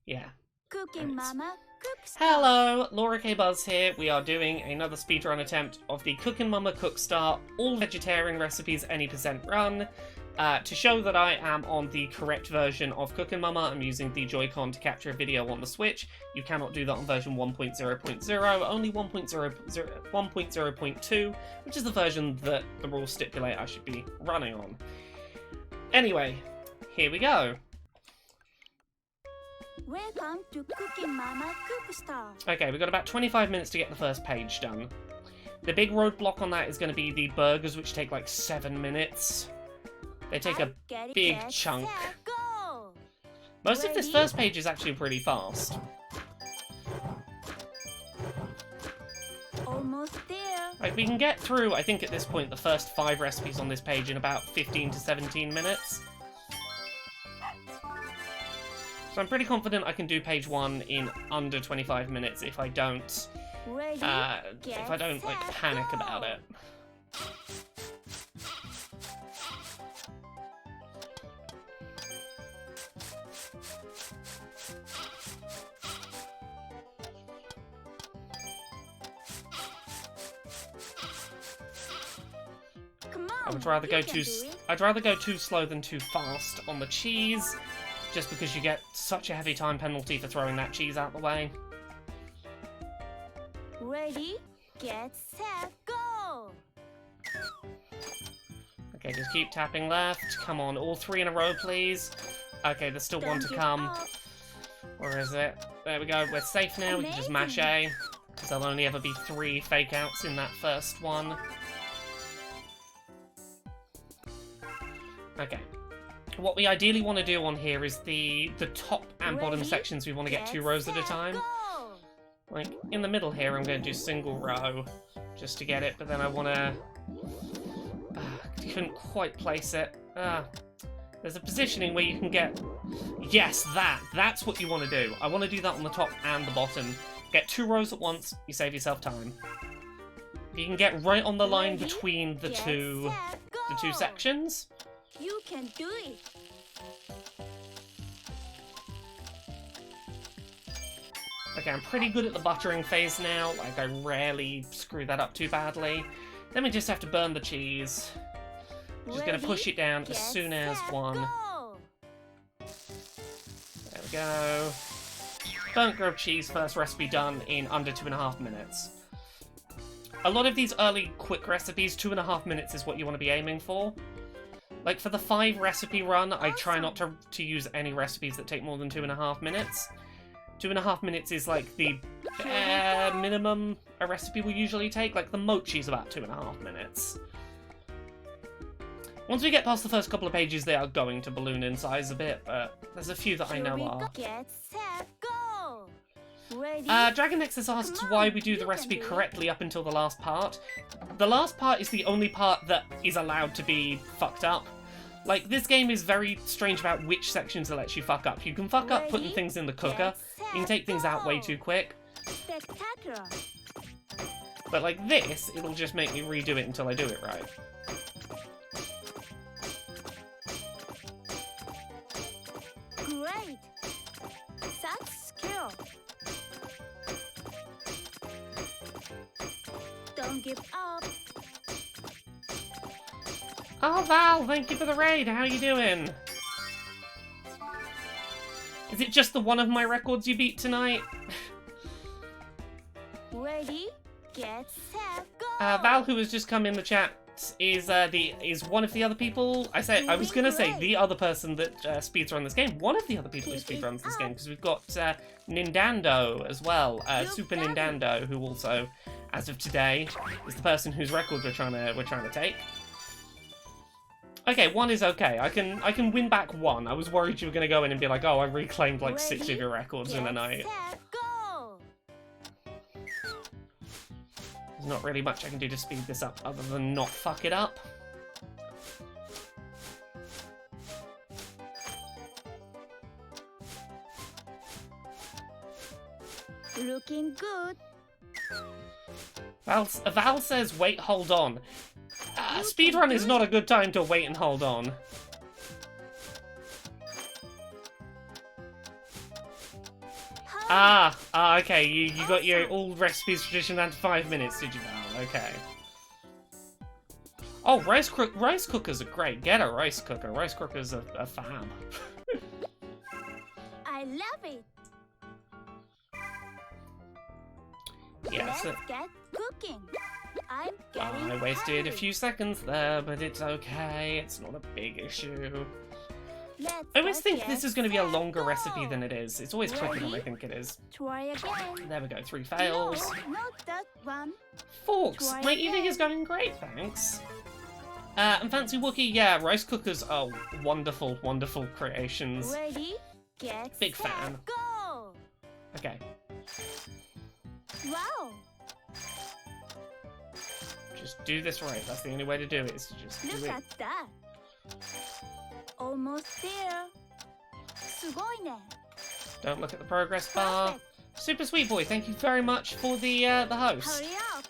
Yeah. Cooking Mama Cookstar. Hello, Laura K. Buzz here. We are doing another speedrun attempt of the Cooking Mama Cookstar all vegetarian recipes any percent run. To show that I am on the correct version of Cooking Mama, I'm using the Joy-Con to capture a video on the Switch. You cannot do that on version 1.0.0, only 1.0.2, which is the version that the rules stipulate I should be running on. Anyway, here we go. Welcome to Cooking Mama Cookstar. Okay, we've got about 25 minutes to get the first page done. The big roadblock on that is going to be the burgers, which take like 7 minutes. They take a big chunk. Most of this first page is actually pretty fast. Almost there. Like, we can get through, I think at this point, the first 5 recipes on this page in about 15 to 17 minutes. So I'm pretty confident I can do page 1 in under 25 minutes if I don't, like, panic about it. I'd rather go too slow than too fast on the cheese, just because you get such a heavy time penalty for throwing that cheese out the way. Ready, get, set, go! Okay, just keep tapping left. Come on, all 3 in a row, please. Okay, there's still one to come. Where is it? There we go, we're safe now. We can just mash A, because there'll only ever be 3 fake outs in that first one. Okay. What we ideally want to do on here is the top and bottom sections we want to get 2 rows at a time. Like, in the middle here I'm going to do single row, just to get it, but then I want to... couldn't quite place it. There's a positioning where you can get... Yes, that's what you want to do. I want to do that on the top and the bottom. Get 2 rows at once, you save yourself time. If you can get right on the line between the two sections... You can do it. Okay, I'm pretty good at the buttering phase now. Like, I rarely screw that up too badly. Then we just have to burn the cheese. Just gonna push it down as soon as 1. There we go. Burnt grilled cheese, first recipe done in under 2.5 minutes. A lot of these early quick recipes, 2.5 minutes is what you want to be aiming for. Like, for the 5 recipe run, I try not to use any recipes that take more than 2.5 minutes. 2.5 minutes is, like, the minimum a recipe will usually take. Like, the mochi is about 2.5 minutes. Once we get past the first couple of pages, they are going to balloon in size a bit, but there's a few that I know are. Get, set, go. Dragon Nexus asks why we do the recipe correctly up until the last part. The last part is the only part that is allowed to be fucked up. Like, this game is very strange about which sections it lets you fuck up. You can fuck up putting things in the cooker. You can take things out way too quick. Spectacular. But like this, it'll just make me redo it until I do it right. Great. Such skill. Don't give up. Oh, Val, thank you for the raid. How are you doing? Is it just the one of my records you beat tonight? Ready, get, set, go. Val, who has just come in the chat, is one of the other people. I was gonna say the other person that speedruns this game. One of the other people who speedruns this game, because we've got Nindando as well, Super Nindando, who also, as of today, is the person whose record we're trying to take. Okay, 1 is okay. I can win back 1. I was worried you were gonna go in and be like, oh, I reclaimed like 6 of your records in a night. Set, go. There's not really much I can do to speed this up other than not fuck it up. Looking good. Val says, wait, hold on. Speedrun is not a good time to wait and hold on. Okay. You got your all recipes tradition down to 5 minutes, did you now? Okay. Oh, rice cookers are great. Get a rice cooker. Rice cookers are fab. I love it. Yeah, Let's so get cooking. I'm getting I wasted a hungry. few seconds there, but it's okay. It's not a big issue. Let's I always get think this is going to be a set, longer go. recipe than it is. It's always quicker than I Ready? think it is. Try again. There we go. 3 fails. No, not that one. Forks. Try My evening again. is going great, thanks. And Fancy Wookie, yeah, rice cookers are wonderful, wonderful creations. Ready? Get Big set, fan. Go. Okay, Wow. just do this right. That's the only way to do it, is to just do Look it. at that. Almost there. すごいね. Don't look at the progress bar. Perfect. Super Sweet Boy, thank you very much for the host. Hurry up.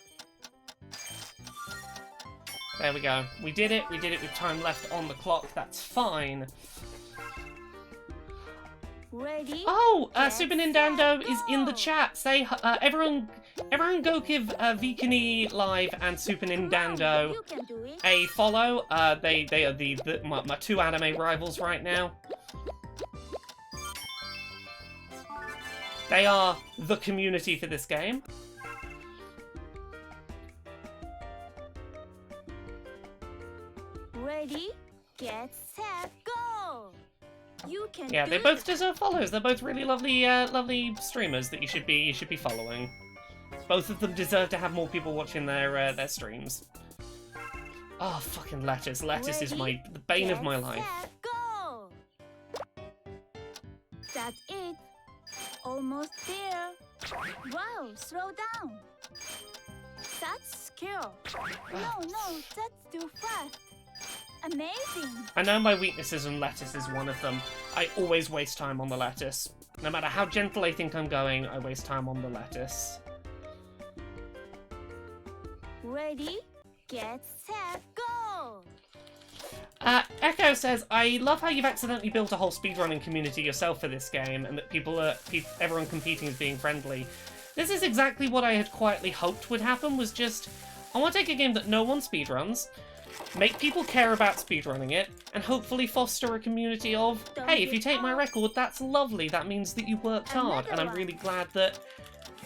There we go. We did it. We did it with time left on the clock. That's fine. Ready? Oh, Get Super set, Nintendo is in the go. chat. Say, everyone go give Vikini Live and Super Come on, Nintendo you can do it. a follow. They are my two anime rivals right now. They are the community for this game. Ready? Get set, go. You can Yeah, do they both it. deserve follows. They're both really lovely, lovely streamers that you should be following. Both of them deserve to have more people watching their streams. Oh, fucking lettuce! Lettuce is Ready? the bane of Get my life. set, go. That's it. Almost there. Wow, slow down. That's skill. No, that's too fast. Amazing. I know my weaknesses and lettuce is one of them. I always waste time on the lettuce. No matter how gentle I think I'm going, I waste time on the lettuce. Ready? Get set, go. Echo says, I love how you've accidentally built a whole speedrunning community yourself for this game, and that everyone competing is being friendly. This is exactly what I had quietly hoped would happen, was just, I want to take a game that no one speedruns, make people care about speedrunning it, and hopefully foster a community of, hey, if you take my record, that's lovely, that means that you worked hard, and I'm really glad that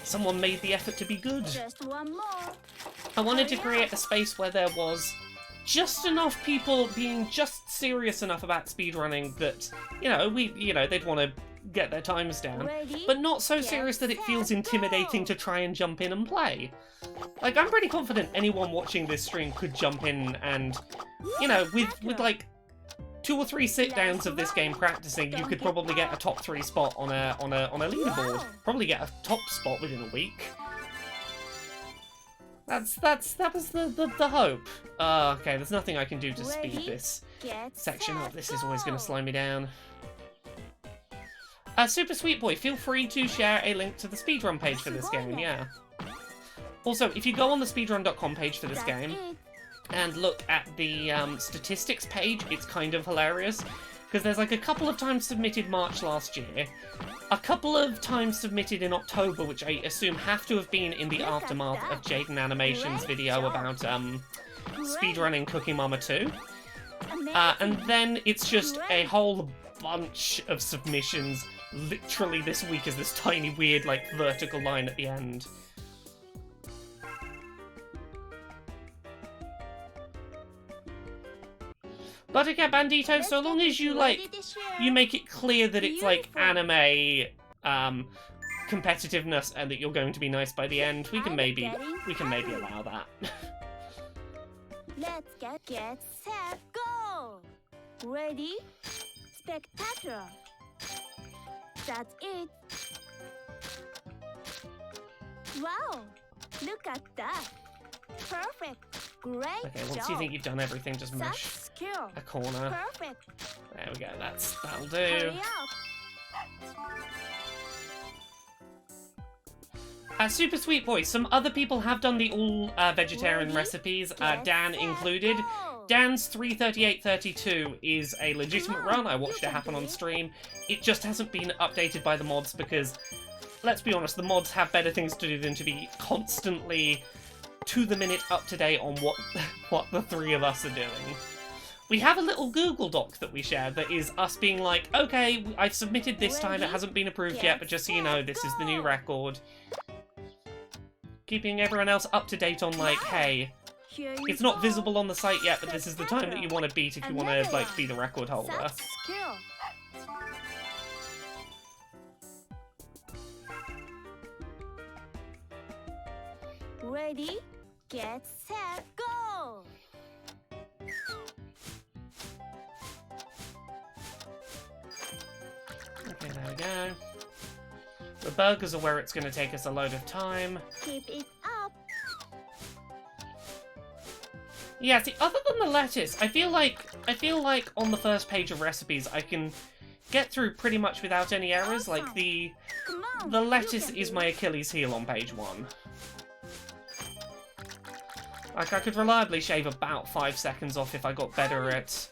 someone made the effort to be good. Just one more. I wanted to create a space where there was just enough people being just serious enough about speedrunning that, they'd want to get their times down, Ready? but not so Get serious that it set, feels intimidating go. to try and jump in and play. Like, I'm pretty confident anyone watching this stream could jump in and, with like 2 or 3 sit-downs of this game practicing, you could probably get a top 3 spot on a leaderboard. Wow. Probably get a top spot within a week. That was the hope. Okay, there's nothing I can do to speed Ready? this Get section set, up. This is always going go. to slow me down. Super Sweet Boy, feel free to share a link to the speedrun page for this game, yeah. Also, if you go on the speedrun.com page for this That's game it. and look at the statistics page, it's kind of hilarious. Because there's like a couple of times submitted March last year, a couple of times submitted in October, which I assume have to have been in the Look at aftermath that. of Jaden Animation's Great video job. about Great. speedrunning Cookie Mama 2. Amazing. And then it's just a Great. whole bunch of submissions. Literally this week is this tiny weird like vertical line at the end. Buttercat Bandito, so Let's long get as you ready like to share. you make it clear that it's like Beautiful. anime competitiveness and that you're going to be nice by the end, we can I'm maybe getting allow that. Let's get set, go. Ready? Spectacular. That's it. Wow, look at that. Perfect. Great Okay, once job. you think you've done everything, just Such mesh skill. a corner. Perfect. There we go, that'll do. Hurry up. Super Sweet Boy, some other people have done the all vegetarian Ready? recipes, Get Dan set, included. go. Dan's 33832 is a legitimate Come run. on, I you watched it can happen do on it. stream. It just hasn't been updated by the mods because let's be honest, the mods have better things to do than to be constantly to the minute up to date on what the three of us are doing. We have a little Google Doc that we share that is us being like, okay, I've submitted this time, it hasn't been approved yet, but just so you know, this is the new record. Keeping everyone else up to date on like, hey, it's not visible on the site yet, but this is the time that you want to beat if you want to like be the record holder. Ready, get set, go! Okay, there we go. The burgers are where it's going to take us a load of time. Keep it up. Yeah, see, other than the lettuce, I feel like on the first page of recipes I can get through pretty much without any errors. Like the lettuce is my Achilles heel on page 1. Like I could reliably shave about 5 seconds off if I got better at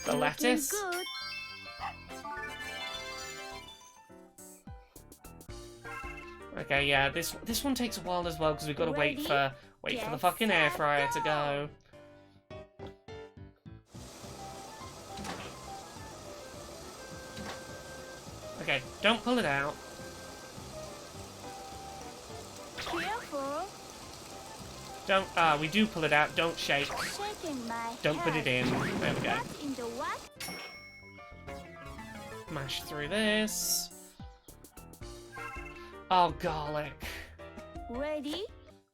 the lettuce. Good. Okay, yeah, this one takes a while as well because we've got to wait for the fucking air fryer to go. Okay, don't pull it out. Careful. Don't, we do pull it out, don't shake. Shaking my Don't put it in. There we go. What in the what? Mash through this. Oh, garlic. Ready,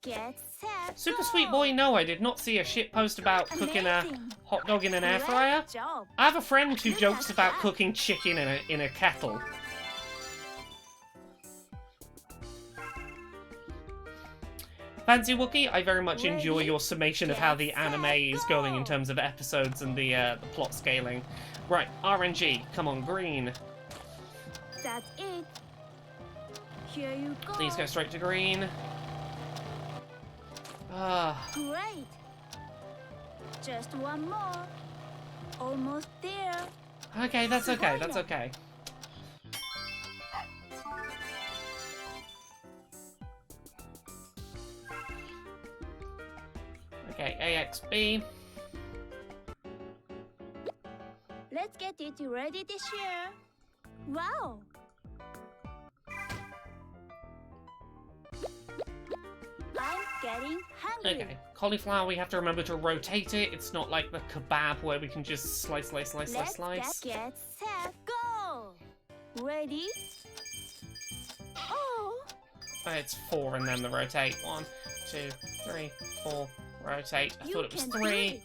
get set, Super go! Sweet Boy, no, I did not see a shit post about cooking a Amazing. hot dog in an air Great fryer. job. I have a friend who Look jokes at about that. cooking chicken in a kettle. Fancy Wookie, I very much enjoy Ready, your summation of get how the set, anime is going in go! terms of episodes and the plot scaling. Right, RNG, come on, green. That's it. Here you go. Please go straight to green. Ah, Great. Just one more. Almost there. okay, that's okay, that's okay. Okay, AXB. Let's get it ready this year. Wow. I'm getting hungry. Okay, cauliflower, we have to remember to rotate it. It's not like the kebab where we can just slice, slice, slice, slice, Let's slice. get set, go. Ready? Oh, It's 4 and then the rotate. 1, 2, 3, 4, rotate. I you thought it was can do 3. it.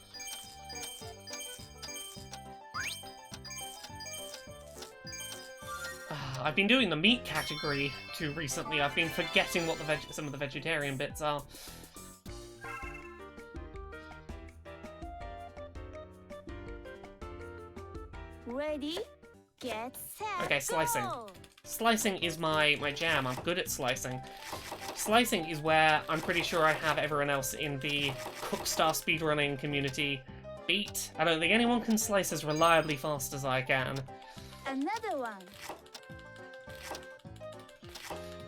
I've been doing the meat category too recently. I've been forgetting what some of the vegetarian bits are. Ready? Get set. Okay, slicing. go. Slicing is my jam. I'm good at slicing. Slicing is where I'm pretty sure I have everyone else in the Cookstar speedrunning community beat. I don't think anyone can slice as reliably fast as I can. Another one.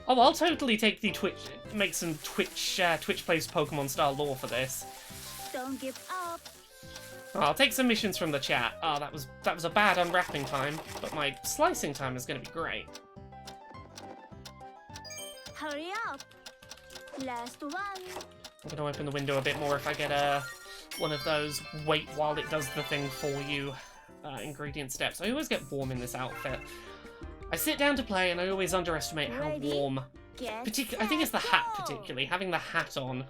Oh, I'll totally take the make some Twitch plays Pokemon style lore for this. Don't give up. Oh, I'll take some missions from the chat. Oh, that was a bad unwrapping time, but my slicing time is going to be great. Hurry up. Last one. I'm going to open the window a bit more if I get one of those wait while it does the thing for you ingredient steps. I always get warm in this outfit. I sit down to play and I always underestimate how Ready? warm. Get I think it's the hat set, go. particularly, having the hat on.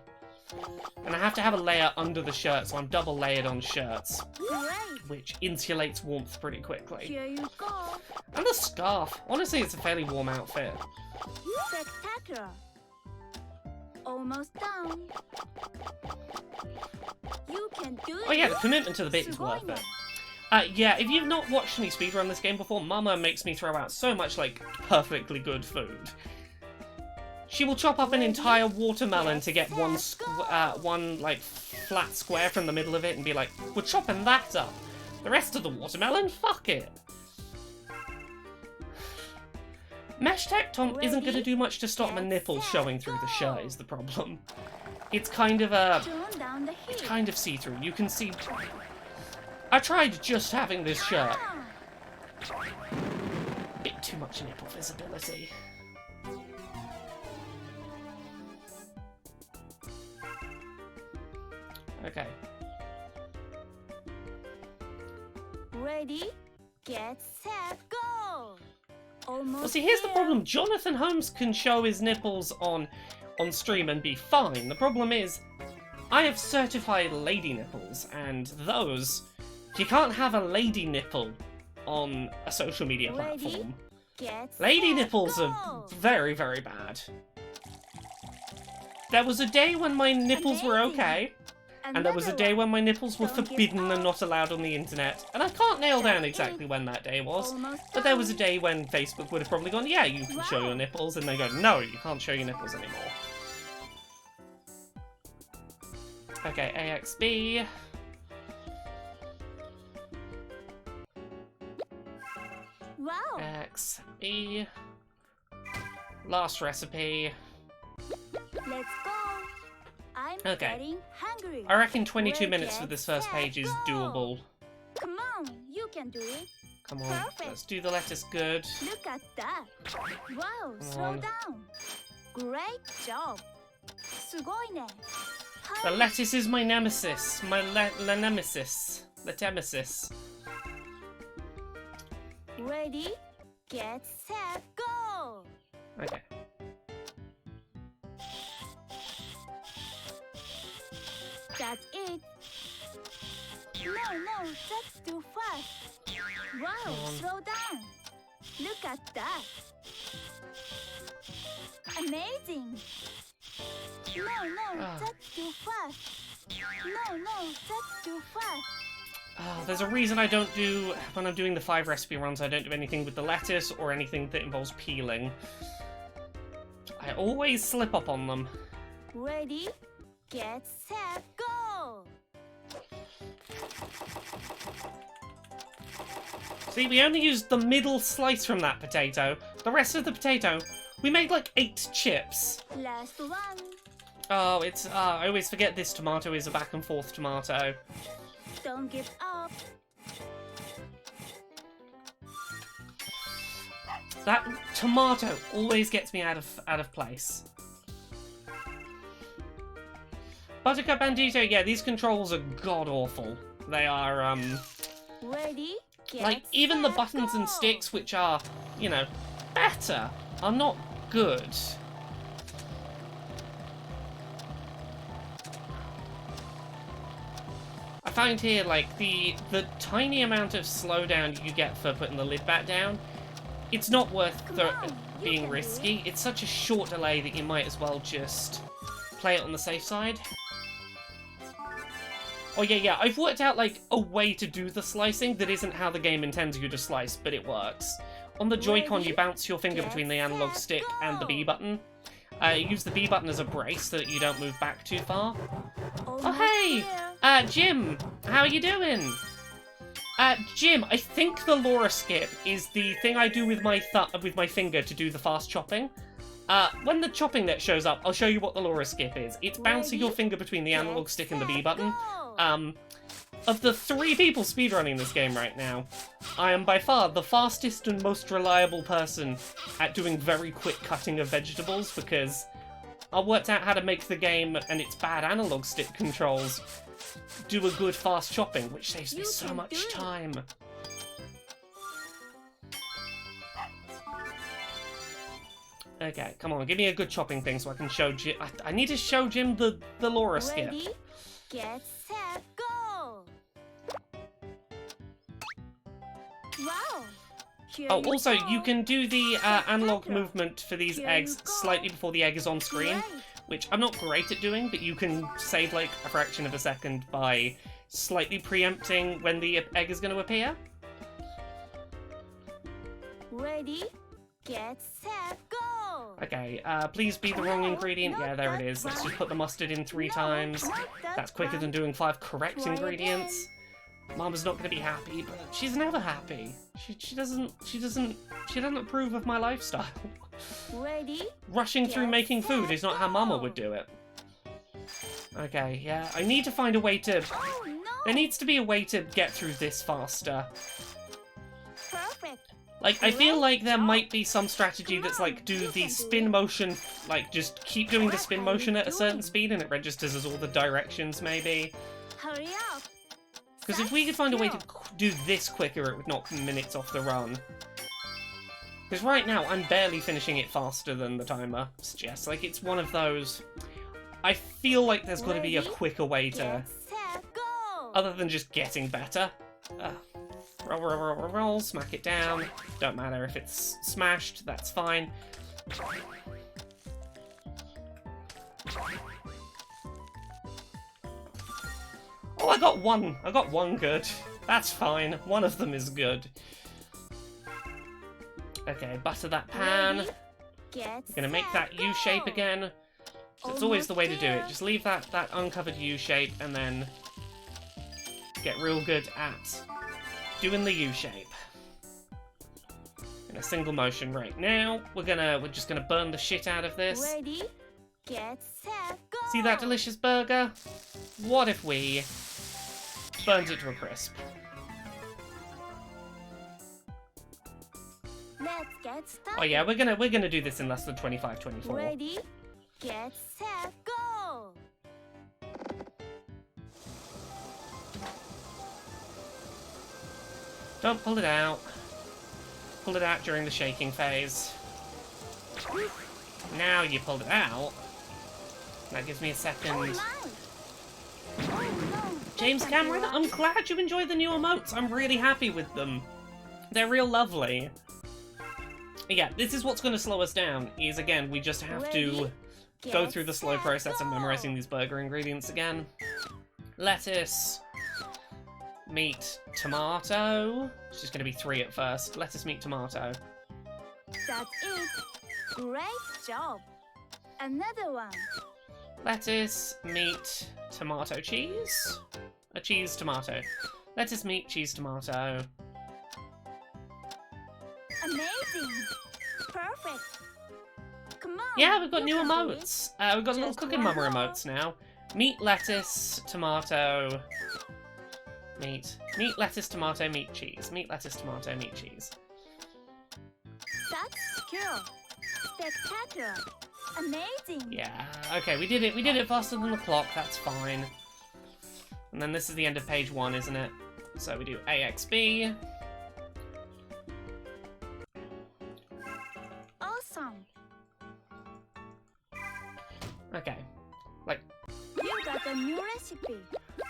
And I have to have a layer under the shirt, so I'm double layered on shirts, Great. which insulates warmth pretty quickly. Here you go. And the scarf. Honestly, it's a fairly warm outfit. Spectacular. Almost done. You can do it. Oh yeah, the commitment to the bit is worth it. Yeah, if you've not watched me speedrun this game before, Mama makes me throw out so much, like, perfectly good food. She will chop up an entire watermelon to get one, like, flat square from the middle of it and be like, we're chopping that up. The rest of the watermelon? Fuck it. Mesh Tecton isn't going to Ready? do much to stop my Get nipples set, showing through the go. shirt is the problem. It's kind of a... Turn down the It's heat. kind of see-through. You can see... I tried just having this shirt. Ah, Bit too much nipple visibility. Okay. Ready, get set, go! Almost Well, see, here's the there. problem. Jonathan Holmes can show his nipples on stream and be fine. The problem is, I have certified lady nipples, and those... You can't have a lady nipple on a social media Ready? platform. Get Lady set, nipples go. are very, very bad. There was a day when my nipples were Amazing. okay, and there was a Another day one. when my nipples were Don't give forbidden and up. not allowed on the internet. And I can't nail down That's exactly it. when that day was, Almost but there was a done. day when Facebook would have probably gone, yeah, you can show Wow. your nipples, and they go, no, you can't show your nipples anymore. Okay, AXB. Wow, XB. Last recipe. let's go. I'm Okay. getting hungry. I reckon 22 Ready, minutes for this first set, page is go. doable. Come on, you can do it. Come on, Perfect. let's do the lettuce good. Look at that. Wow, Come slow on. down. Great job. すごいね. The lettuce is my nemesis. My nemesis. The nemesis. Ready, get set, go. Okay. That's it. No, that's too fast. Wow, Come on. slow down. Look at that. Amazing. No, Ah. that's too fast. No, that's too fast. Oh, there's a reason I don't do, when I'm doing the 5 recipe runs, I don't do anything with the lettuce or anything that involves peeling. I always slip up on them. Ready, get set, go. See, we only used the middle slice from that potato. The rest of the potato, we made like 8 chips. Last one. Oh, it's, I always forget this tomato is a back and forth tomato. Don't give up. That tomato always gets me out of place. Buttercup Bandito, yeah, these controls are god-awful. They are, Ready, get like, even the set, buttons and go. sticks, which are, you know, better, are not good. I find here, like, the tiny amount of slowdown you get for putting the lid back down, it's not worth Come on, you being can do risky. It's such a short delay that you might as well just play it on the safe side. Oh yeah, I've worked out, like, a way to do the slicing that isn't how the game intends you to slice, but it works. On the Joy-Con, you bounce your finger between the analog stick and the B button. Use the B button as a brace so that you don't move back too far. Oh, Almost hey! there. Jim! How are you doing? Jim, I think the Laura skip is the thing I do with my finger to do the fast chopping. When the chopping net shows up, I'll show you what the Laura skip is. It's bouncing your Ready? finger between the analog Get stick and the B set, button. go. Of the 3 people speedrunning this game right now, I am by far the fastest and most reliable person at doing very quick cutting of vegetables because I worked out how to make the game and its bad analog stick controls do a good fast chopping, which saves me You so can much do it. time. Okay, come on, give me a good chopping thing so I can show Jim. I need to show Jim the Laura skip. Ready, get set, go. Wow. Here Oh, also, go. you can do the analog Spectacular. movement for these Here eggs you go. slightly before the egg is on screen, Great. which I'm not great at doing, but you can save like a fraction of a second by slightly preempting when the egg is going to appear. Ready, get set, go. Okay, please be the wrong No, ingredient. not Yeah, there it that is. Let's one. just put the mustard in 3 No, times. not that That's quicker one. than doing 5 correct Try ingredients. Mama's not gonna be happy, but she's never happy. She doesn't approve of my lifestyle. Ready? Rushing through Get making food set, is not how Mama go. would do it. Okay, yeah, I need to find a way to... Oh no! There needs to be a way to get through this faster. Perfect. Like, I feel Great like there job. might be some strategy Come that's on, like, do you the can do spin it. motion, like, just keep doing the What spin are motion you at a certain doing? speed and it registers as all the directions, maybe. Hurry up. Because if we could find a way to do this quicker, it would knock minutes off the run. Because right now, I'm barely finishing it faster than the timer suggests. Like, it's one of those... I feel like there's got to be a Ready? quicker way to... Get set, go. Other than just getting better. Roll, roll, roll, roll, roll, smack it down. Don't matter if it's smashed, that's fine. Oh, I got one. I got one good. That's fine. One of them is good. Okay, butter that pan. Ready? Get We're gonna make set, that U shape go. again. So it's always the way to do it. Almost Just leave that uncovered U shape and then get real good at doing the U shape. In a single motion right now. We're just gonna burn the shit out of this. Ready? Get set, go. See that delicious burger? What if we burned it to a crisp? Let's get started. Oh yeah, we're gonna do this in less than 25-24. Ready? Get set, go. Don't pull it out. Pull it out during the shaking phase. Now you pulled it out. That gives me a second. Oh, nice. Oh, no. James That's Cameron, right. I'm glad you enjoy the new emotes. I'm really happy with them. They're real lovely. Yeah, this is what's going to slow us down, is again, we just have to Ready? go Get through the slow set, process of go. memorizing these burger ingredients again. Lettuce, meat, tomato. It's just going to be 3 at first. Lettuce, meat, tomato. That's it. Great job. Another one. Lettuce, meat, tomato, cheese? A cheese, tomato. Lettuce, meat, cheese, tomato. Amazing. Perfect. Come on. Yeah, we've got you new can do it. emotes. We've got little Just cooking one mama more. emotes now. Meat, lettuce, tomato, meat. Meat, lettuce, tomato, meat, cheese. Meat, lettuce, tomato, meat, cheese. That's cool. Spectacular. Amazing. Yeah, okay, we did it faster than the clock, that's fine. And then this is the end of page 1, isn't it? So we do AXB. Awesome. Okay. Like, You got a new recipe.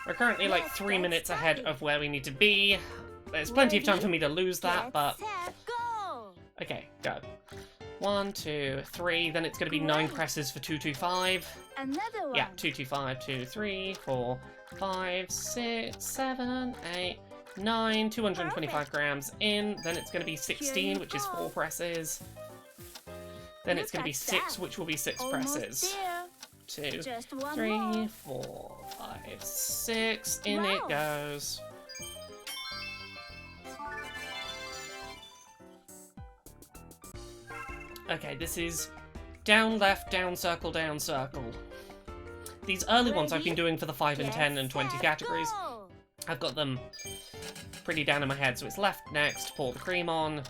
we're currently like Let's 3 get minutes ahead started. of where we need to be. There's plenty of time Ready? for me to lose that, Get but... set, go. Okay, go. 1, 2, 3, then it's going to be 9 Great. presses for 225. Another one. Yeah, 225, 2, 3, 4, 5, 6, 7, 8, 9, 225 Perfect. grams in. Then it's going to be Here 16, you which is go. 4 presses. Then Look it's going to be at 6, that. which will be 6 Almost presses. there. 2, Just one 3, more. 4, 5, 6. In it Wow. goes. Okay, this is down, left, down, circle, down, circle. These early ones I've been Ready? doing for the 5 and Get 10 and 20 set, categories. go. I've got them pretty down in my head. So it's left next, pour the cream on,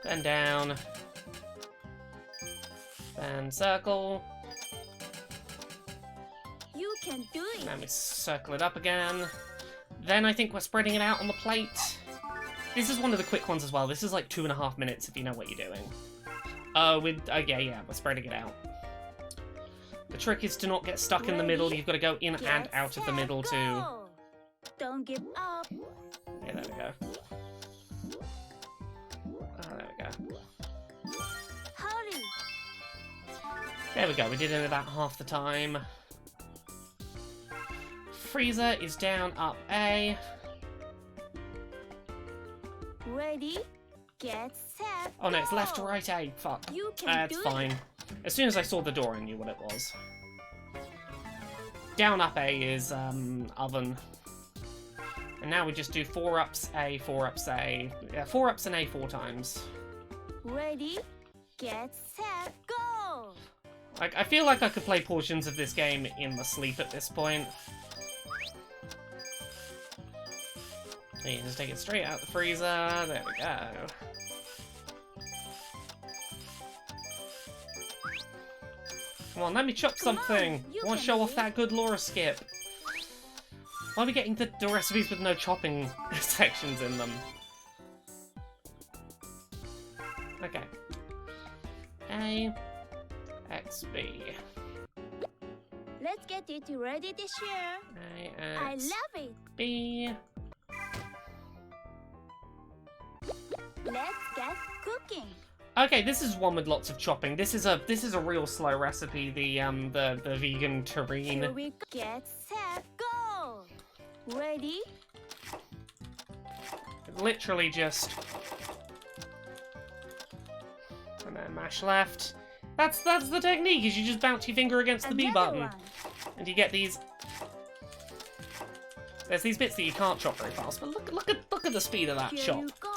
then down, then circle, You can do it. and then we circle it up again. Then I think we're spreading it out on the plate. This is one of the quick ones as well. This is like 2.5 minutes if you know what you're doing. Yeah, we're spreading it out. The trick is to not get stuck in the middle. Ready? You've got to go in Get and out of the set, middle too. go. Don't give up. Yeah, there we go. Oh, there we go. Hurry. There we go, we did it in about half the time. Freezer is down, up, A. Ready? Get set. Oh no, it's left, go. right, A. Fuck. You can That's do fine. it. As soon as I saw the door, I knew what it was. Down, up, A is, oven. And now we just do 4-ups A, 4-ups A. Yeah, 4-ups and A 4 times. Ready, get set, go! Like, I feel like I could play portions of this game in my sleep at this point. You just take it straight out the freezer. There we go. Come on, let me chop something. I want to show off that good Laura skip. Why are we getting the recipes with no chopping sections in them? Okay. A, X, B. Let's get it ready this year. A, I X, love it. B. Let's get cooking. Okay, this is one with lots of chopping. This is a real slow recipe. The vegan terrine. Here we go. Get set, go! Ready? Literally just, and then mash left. That's the technique. Is you just bounce your finger against the B button, one. and you get these. There's these bits that you can't chop very fast, but look at the speed of that Here chop. you go.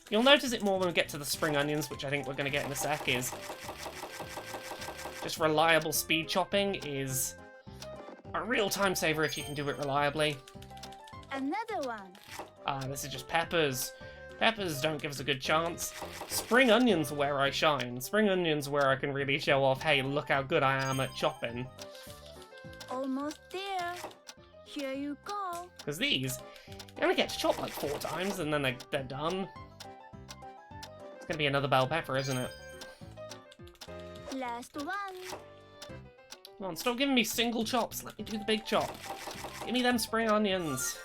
You'll notice it more when we get to the spring onions, which I think we're going to get in a sec. Is just reliable speed chopping is a real time saver if you can do it reliably. Another one. This is just peppers. Peppers don't give us a good chance. Spring onions are where I shine. Spring onions are where I can really show off, hey, look how good I am at chopping. Almost there. Here you go. Because these, you only get to chop like 4 times and then they're done. It's going to be another bell pepper, isn't it? Last one. Come on, stop giving me single chops. Let me do the big chop. Give me them spring onions.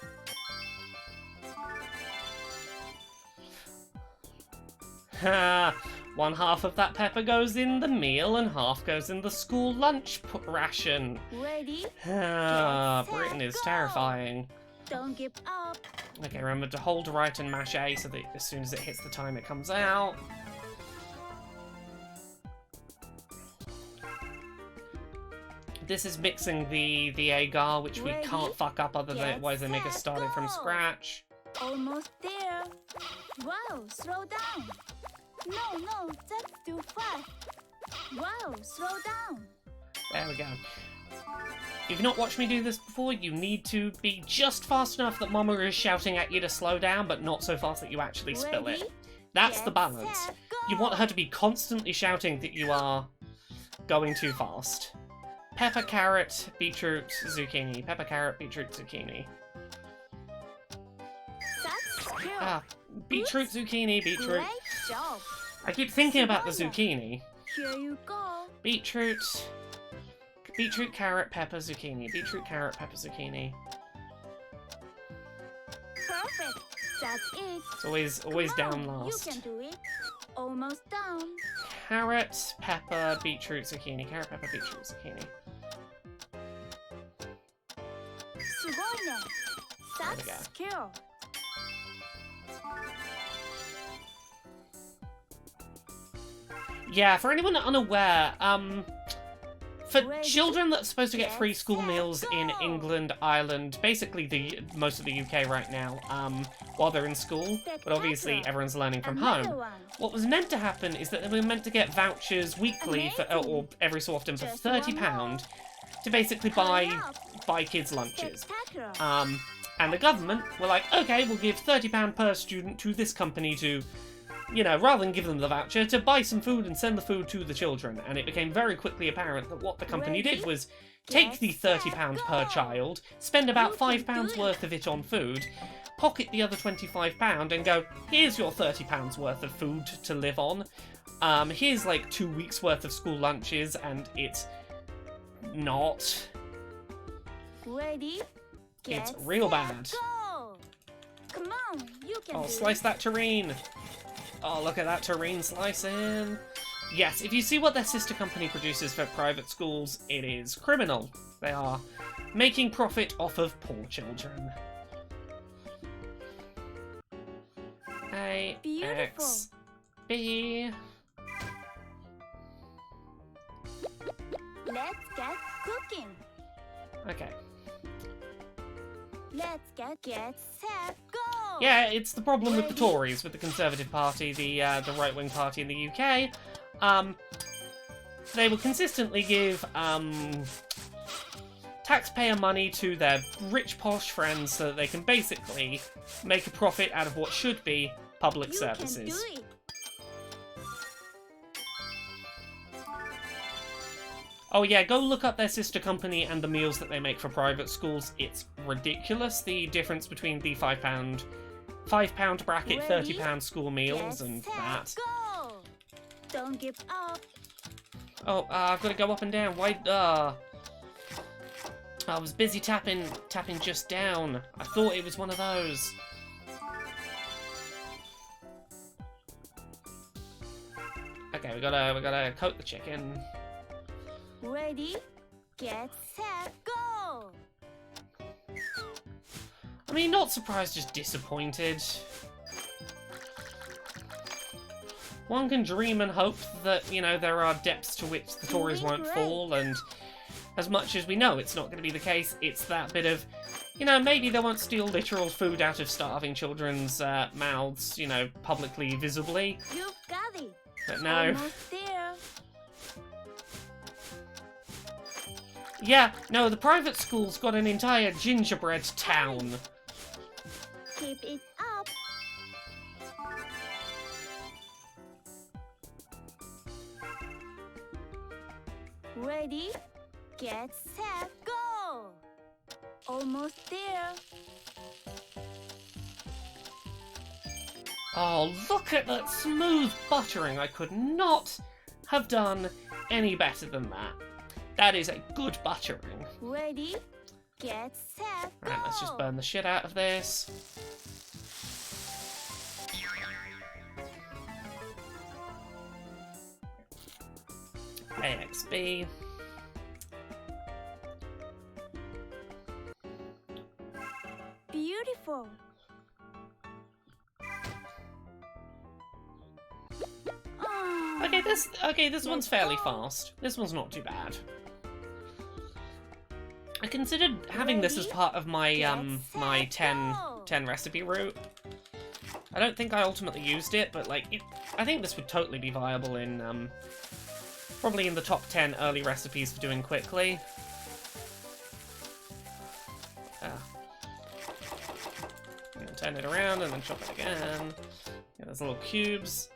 Ha! 1/2 of that pepper goes in the meal and half goes in the school lunch ration. Ready? Ah, Set, Britain is go. terrifying. Don't give up. Okay, remember to hold right and mash A so that as soon as it hits the time it comes out. This is mixing the agar, which we Ready? can't fuck up other than Get otherwise they make us set, start it from go. scratch. Almost there. Wow, slow down. No, that's too fast. Wow, slow down. There we go. If you've not watched me do this before, you need to be just fast enough that Mama is shouting at you to slow down, but not so fast that you actually spill Ready? it. That's the Get balance. set, You go. want her to be constantly shouting that you are going too fast. Pepper, carrot, beetroot, zucchini. Pepper, carrot, beetroot, zucchini. That's skill. Ah, beetroot, zucchini, beetroot. Great job. I keep thinking about the Savannah. zucchini. Here you go. Beetroot, carrot, pepper, zucchini. Beetroot, carrot, pepper, zucchini. Perfect. That's it. It's always Come down on, last. You can do it. Almost down. Carrot, pepper, beetroot, zucchini. Carrot, pepper, beetroot, zucchini. すごいね. There we go. That's skill. Yeah, for anyone unaware, for Ready? children that are supposed to get Get free school set, meals in go. England, Ireland, basically most of the UK right now, while they're in school, but obviously Spectacular. everyone's learning from Another home. one. What was meant to happen is that they were meant to get vouchers weekly for, or Amazing. every so often for Just one £30 to basically Hurry buy up. kids lunches. Spectacular. And the government were like, okay, we'll give £30 per student to this company to, you know, rather than give them the voucher, to buy some food and send the food to the children. And it became very quickly apparent that what the company did Ready? was take Get the set, £30 per go. child, spend about You can £5 do worth of it on food, pocket the other £25 and go, here's your £30 worth of food to live on. Here's like 2 weeks worth of school lunches, and it's not. Ready? It's Get real set, bad. Go. Come on, you can Oh, do slice it. that terrine. Oh, look at that terrine slicing. Yes, if you see what their sister company produces for private schools, it is criminal. They are making profit off of poor children. A, Beautiful. X, B. Let's get cooking. Okay. Let's get set, set, go! Yeah, it's the problem with the Tories, with the Conservative Party, the right-wing party in the UK. They will consistently give taxpayer money to their rich, posh friends so that they can basically make a profit out of what should be public services. You can do it. Oh yeah, go look up their sister company and the meals that they make for private schools. It's ridiculous, the difference between the £5 bracket, Ready? £30 school meals Get and set, that. Go! Don't give up. Oh, I've got to go up and down. Why? I was busy tapping just down. I thought it was one of those. Okay, we gotta coat the chicken. Ready, get set, go! I mean, not surprised, just disappointed. One can dream and hope that, you know, there are depths to which the Tories won't fall, and as much as we know it's not going to be the case, it's that bit of, you know, maybe they won't steal literal food out of starving children's mouths, you know, publicly, visibly. You've got it. But no. Almost there. Yeah, no, the private school's got an entire gingerbread town. Keep it up. Ready, get set, go! Almost there. Oh, look at that smooth buttering. I could not have done any better than that. That is a good buttering. Ready, get set, go! Right, let's just burn the shit out of this. AXB. Beautiful. Ah, This one's fairly fast. This one's not too bad. I considered having this as part of my my 10 recipe route. I don't think I ultimately used it, but like I think this would totally be viable in probably in the top 10 early recipes for doing quickly. I'm gonna turn it around and then chop it again. Yeah, there's little cubes.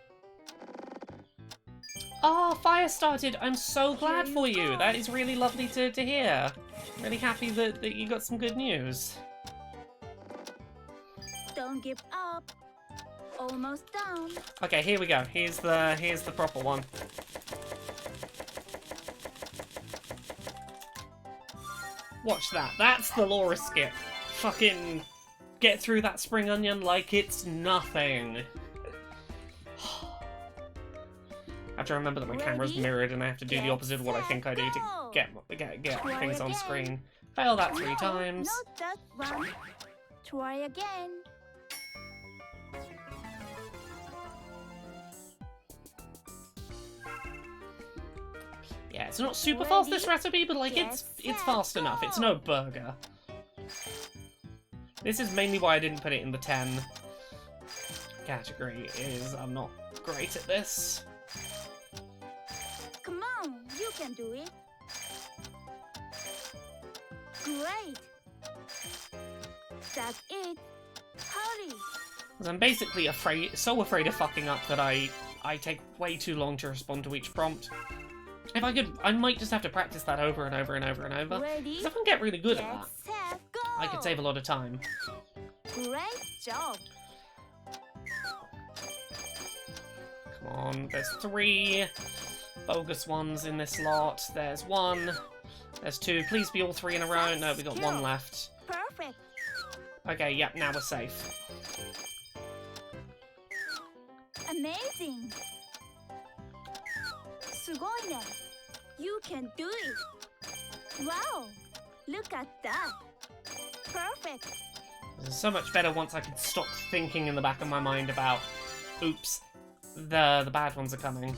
Oh, fire started! I'm so glad for you! That is really lovely to hear. Really happy that you got some good news. don't give up. Almost done. Okay, here we go. Here's the proper one. Watch that. That's the Laura skip. Fucking get through that spring onion like it's nothing. I have to remember that my camera's mirrored and I have to do the opposite of what I think I do to get things on screen. Fail that 3 times. Not that one. Try again. Yeah, it's not super fast, this recipe, but like it's fast enough. It's no burger. This is mainly why I didn't put it in the 10 category, is I'm not great at this. Come on, you can do it. Great. That's it. Hurry. Because I'm basically so afraid of fucking up that I take way too long to respond to each prompt. If I could, I might just have to practice that over and over and over and over. Ready? If I can get really good at that, Set, go. I could save a lot of time. Great job. Come on, there's 3 bogus ones in this lot. There's 1. There's 2. Please be all 3 in a row. No, we got 1 left. Perfect. Okay, yep, now we're safe. Amazing. すごいね. You can do it. Wow. Look at that. Perfect. This is so much better once I can stop thinking in the back of my mind about, oops, the bad ones are coming.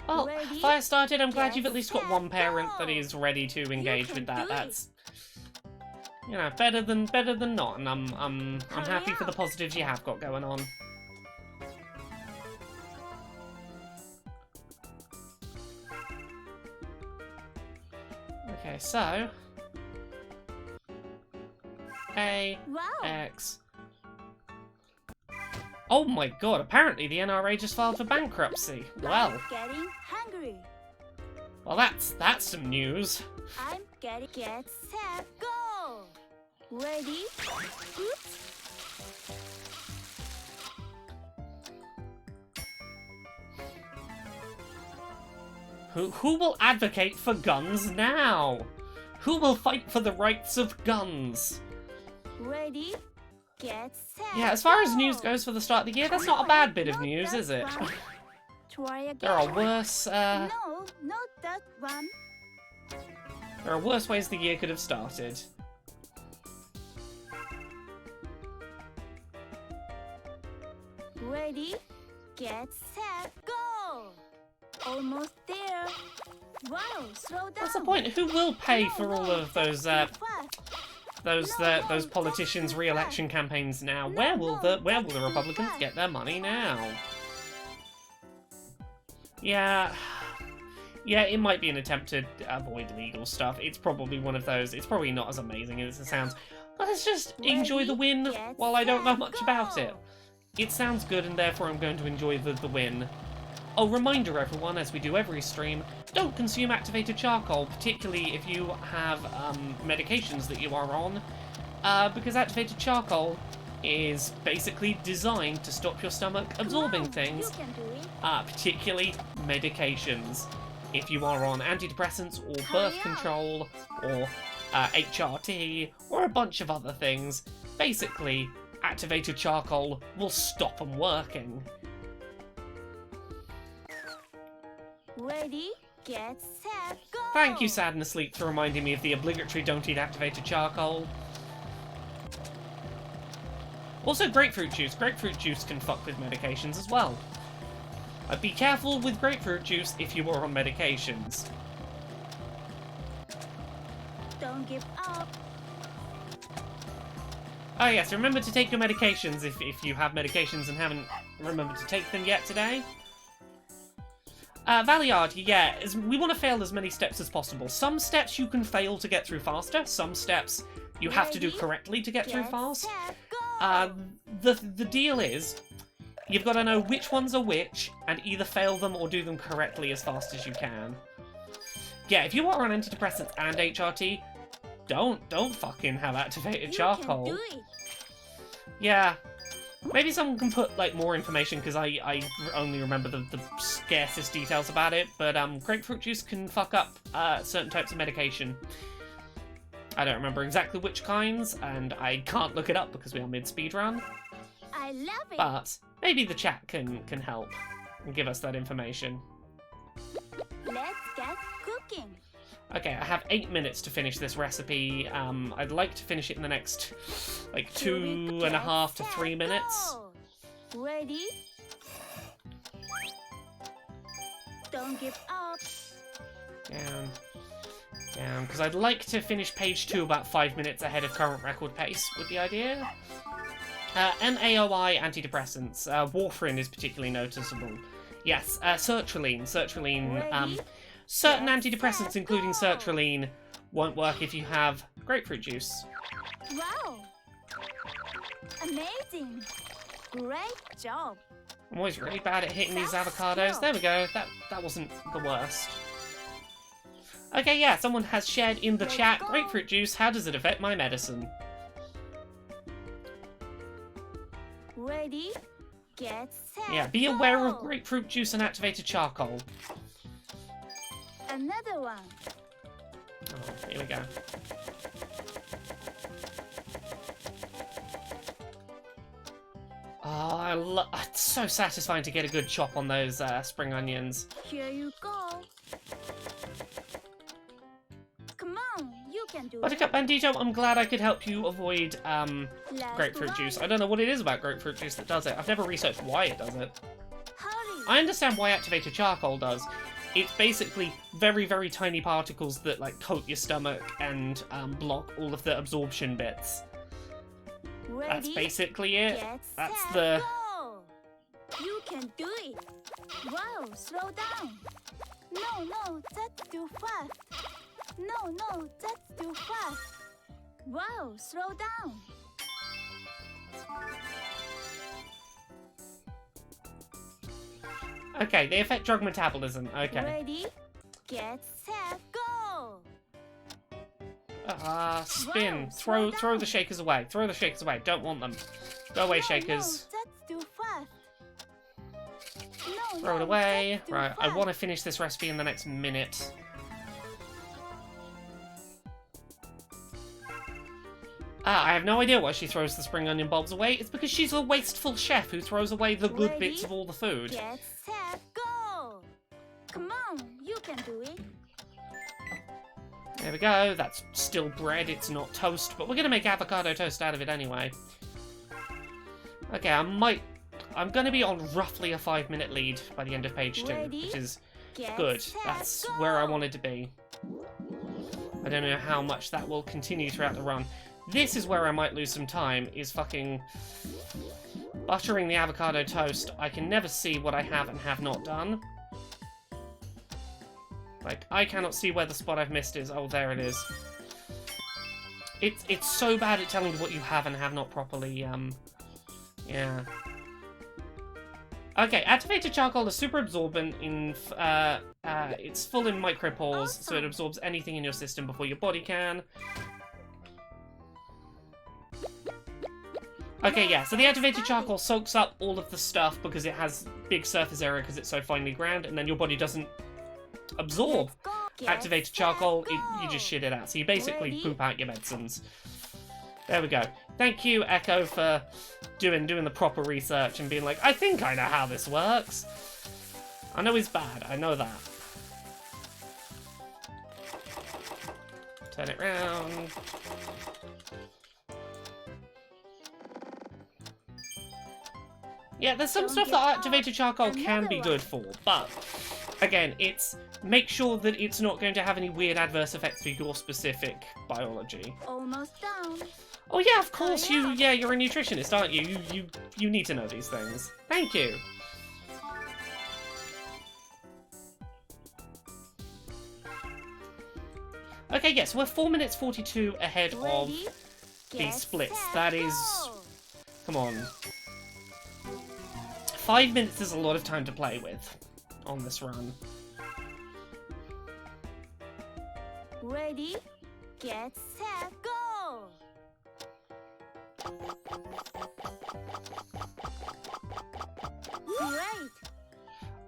Well, Ready, fire started. I'm glad get you've at least got one set, parent go. that is ready to engage can with that. do it. That's, you know, better than not, and I'm Hurry happy for the up. positives you have got going on. Okay, so A Wow. X. Oh my god! Apparently the NRA just filed for bankruptcy. Well, I'm getting hungry. well, that's some news. I'm getting get set go. Ready? Oops. Who will advocate for guns now? Who will fight for the rights of guns? Ready? Get set. Yeah, as far as go. news goes for the start of the year, that's not a bad bit of news, is it? One. Try again. There are worse, No, not that one. there are worse ways the year could have started. Ready? Get set go. Almost there. Wow, slow down. What's the point? Who will pay for all of those, that's too fast. those politicians' re-election campaigns now? Where will the Republicans get their money now? Yeah, it might be an attempt to avoid legal stuff. It's probably one of those. It's probably not as amazing as it sounds. Let's just enjoy the win while I don't know much about it. It sounds good, and therefore I'm going to enjoy the win. Oh, reminder everyone, as we do every stream, don't consume activated charcoal, particularly if you have medications that you are on, because activated charcoal is basically designed to stop your stomach absorbing Come on, things, You can do it. particularly medications. If you are on antidepressants or birth Hurry up. control or HRT or a bunch of other things, basically activated charcoal will stop them working. Ready? Get set go. Thank you, Sadness Sleep, for reminding me of the obligatory don't eat activated charcoal. Also, grapefruit juice. Grapefruit juice can fuck with medications as well. Be careful with grapefruit juice if you are on medications. Don't give up. Oh yes, remember to take your medications if you have medications and haven't remembered to take them yet today. Valiard, yeah, we want to fail as many steps as possible. Some steps you can fail to get through faster, some steps you have to do Ready? correctly to get through Get fast. set go. The deal is, you've got to know which ones are which, and either fail them or do them correctly as fast as you can. Yeah, if you are on antidepressants and HRT, don't fucking have activated charcoal. You can do it. Yeah. Maybe someone can put, like, more information, because I only remember the scarcest details about it, but grapefruit juice can fuck up certain types of medication. I don't remember exactly which kinds, and I can't look it up because we are mid-speedrun, I love it. but maybe the chat can help and give us that information. Let's get cooking. Okay, I have 8 minutes to finish this recipe. I'd like to finish it in the next, like, Here we 2.5 to get 3 set, minutes. go. Ready? Don't give up. Down, because I'd like to finish page 2 about 5 minutes ahead of current record pace, with the idea. MAOI antidepressants. Warfarin is particularly noticeable. Yes, sertraline. Ready? Certain Get antidepressants, set, including go. sertraline, won't work if you have grapefruit juice. Wow. Amazing. Great job. I'm always really bad at hitting these avocados. There we go. That wasn't the worst. Okay, yeah, someone has shared in the Let's chat. go. Grapefruit juice, how does it affect my medicine? Ready? Get set. Yeah, be aware of go. grapefruit juice and activated charcoal. Another one. Oh, here we go. Oh, it's so satisfying to get a good chop on those spring onions. Here you go. Come on, you can do Buttercup Bandito, I'm glad I could help you avoid Let's grapefruit run. juice. I don't know what it is about grapefruit juice that does it. I've never researched why it does it. Hurry. I understand why activated charcoal does. it's basically very, very tiny particles that like coat your stomach and block all of the absorption bits. Ready? That's basically it. Get That's set, the... go! You can do it. Wow, slow down. No, that's too fast. No, that's too fast. Wow, slow down. Okay, they affect drug metabolism. Okay. Ready? Get set, go! Spin. Wow, Throw slow down. the shakers away. Throw the shakers away. Don't want them. Go away, shakers. No, that's too fast. No, Throw it away. that's too Right, I fast. want to finish this recipe in the next minute. I have no idea why she throws the spring onion bulbs away. It's because she's a wasteful chef who throws away the good Ready? bits of all the food. Get set, go! Come on, you can do it. There we go. That's still bread. It's not toast, but we're going to make avocado toast out of it anyway. Okay, I'm going to be on roughly a 5-minute lead by the end of page 2, Ready? which is Get good. set, That's go! where I wanted to be. I don't know how much that will continue throughout the run. This is where I might lose some time, is fucking buttering the avocado toast. I can never see what I have and have not done. Like, I cannot see where the spot I've missed is. Oh, there it is. It's so bad at telling you what you have and have not properly, yeah. Okay, activated charcoal is super absorbent in, it's full in micropores, so it absorbs anything in your system before your body can. Okay, yeah, so the activated charcoal soaks up all of the stuff because it has big surface area because it's so finely ground, and then your body doesn't absorb Let's go. Get activated set, charcoal, go! you just shit it out. So you basically Ready? poop out your medicines. There we go. Thank you, Echo, for doing the proper research and being like, I think I know how this works. I know he's bad, I know that. Turn it round. Yeah, there's some Don't stuff get that activated charcoal can Another be one. good for, but again, make sure that it's not going to have any weird adverse effects for your specific biology. Almost down. Oh yeah, of course, Hurry up. you're a nutritionist, aren't you? You need to know these things. Thank you. Okay, yes, we're 4 minutes 42 ahead of Ready? these Get splits. set, That is... go! Come on. 5 minutes is a lot of time to play with on this run. Ready? Get set, go! Great!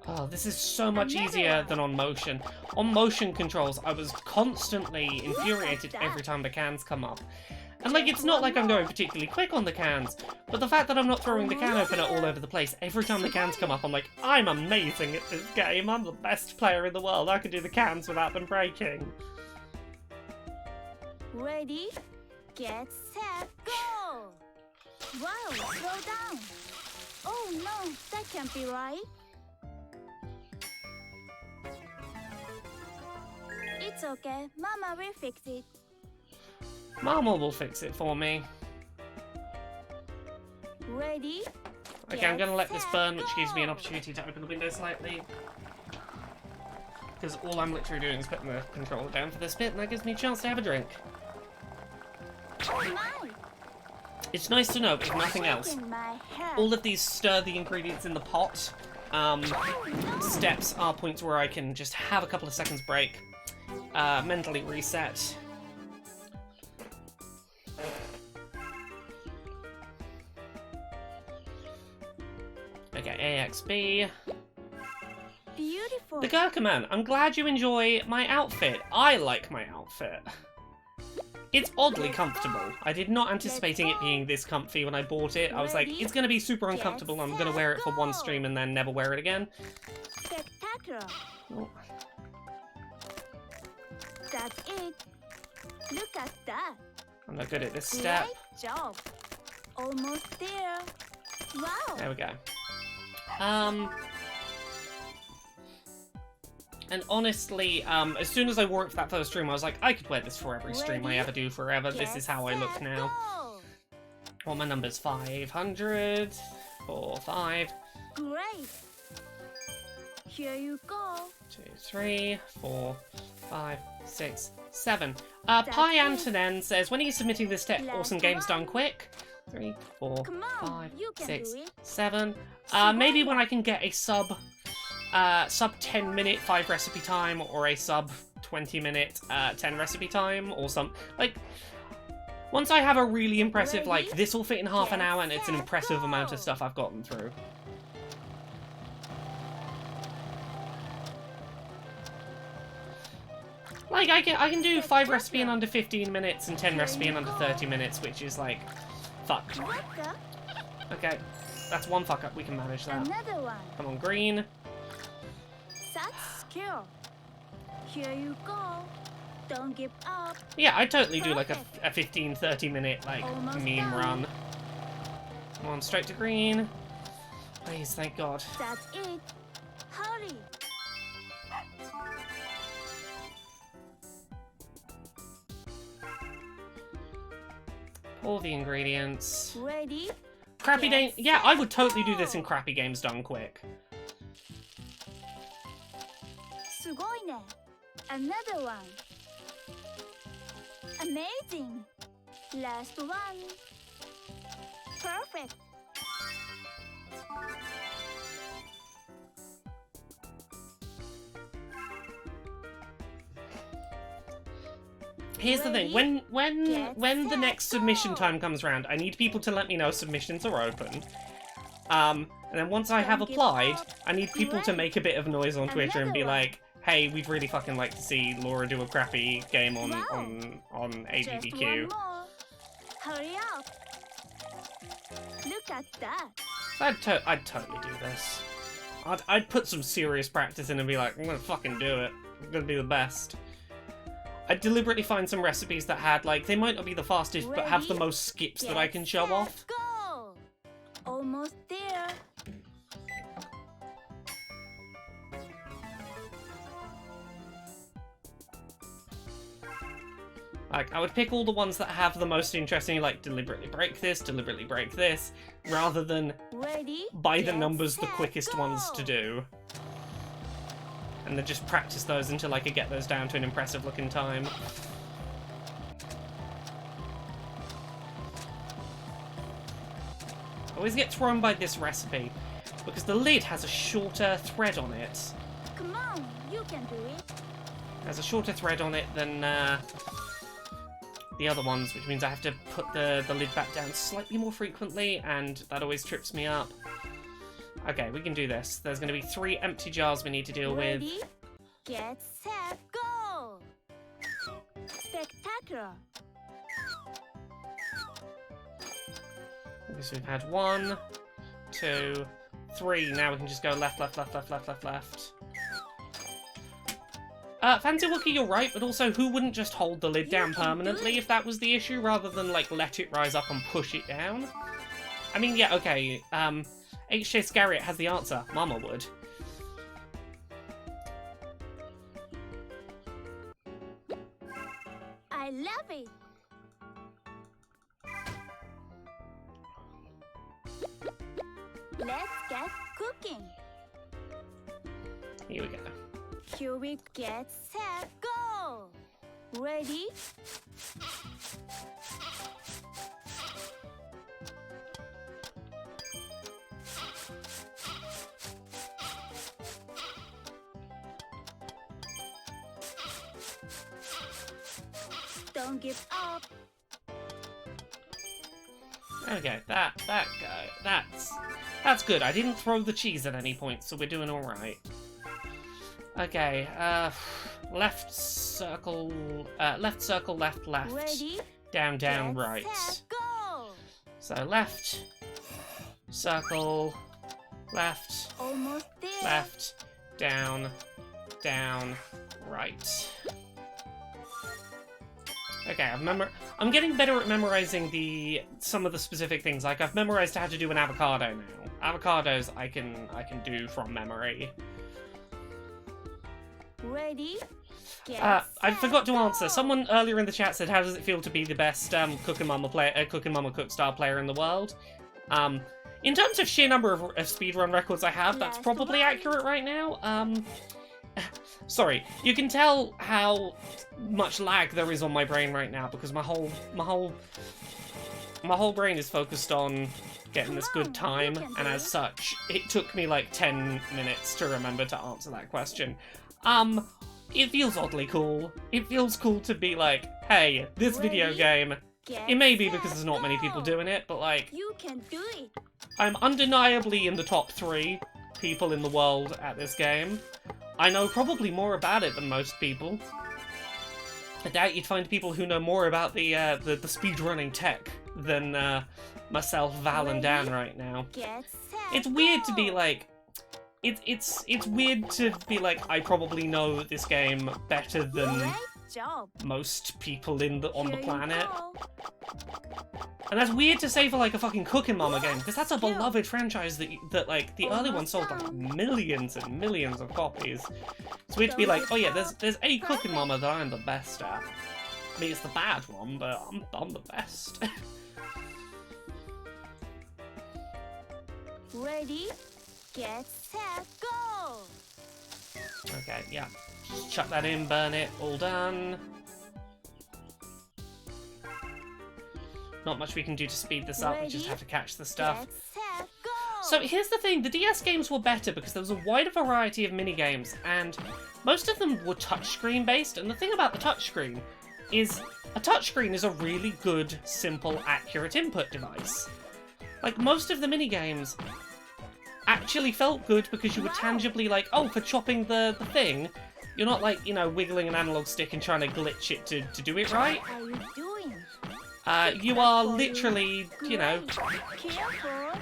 Oh, this is so much Another easier one. than on motion. On motion controls, I was constantly infuriated that. every time the cans come up. And like, it's not like I'm going particularly quick on the cans, but the fact that I'm not throwing the can opener all over the place, every time the cans come up, I'm like, I'm amazing at this game, I'm the best player in the world, I can do the cans without them breaking. Ready? Get set, go! Wow, slow down! Oh no, that can't be right. It's okay, Mama will fix it. Mama will fix it for me. Ready? Okay, I'm gonna let this Get burn, which set, gives me an go! opportunity to open the window slightly. Because all I'm literally doing is putting the controller down for this bit, and that gives me a chance to have a drink. Oh my! It's nice to know, if nothing else, In my hair. all of these stir the ingredients in the pot Oh no! steps are points where I can just have a couple of seconds break, mentally reset. Okay, AXB. Beautiful. The Gurkha Man, I'm glad you enjoy my outfit. I like my outfit. It's oddly comfortable. I did not anticipating it being this comfy when I bought it. I was like, it's gonna be super uncomfortable. I'm gonna wear it for one stream and then never wear it again. Spectacular. Oh. That's it. Look at that. I'm not good at this step. Great job. Almost there. Wow. There we go. And honestly, as soon as I wore it for that first stream, I was like, I could wear this for every stream I ever do forever. This is how I look now. Well, my number's 500. 4, 5. Great. Here you go. 2, 3, 4, 5, 6, 7. Pi Antonin says, when are you submitting this to Awesome Games Done Quick? 3, 4, Come on, 5, you can 6, do it. 7. Maybe when I can get a sub 10 minute 5 recipe time, or a sub 20 minute 10 recipe time, or some, like, once I have a really impressive, like, this will fit in half an hour and it's an impressive amount of stuff I've gotten through. Like, I can do 5 recipe in under 15 minutes and 10 recipe in under 30 minutes, which is, like, fuck. What the? Okay, that's one fuck up, we can manage that. Another one. Come on, green. Such skill. Here you go. Don't give up. Yeah, I'd totally do, like, a 15, 30 minute, like, Almost meme done. run. Come on, straight to green. Please, thank God. That's it. Hurry. All the ingredients. Ready? Crappy game. Yeah, I would totally do this in Crappy Games Done Quick. すごいね. Another one. Amazing. Last one. Perfect. Here's the thing, when the next submission go. time comes around, I need people to let me know submissions are open. And then once I have Don't give applied, up. I need people to make a bit of noise on Twitter and be Another one. like, hey, we'd really fucking like to see Laura do a crappy game on Wow. on Just one ABBQ. more. Hurry up. Look at that. I'd totally do this. I'd put some serious practice in and be like, I'm gonna fucking do it. I'm gonna be the best. I'd deliberately find some recipes that had, like, they might not be the fastest, but have the Ready? most skips that I Get can show set, off. Go. Almost there. Like, I would pick all the ones that have the most interesting, like, deliberately break this, rather than Ready? by the Get numbers the set, quickest ones to go. do. And then just practice those until I could get those down to an impressive looking time. I always get thrown by this recipe, because the lid has a shorter thread on it. Come on, you can do it. Has a shorter thread on it than the other ones, which means I have to put the lid back down slightly more frequently, and that always trips me up. Okay, we can do this. There's going to be 3 empty jars we need to deal with. Ready? Get set, go. Spectacular. Okay, so we've had 1, 2, 3. Now we can just go left, left, left, left, left, left, left. Fancy Wookie, you're right, but also who wouldn't just hold the lid down permanently if that was the issue, rather than, like, let it rise up and push it down? I mean, yeah, okay, HJ Scariot has the answer. Mama would. I love it. Let's get cooking. Here we go. Here we get set, go. Ready? Don't give up. Okay, that guy, that's good. I didn't throw the cheese at any point, so we're doing all right. Okay, left circle, left, left, Ready? down, Get right. set, go. So left, circle, left, Almost there. left, down, right. Okay, I'm getting better at memorizing some of the specific things. Like, I've memorized how to do an avocado now. Avocados I can do from memory. Ready? Get I set, forgot to answer. go! Someone earlier in the chat said, "How does it feel to be the best Cooking Mama Cookstar player in the world?" In terms of sheer number of speedrun records I have, that's Last probably one. accurate right now. Sorry, you can tell how much lag there is on my brain right now because my whole brain is focused on getting this good time, and as such, it took me like 10 minutes to remember to answer that question. It feels oddly cool. It feels cool to be like, hey, this video Ready? game, Get it may be set, because there's not many people go! doing it, but like, You can do it. I'm undeniably in the top 3 people in the world at this game. I know probably more about it than most people. I doubt you'd find people who know more about the speedrunning tech than myself, Val, and Dan right now. Get set, It's weird to go! be like, it's weird to be like, I probably know this game better than Great job. most people on the Here you planet. go. And that's weird to say for like a fucking Cooking Mama game, because that's a Skill. beloved franchise that like the early ones sold like millions and millions of copies. It's weird to be like, oh yeah, there's a Cooking Mama that I'm the best at. I mean, it's the bad one, but I'm the best. Ready? Get set, go! Okay, yeah. Just chuck that in, burn it, all done. Not much we can do to speed this up, we just Ready? have to catch the stuff. Get set, go! So here's the thing, the DS games were better because there was a wider variety of minigames, and most of them were touchscreen based, and the thing about the touchscreen is a touchscreen is a really good, simple, accurate input device. Like, most of the minigames actually felt good because you were tangibly like, oh, for chopping the thing, you're not like, you know, wiggling an analog stick and trying to glitch it to do it right. What are you doing? You are literally, you know, Great. Careful.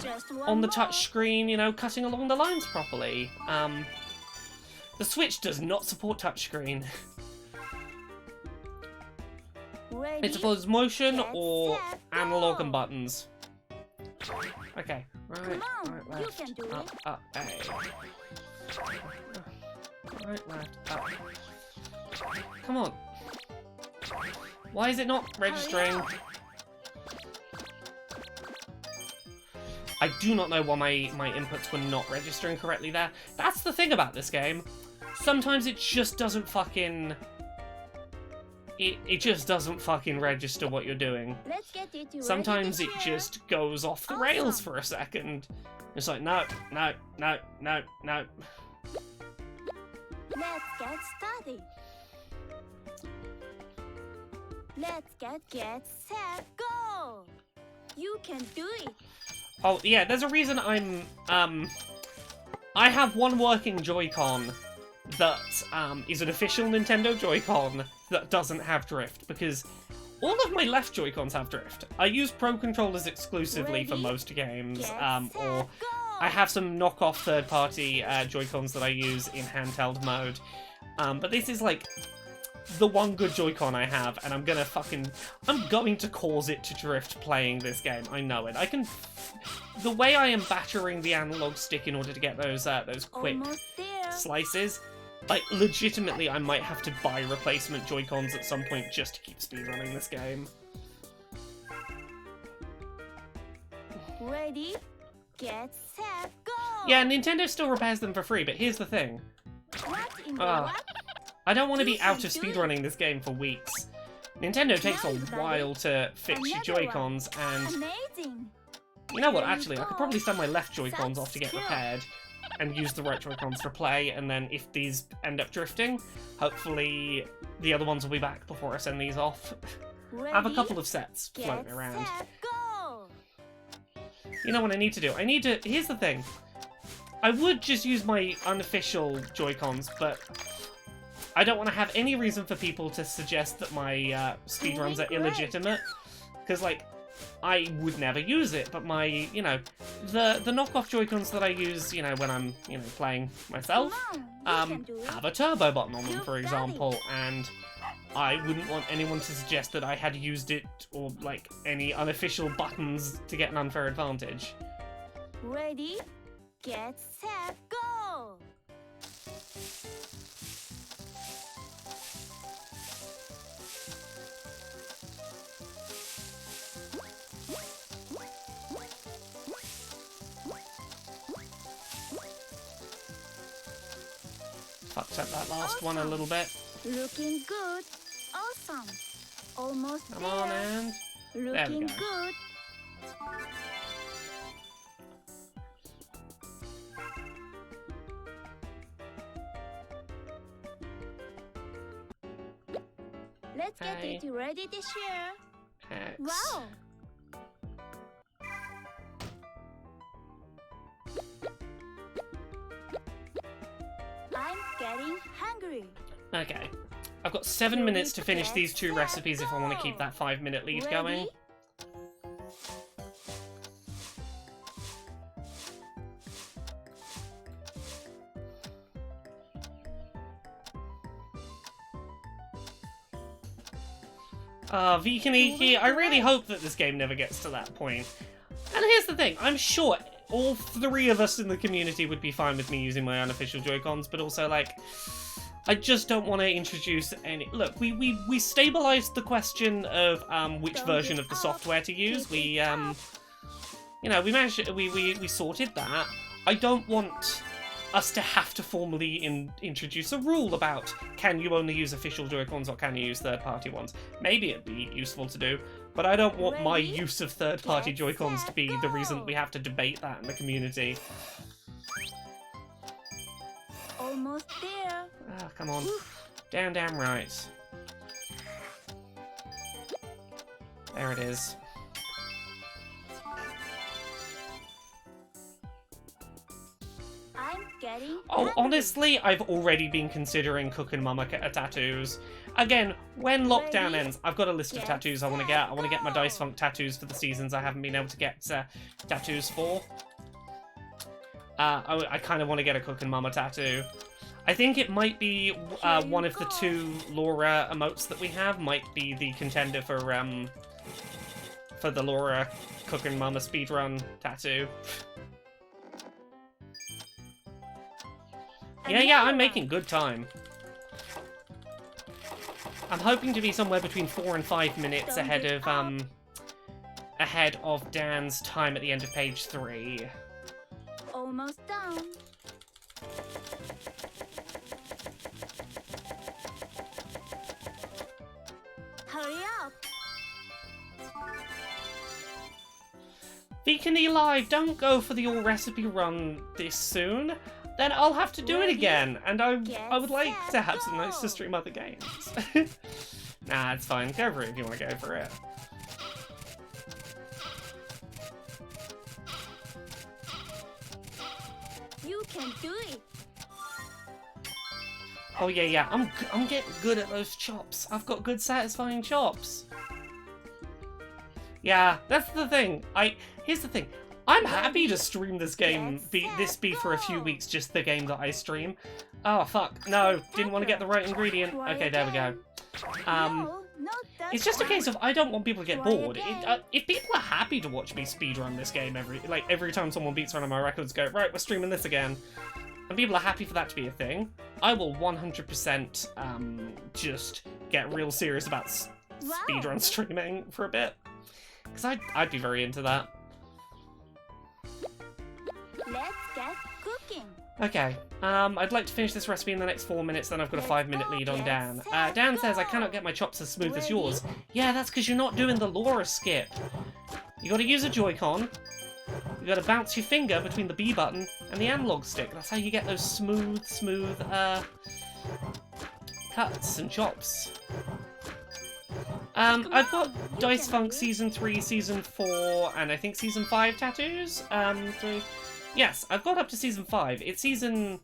Just one on the more. touch screen, you know, cutting along the lines properly. The Switch does not support touchscreen. Ready? It supports motion Get or set, analog go. and buttons. Okay, right, Come on, right, you left, can do up, it. up, A. Right, left, up. Come on. Why is it not registering? I do not know why my inputs were not registering correctly there. That's the thing about this game. Sometimes it just doesn't fucking... It just doesn't fucking register what you're doing. Let's get it ready Sometimes to it share. just goes off the rails Awesome. for a second. It's like, no, no, no, no, no. Let's get started. Let's get set, go! You can do it. Oh, yeah, there's a reason I have one working Joy-Con that, is an official Nintendo Joy-Con that doesn't have drift, because all of my left Joy-Cons have drift. I use Pro Controllers exclusively for Ready? most games, Get or set, go! I have some knockoff third-party Joy-Cons that I use in handheld mode. But this is, like, the one good Joy-Con I have, and I'm going to cause it to drift playing this game. I know it. The way I am battering the analog stick in order to get those quick Almost there. slices, like, legitimately I might have to buy replacement Joy-Cons at some point just to keep speedrunning this game. Ready? Get set, go! Yeah, Nintendo still repairs them for free, but here's the thing. What in the Ah. what? I don't want to be You out can of do speedrunning this game for weeks. Nintendo takes a Nice, buddy. while to fix your Another one. Joy-Cons, and Amazing! you know what, There you actually, I could go. probably send my left Joy-Cons off to get That's repaired, and use the right Joy-Cons for play, and then if these end up drifting, hopefully the other ones will be back before I send these off. Ready? I have a couple of sets Get floating around. set, go! You know what I need to do? Here's the thing. I would just use my unofficial Joy-Cons, but I don't want to have any reason for people to suggest that my speedruns are Doing great. illegitimate. Because, like, I would never use it, but my, you know, the knockoff Joy-Cons that I use, you know, when I'm, you know, playing myself, Come on, you can do it. have a turbo button on them, You've for got example, and I wouldn't want anyone to suggest that I had used it, or, like, any unofficial buttons to get an unfair advantage. Ready? Get set, go! Fucked up that last one a little bit. Looking good. Awesome. Almost Come there. on, and there we Looking go. good. Let's Okay. get it ready this year. X. Wow. I'm getting hungry. Okay. I've got 7 minutes to finish these 2 recipes if I want to keep that 5-minute lead going. Ready? Vikaniki, I really hope that this game never gets to that point. And here's the thing, I'm sure all 3 of us in the community would be fine with me using my unofficial Joy-Cons, but also, like, I just don't want to introduce any... Look, we stabilized the question of which version of the software to use. We, you know, we managed... We sorted that. I don't want us to have to formally introduce a rule about can you only use official Joy-Cons or can you use third-party ones. Maybe it'd be useful to do, but I don't want my use of third-party Joy-Cons to be the reason that we have to debate that in the community. Almost there. Ah, come on. Damn right. There it is. I'm getting Oh, hungry. honestly, I've already been considering Cookin' Mama tattoos. Again, when lockdown ends, I've got a list of tattoos I want to get. I want to get my Dice Funk tattoos for the seasons I haven't been able to get tattoos for. I kind of want to get a Cookin' Mama tattoo. I think it might be one of the 2 Laura emotes that we have might be the contender for the Laura Cookin' Mama speedrun tattoo. Yeah, I'm making good time. I'm hoping to be somewhere between 4 and 5 minutes ahead of Dan's time at the end of page 3. Almost done. Hurry up. Vikani Live, don't go for the all recipe run this soon. Then I'll have to do it again, and I would like to have some nice to stream other games. Nah, it's fine. Go for it if you want to go for it. You can do it. Oh yeah. I'm getting good at those chops. I've got good satisfying chops. Yeah, that's the thing. Here's the thing. I'm happy to stream this game, be for a few weeks, just the game that I stream. Oh, fuck. No, didn't want to get the right ingredient. Okay, there we go. It's just a case of I don't want people to get bored. If people are happy to watch me speedrun this game every time someone beats one of my records, go, right, we're streaming this again, and people are happy for that to be a thing, I will 100% just get real serious about speedrun streaming for a bit. Because I'd be very into that. Let's get cooking. Okay, I'd like to finish this recipe in the next 4 minutes, then I've got a 5-minute lead on Dan. Dan says, I cannot get my chops as smooth as yours. Yeah, that's because you're not doing the Laura skip. You gotta use a Joy-Con, you gotta bounce your finger between the B button and the analog stick. That's how you get those smooth, cuts and chops. I've got Dice Funk Season 3, Season 4, and I think Season 5 tattoos. Yes, I've got up to Season 5. It's Season...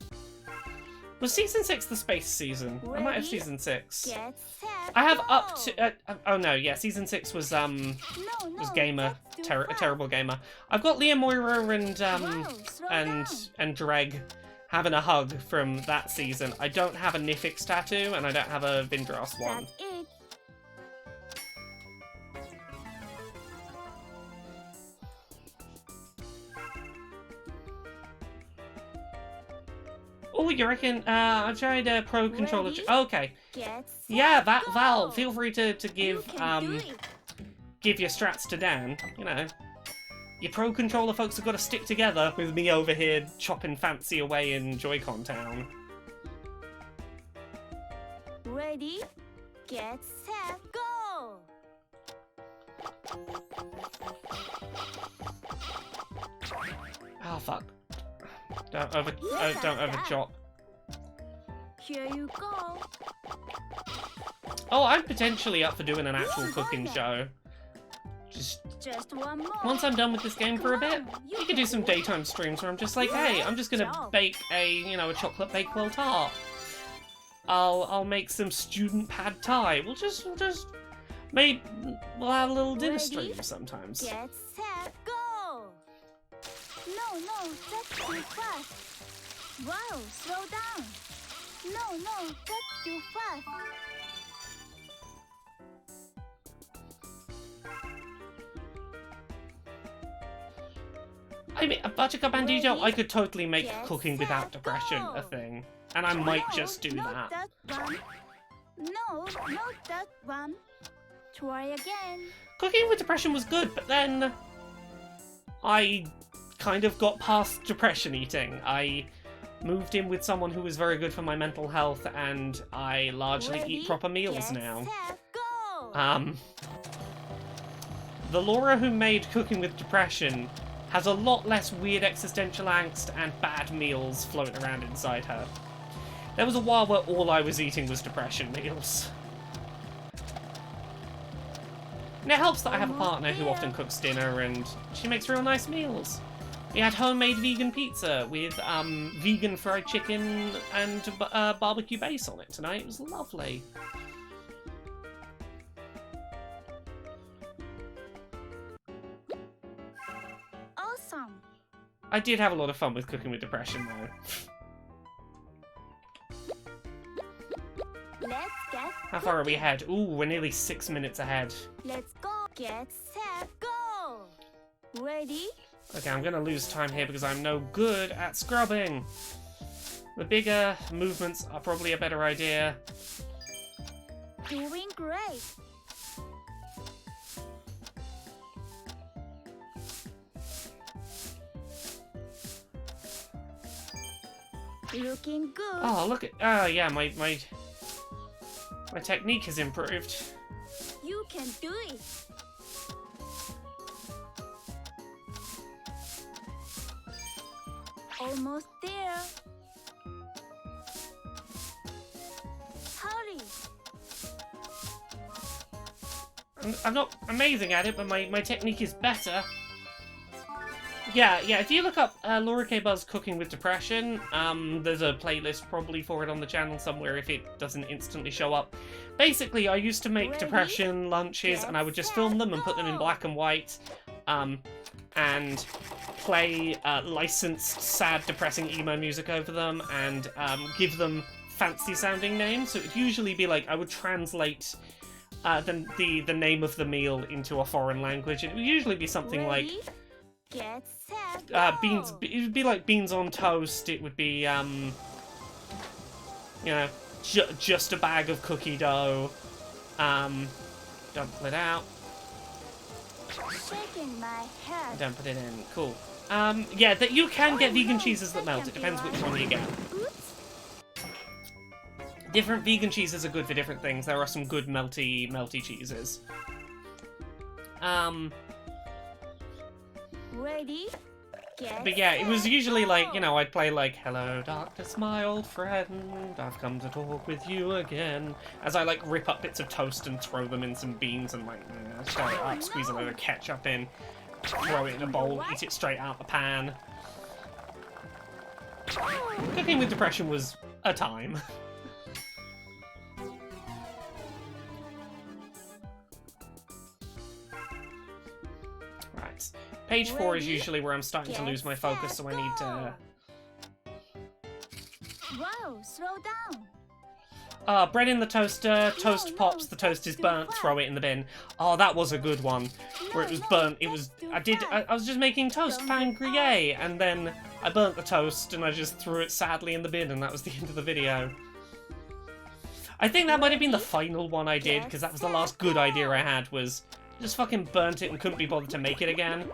Was Season 6 the space season? I might have Season 6. Get set, I have go. up to... oh no, yeah, Season 6 was Gamer. A terrible gamer. I've got Leah Moira and Dreg having a hug from that season. I don't have a Nifix tattoo, and I don't have a Vindras one. That's it. Oh, you reckon? I tried a Pro Controller. Ready? Okay. Get set, Yeah, go. Val, feel free to You give can do it. give your strats to Dan. You know, your Pro Controller folks have got to stick together with me over here chopping fancy away in Joy-Con Town. Ready, get set, go! Oh fuck. Don't over chop. Here you go. Oh, I'm potentially up for doing an actual cooking show. Just one more. Once I'm done with this game for a bit, you could do some daytime streams where I'm just like, hey, I'm just gonna bake a chocolate bakewell tart. I'll make some student pad thai. We'll have a little dinner stream sometimes. Get set, go! No, that's too fast. Wow, slow down. No, that's too fast. I mean, Buttercup and DJ, I could totally make cooking without depression a thing. And I might just do not that. One. No, not that one. Try again. Cooking with depression was good, but then I kind of got past depression eating. I moved in with someone who was very good for my mental health, and I largely eat proper meals now. Set, go! The Laura who made Cooking with Depression has a lot less weird existential angst and bad meals floating around inside her. There was a while where all I was eating was depression meals. And it helps that I have a partner who often cooks dinner and she makes real nice meals. We had homemade vegan pizza with vegan fried chicken and barbecue base on it tonight. It was lovely. Awesome. I did have a lot of fun with Cooking with Depression though. Let's get How far are we ahead? Ooh, we're nearly 6 minutes ahead. Let's go. Get set, go! Ready? Okay, I'm gonna lose time here because I'm no good at scrubbing. The bigger movements are probably a better idea. Doing great. Looking good. Oh, look at... Oh, yeah, my technique has improved. You can do it. Almost there. Hurry. I'm not amazing at it, but my technique is better. Yeah, if you look up Laura K. Buzz Cooking with Depression, there's a playlist probably for it on the channel somewhere if it doesn't instantly show up. Basically, I used to make depression lunches, and I would just film them and put them in black and white, and play licensed, sad, depressing emo music over them, and give them fancy-sounding names. So it would usually be like, I would translate the name of the meal into a foreign language. It would usually be something like... Get set, beans. It would be like beans on toast. It would be, just a bag of cookie dough. Don't pull it out. Shaking my head. Don't put it in. Cool. Yeah, that you can get vegan cheeses that melt. It depends which one you get. Different vegan cheeses are good for different things. There are some good melty cheeses. Ready? But yeah, it was usually like, I'd play like, hello darkness, my old friend, I've come to talk with you again, as I like rip up bits of toast and throw them in some beans and like, stir it up, squeeze a load of ketchup in, throw it in a bowl, eat it straight out the pan. Cooking with Depression was a time. Right. Page 4 is usually where I'm starting to lose my focus, so I need to... Wow, slow down. Bread in the toaster, toast pops, the toast is burnt, throw it in the bin. Oh, that was a good one. Where it was burnt, it was... I was just making toast pain gruyere, and then I burnt the toast, and I just threw it sadly in the bin, and that was the end of the video. I think that might have been the final one I did, because that was the last good idea I had, was... just fucking burnt it and couldn't be bothered to make it again.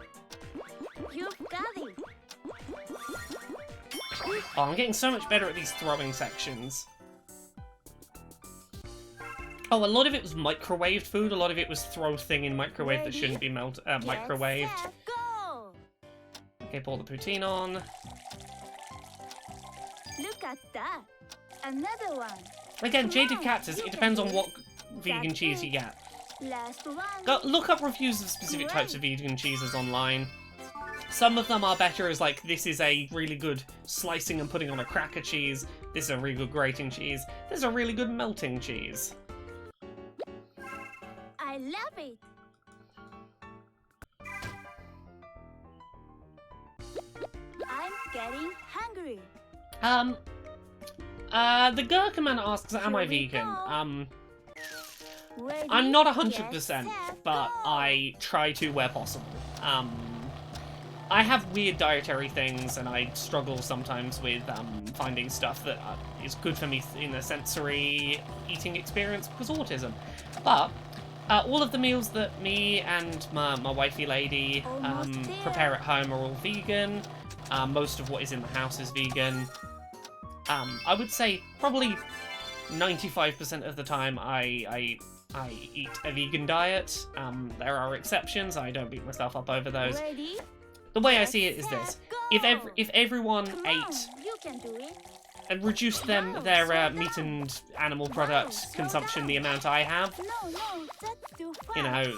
You've got it. Oh, I'm getting so much better at these throwing sections. Oh, a lot of it was microwaved food. A lot of it was throw thing in microwave that Ready? shouldn't be microwaved. Set, go! Okay, pour the poutine on. Look at that. Another one. Again, Come Jaded on, Cactus, you it can depends do on it. what vegan That's cheese it. you get. Last one. Look up reviews of specific types of vegan cheeses online. Some of them are better as like, this is a really good slicing and putting on a cracker cheese. This is a really good grating cheese. This is a really good melting cheese. I love it. I'm getting hungry. The Gherkinman asks, am I Here we vegan? go. Ready, I'm not get, 100%, set, but go! I try to where possible. I have weird dietary things, and I struggle sometimes with finding stuff that is good for me in a sensory eating experience because of autism. But all of the meals that me and my wifey lady Almost there. prepare at home are all vegan. Most of what is in the house is vegan. I would say probably 95% of the time I eat a vegan diet. There are exceptions. I don't beat myself up over those. Ready, The way I get, see it is set, this: go! if everyone Come ate on, you can do it. and reduced Wow, their slow meat down. and animal Wow, product slow consumption down. the amount I have, No, that's too fast. you know,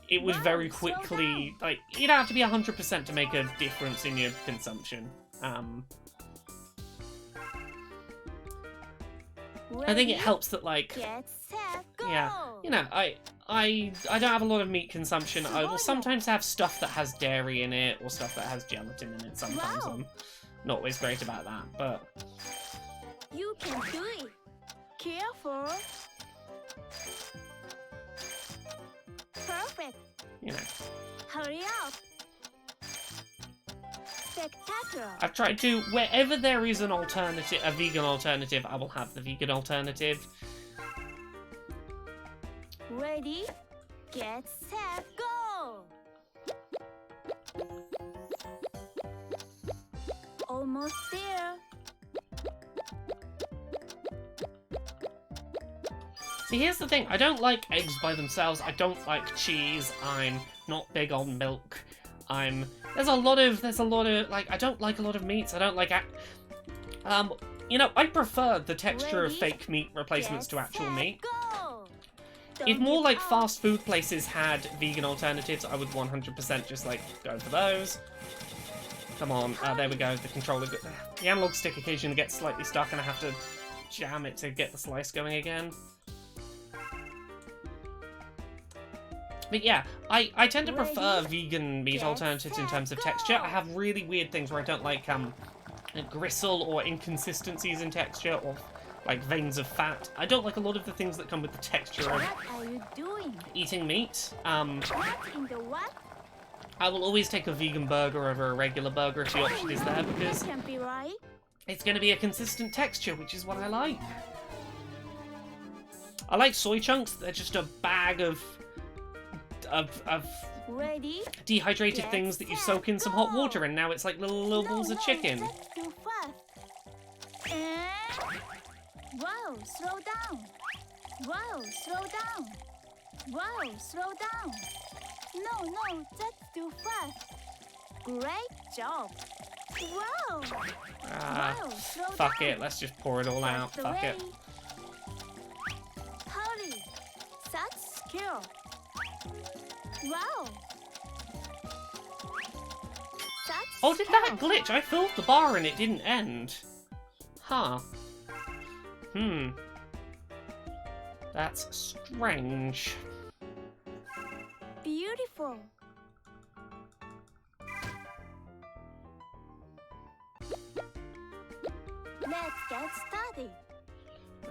it would Wow, very slow quickly, like, you don't have to be 100% to make a difference in your consumption. I think it Ready, helps that, like, Get set, go! yeah, you know, I don't have a lot of meat consumption. I will sometimes have stuff that has dairy in it or stuff that has gelatin in it. Sometimes Wow. I'm not always great about that, but You can do it. Careful. Perfect. you know, Hurry up. Spectacular. I've tried to, wherever there is an alternative, a vegan alternative, I will have the vegan alternative. Ready, get set, go! Almost there. See, here's the thing, I don't like eggs by themselves, I don't like cheese, I'm not big on milk, there's a lot of, like, I don't like a lot of meats, I don't like, you know, I prefer the texture of Ready, fake meat replacements Get to actual set, meat. Go! If Don't more give like up. fast food places had vegan alternatives, I would 100% just like go for those. Come on, there we go. The controller, the analog stick occasionally gets slightly stuck, and I have to jam it to get the slice going again. But yeah, I tend to prefer Ready, vegan meat get alternatives in set, terms of go! texture. I have really weird things where I don't like gristle or inconsistencies in texture or like veins of fat. I don't like a lot of the things that come with the texture of What are you doing? eating meat. What in the what? I will always take a vegan burger over a regular burger if the option is there because That can be right. it's going to be a consistent texture, which is what I like. I like soy chunks. They're just a bag of Ready? dehydrated Get things that you set, soak in some hot go! water, and now it's like little balls of chicken. That's too fast. And wow, slow down. Wow, slow down. Wow, slow down. No, that's too fast. Great job. Wow. Wow, slow Fuck down. it. Let's just pour it all out. That's the Fuck it. way. Hurry. Such skill. Wow. Such Oh, did that skill. glitch? I filled the bar and it didn't end. Huh. That's strange. Beautiful. Let's get started.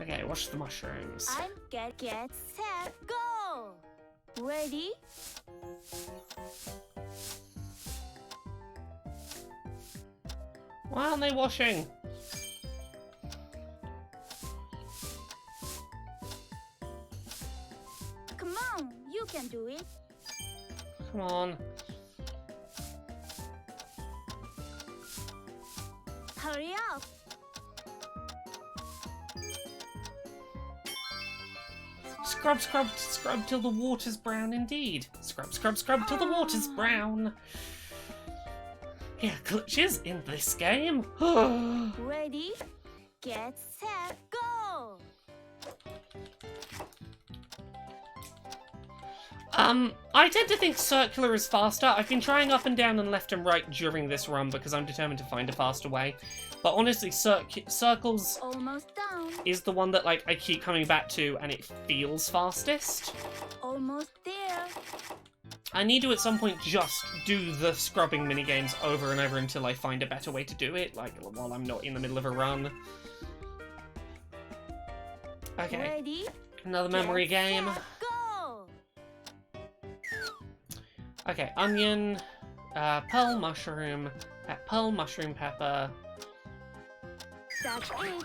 Okay, wash the mushrooms. I'm get set, go. Ready? Why aren't they washing? Come on, you can do it. Come on. Hurry up. Scrub, scrub, scrub till the water's brown indeed. Scrub, scrub, scrub till the water's brown. Yeah, glitches in this game. Ready, get set, go! I tend to think circular is faster. I've been trying up and down and left and right during this run because I'm determined to find a faster way. But honestly, circles Almost done. is the one that like I keep coming back to and it feels fastest. Almost there. I need to at some point just do the scrubbing minigames over and over until I find a better way to do it, like while I'm not in the middle of a run. Okay, Ready, another memory get game. set, go! Okay, onion, pearl mushroom, pepper, That's it.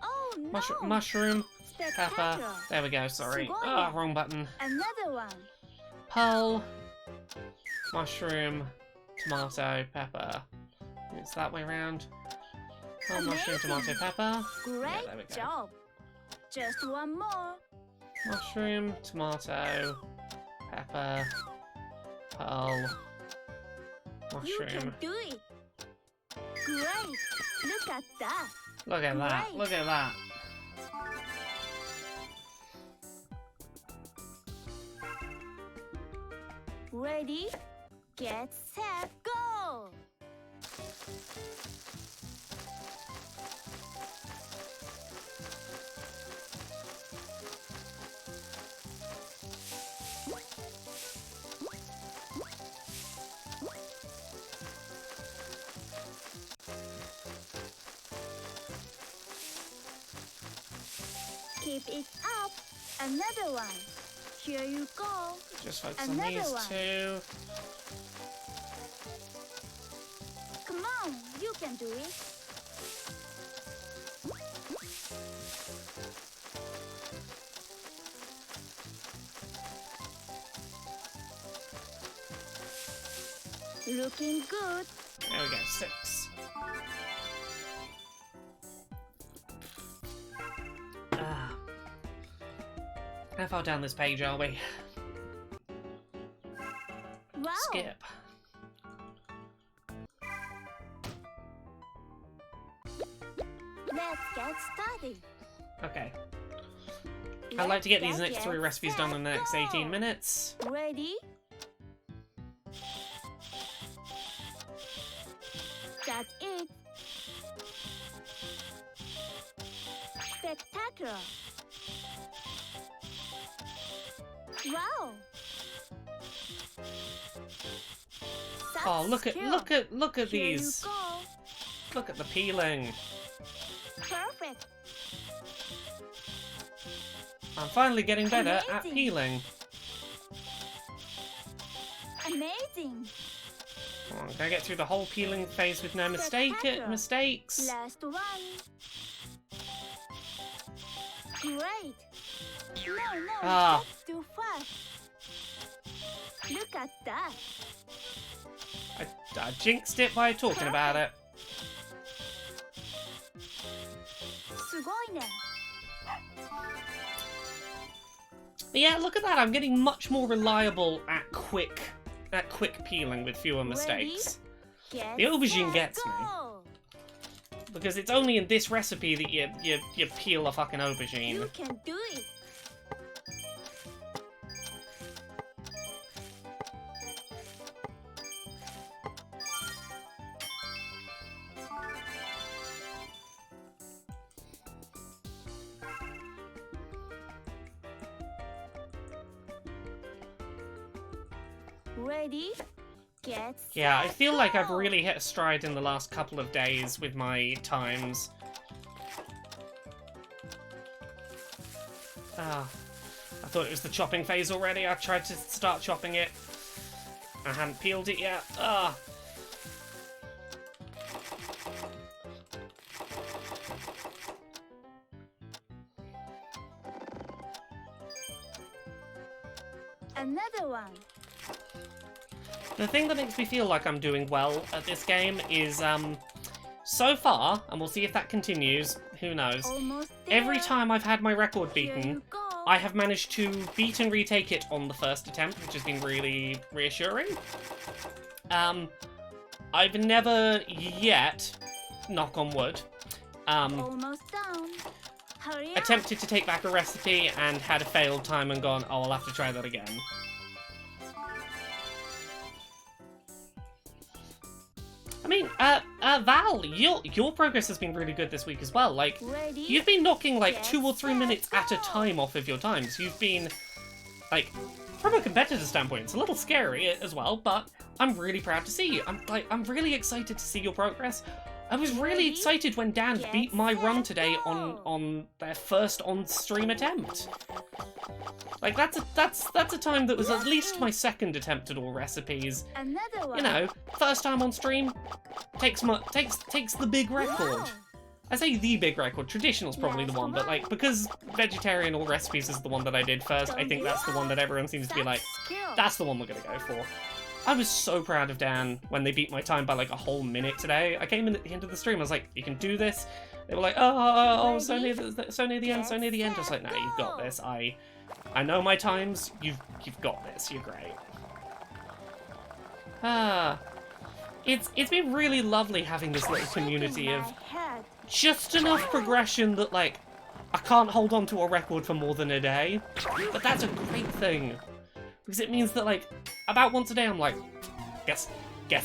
Oh no! mushroom, pepper. Spectacular. There we go, sorry. Sugoi. Ah, wrong button. Another one. Pearl, mushroom, tomato, pepper. It's that way around. Pearl, mushroom, tomato, pepper. Great there we go. job. Just one more. Mushroom, tomato, pepper, pearl, You mushroom. can do it. Great. Look at that. Look at that, Great. look at that. Ready, get set, go! Keep it up. Another one. Here you go. Just focus on Another these one. two. Come on, you can do it. Looking good. There we go, 6. How far down this page are we? Wow. Skip. Let's get started. Okay. I'd like to get these Let's next 3 recipes done in the next 18 minutes. Ready? That's it. Spectacular. Wow. Oh, look at Here these. you go. Look at the peeling. Perfect. I'm finally getting better at Amazing. peeling. Amazing. Come on, can I get through the whole peeling phase with no Spectacular. mistakes? Last one. Great. No, Ah. that's too fast. Look at that. I jinxed it by talking about it. すごいね. But yeah, look at that. I'm getting much more reliable at quick peeling with fewer mistakes. Get The aubergine set, gets me. go. Because it's only in this recipe that you peel a fucking You aubergine. can do it. Ready? Get Yeah, I set, feel like I've go. really hit a stride in the last couple of days with my times. Ah, I thought it was the chopping phase already. I tried to start chopping it. I hadn't peeled it yet. Ah. Another one. The thing that makes me feel like I'm doing well at this game is, so far, and we'll see if that continues, who knows, Almost there. every time I've had my record Here beaten, you go. I have managed to beat and retake it on the first attempt, which has been really reassuring. I've never yet, knock on wood, Almost done. Hurry up. attempted to take back a recipe and had a failed time and gone, oh, I'll have to try that again. I mean, Val, your progress has been really good this week as well. Like, Ready? you've been knocking like Yes, 2 or 3 minutes at a go. time off of your times. You've been, like, from a competitor standpoint, it's a little scary as well, but I'm really proud to see you. I'm really excited to see your progress. I was really Ready? excited when Dan Yes, beat my run today go. on their first on-stream attempt. Like, that's a time that was at least my second attempt at all recipes. Another one. You know, first time on stream takes the big record. Wow. I say the big record. Traditional's probably the Last one, but one. like because vegetarian all recipes is the one that I did first, I Don't think give that's the one that everyone seems to be like, Skill. that's the one we're gonna go for. I was so proud of Dan when they beat my time by like a whole minute today. I came in at the end of the stream, I was like, you can do this. They were like, oh, so near the end, so near the end. I was like, no, you've got this. I know my times. You've got this. You're great. It's been really lovely having this little community of My head. just enough progression that like I can't hold on to a record for more than a day, but that's a great thing because it means that like about once a day I'm like, guess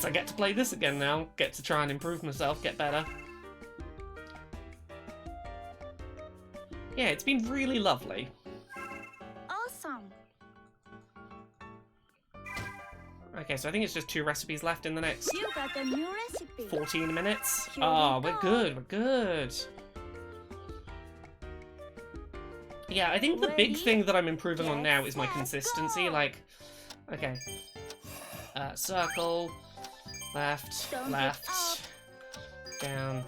I get to play this again now. Get to try and improve myself, get better. Yeah, it's been really lovely. Awesome. Okay, so I think it's just 2 recipes left in the next You got a new recipe. 14 minutes. Here Oh, we we're go. good, we're good. Yeah, I think the big Ready? thing that I'm improving on now is my Yes, consistency. go. Like, okay. Circle, left, Don't give left, up. down,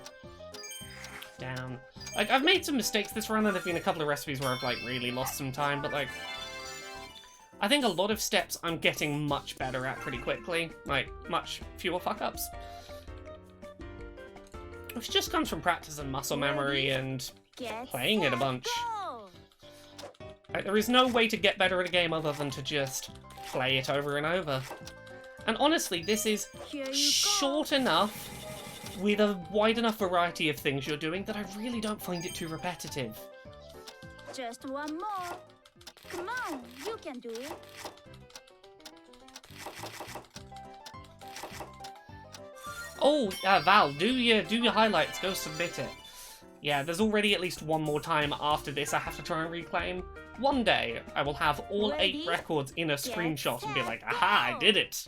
down. Like, I've made some mistakes this run, and there've been a couple of recipes where I've, like, really lost some time, but, like, I think a lot of steps I'm getting much better at pretty quickly. Like, much fewer fuck-ups. Which just comes from practice and muscle memory Ready? and Get playing it a set, bunch. go. Like, there is no way to get better at a game other than to just play it over and over. And honestly, this is Here you short enough with a wide enough variety of things you're doing that I really don't find it too repetitive. go. Just one more. Come on, you can do it. Oh, Val, do your highlights, go submit it. Yeah, there's already at least one more time after this I have to try and reclaim. One day, I will have all 8 Ready? records in a Get screenshot and be set, like, aha, I go. did it!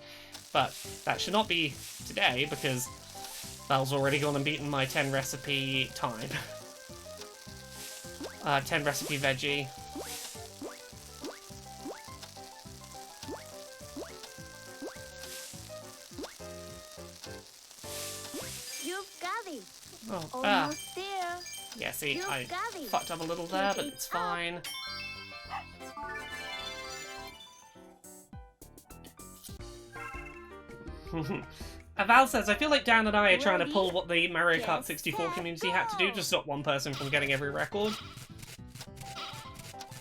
But that should not be today, because Val's already gone and beaten my 10 recipe time. 10 recipe veggie. You've got it. Oh, Almost there. yeah, see, You I got it. fucked up a little there, but Keep it it's up. fine. Val says, I feel like Dan and I are trying to Ready? pull what the Mario Kart Get 64 set, community had to do go. to stop one person from getting every record.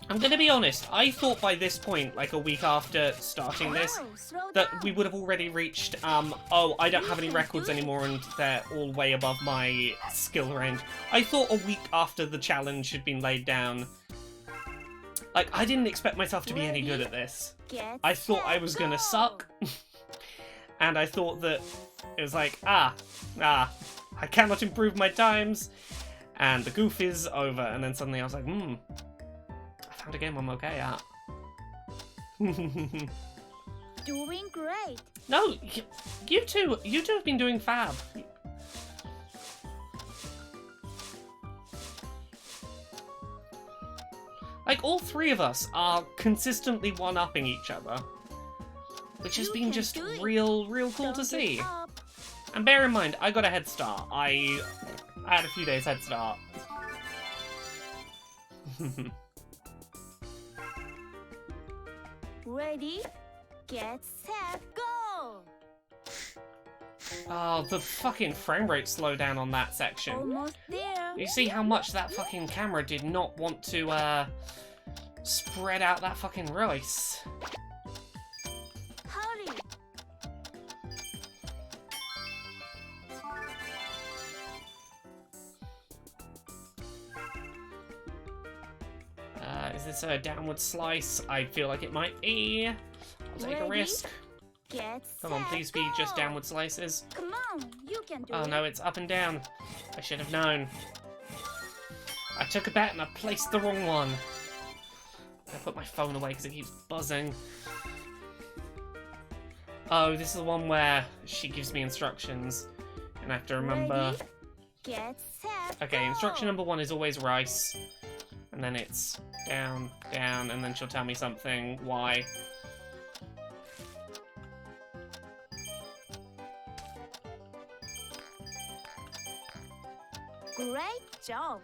I'm gonna be honest, I thought by this point, like a week after starting this, Whoa, slow that down. we would have already reached, oh, I don't have any You can records do it. anymore and they're all way above my skill range. I thought a week after the challenge had been laid down, like, I didn't expect myself to be any good Ready? at this. Get I thought I set, was gonna go. suck, and I thought that it was like, I cannot improve my times, and the goof is over, and then suddenly I was like, I found a game I'm okay at. Doing great. No, you two have been doing fab. Like, all 3 of us are consistently one-upping each other. Which has You been can just do it. real cool Don't to give see. up. And bear in mind, I got a head start. I had a few days head start. Ready? Get set, go. Oh, the fucking frame rate slowdown on that section. Almost there. You see how much that fucking camera did not want to Spread out that fucking rice. Hurry. Is this a downward slice? I feel like it might be. I'll take a Ready? risk. Get Come on, set, please be just go. downward slices. Come on, you can do Oh it. no, it's up and down. I should have known. I took a bet and I placed the wrong one. I put my phone away because it keeps buzzing. Oh, this is the one where she gives me instructions. And I have to remember... Ready? Get set, Okay, go. instruction number 1 is always rice. And then it's down, down, and then she'll tell me something, why. Great job.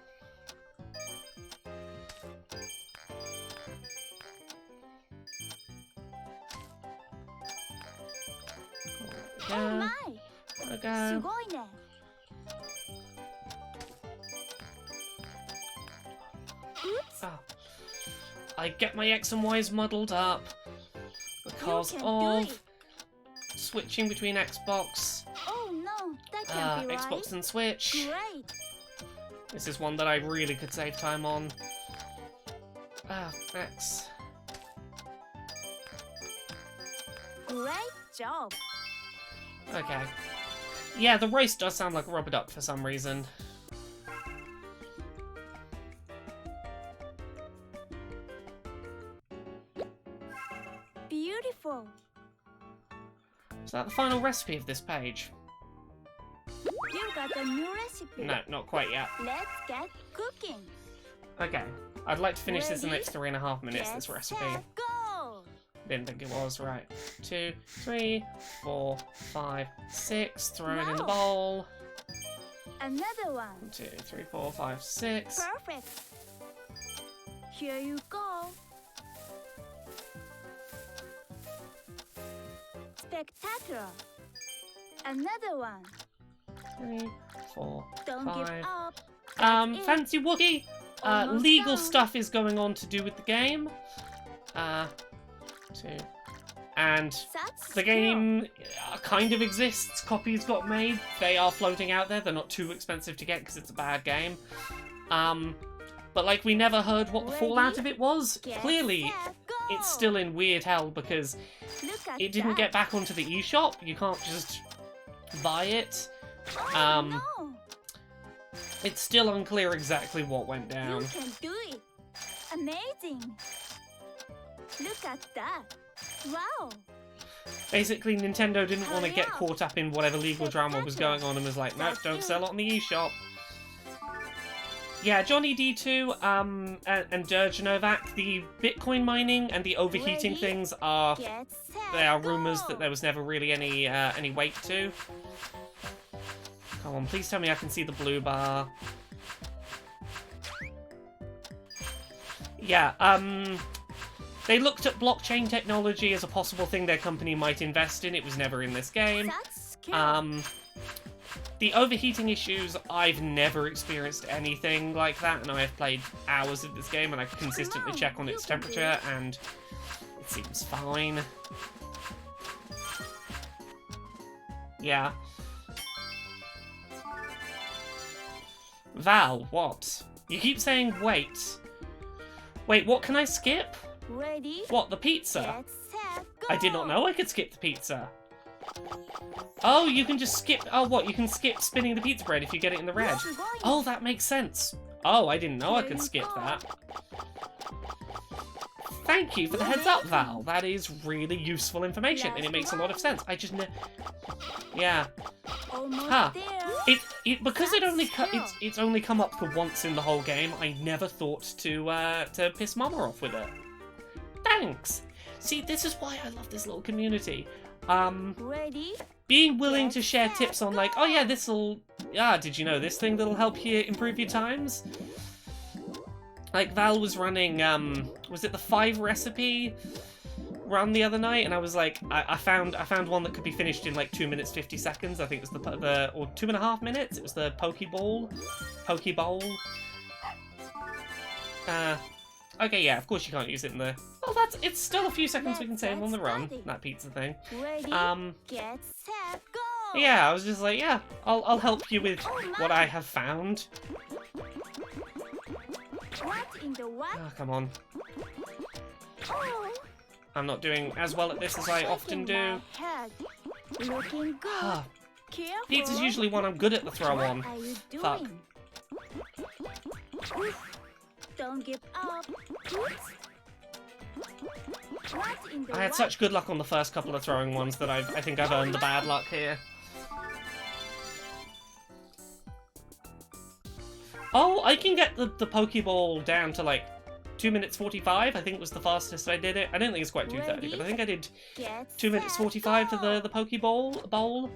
Oh Yeah, my. okay. すごいね。Oops. Oh. I get my X and Y's muddled up because You can do of it. switching between Xbox, Oh no, that can't be right. Xbox and Switch. Great. This is one that I really could save time on. X. Great job. Okay. Yeah, the race does sound like rubber duck for some reason. Beautiful. Is that the final recipe of this page? You got a new recipe. No, not quite yet. Let's get cooking. Okay. I'd like to finish this in the Ready? next 3.5 minutes, Get this recipe. set, go. Didn't think it was, right. 2, 3, 4, 5, 6. Throw it in the Wow. bowl. Another one. 1, 2, 3, 4, 5, 6. Perfect. Here you go. Spectacular. Another one. 3, 4, Don't 5. give up. That's it. Fancy Wookie! Almost Legal done. stuff is going on to do with the game. 2. And That's the game kind of exists. Copies got made. They are floating out there. They're not too expensive to get because it's a bad game. But like we never heard what the fallout of it was. Get Clearly, set, go. it's still in weird hell because Look at it didn't that. get back onto the eShop. You can't just buy it. Oh, no. It's still unclear exactly what went down. You can do it. Amazing. Look at that. Wow. Basically, Nintendo didn't want to Hurry get up. caught up in whatever legal drama was going on and was like, nope, don't sell it on the eShop. Yeah, Johnny D2 and Dirge Novak, the Bitcoin mining and the overheating Ready? things are... Get set, They are go. rumours that there was never really any weight to. Come on, please tell me I can see the blue bar. Yeah, they looked at blockchain technology as a possible thing their company might invest in. It was never in this game. That's scary. The overheating issues, I've never experienced anything like that, and I have played hours of this game, and I consistently on, check on you its can do temperature, and it seems fine. Yeah. Val, what? You keep saying wait. Wait, what can I skip? Ready? What, the pizza? Get set, go. I did not know I could skip the pizza. Oh, you can just skip... Oh, what? You can skip spinning the pizza bread if you get it in the red. Oh, that makes sense. Oh, I didn't know I could skip that. Thank you for the heads up, Val. That is really useful information, and it makes a lot of sense. I just... Yeah. Almost Huh. there. Because it's only come up for once in the whole game. I never thought to piss Mama off with it. Thanks. See, this is why I love this little community. Ready? Being willing to share tips on like, oh yeah, this'll, did you know this thing that'll help you improve your times? Like Val was running, was it the 5 recipe run the other night? And I was like, I found one that could be finished in like 2 minutes 50 seconds. I think it was the or 2.5 minutes. It was the Pokeball. Okay, yeah, of course you can't use it in the... Well, it's still a few seconds we can save on the run, that pizza thing. Ready, get set, go! Yeah, I was just like, yeah, I'll help you with Oh my. what I have found. What in the what? Ah, come on. Oh, I'm not doing as well at this as I often shaking do. my head. Looking good. Ah, Careful. pizza's usually one I'm good at the throw on. What are you doing? Fuck. Oof. Don't give up. Oops. What in the I had what? such good luck on the first couple of throwing ones that I think I've earned the bad luck here. Oh, I can get the Pokeball down to like 2 minutes 45. I think was the fastest I did it. I don't think it's quite 2:30, but I think I did Get 2 minutes set, 45 to go. the Pokeball bowl.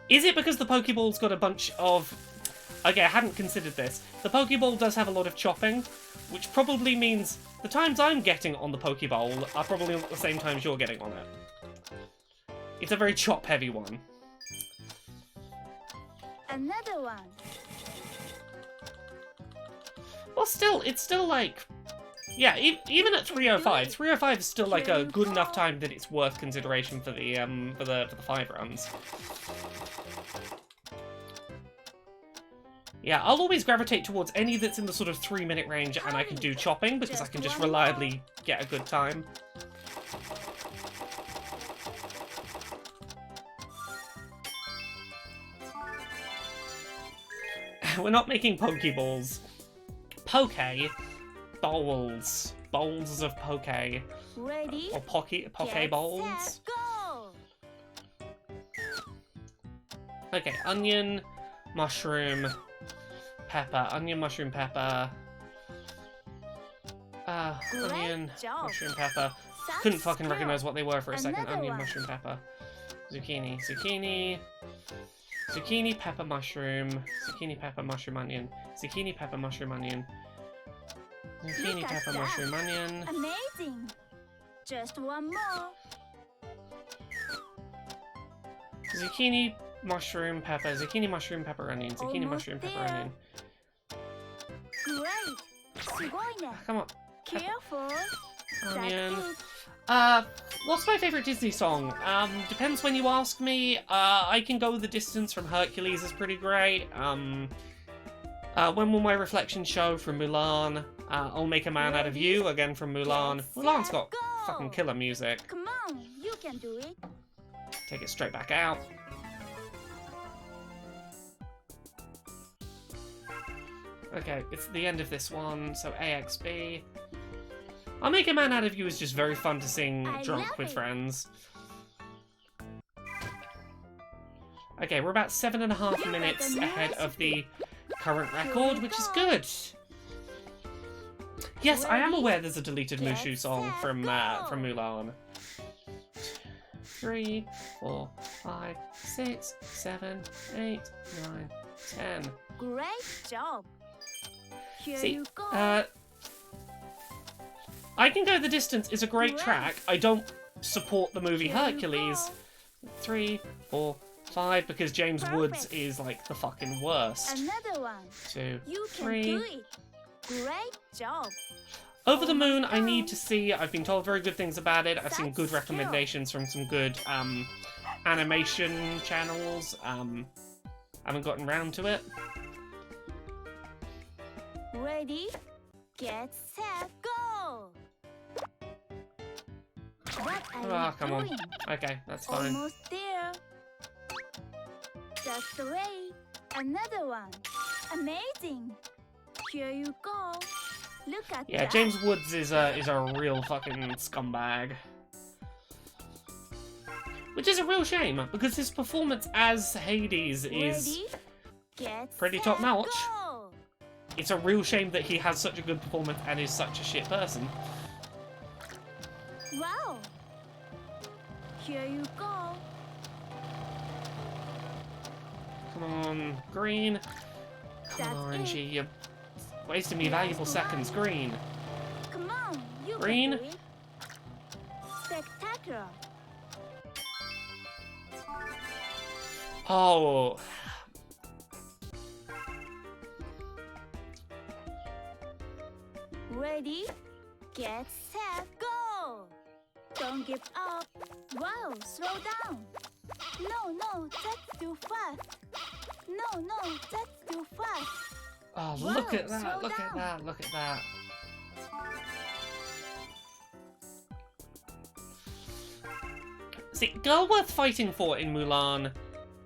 Is it because the Pokeball's got a bunch of... Okay, I hadn't considered this. The Pokeball does have a lot of chopping, which probably means the times I'm getting on the Pokeball are probably not the same times you're getting on it. It's a very chop-heavy one. Another one. Well, still, it's still like... Yeah, even at 3:05, 3:05 is still like a good enough time that it's worth consideration for the 5 runs. Yeah, I'll always gravitate towards any that's in the sort of 3-minute range, and I can do chopping because I can just reliably get a good time. We're not making Pokeballs. Poke bowls. Bowls of poke. Ready? Or poke Get bowls. set, go. Okay, onion, mushroom, pepper. Onion, mushroom, pepper. Great Onion, job. mushroom, pepper. Such Couldn't fucking skill. recognize what they were for a second. Another Onion, one. mushroom, pepper. Zucchini, zucchini. Zucchini, pepper, mushroom. Zucchini, pepper, mushroom, onion. Zucchini, pepper, mushroom, onion. Zucchini, Look at pepper, that. mushroom, onion. Amazing. Just one more. Zucchini, mushroom, pepper. Zucchini, mushroom, pepper, onion. Zucchini, Almost mushroom, pepper, there. onion. Great. すごいね. Come on. Careful. Onion. That's it. What's my favourite Disney song? Depends when you ask me. I can go the distance from Hercules is pretty great. When Will My Reflection Show from Mulan. I'll Make a Man Out of You, again from Mulan. Get Mulan's set, got go. fucking killer music. Come on, you can do it. Take it straight back out. Okay, it's the end of this one, so AXB. I'll Make a Man Out of You is just very fun to sing I drunk love with it. friends. Okay, we're about 7.5 You minutes got the ahead of the recipe. current Here record, we which is go. good. Yes, I am Ready? aware there's a deleted Get Mushu song set, from go. Mulan. 3, 4, 5, 6, 7, 8, 9, 10. Great job. Here See, you go. I Can Go the Distance is a great Great. track. I don't support the movie Here you Hercules. go. 3, 4, 5, because James Woods Perfect. is like the fucking worst. Another one. 2, You can 3. do it. Great job. Over the Moon, Almost I need done. to see. I've been told very good things about it. I've seen That's good skill. recommendations from some good animation channels. Haven't gotten round to it. Ready? Get set, go. What are Ah, you come on. doing? Okay, that's fine. Almost there. Just wait. Another one. Amazing. Here you go. Look at Yeah, that. James Woods is a real fucking scumbag. Which is a real shame, because his performance as Hades is... Ready? Get pretty set, top-notch. go. It's a real shame that he has such a good performance and is such a shit person. Wow. Here you go. Come on, green. Come That's on, it. Angie, you're wasting me Last valuable one. seconds. Green. Come on. You Green. can do it. Spectacular. Ready, get set, go! Don't give up. Wow, slow down. No, that's too fast. No, that's too fast. Oh, Wow, look at that, slow look at down. that, look at that. See, Girl Worth Fighting For in Mulan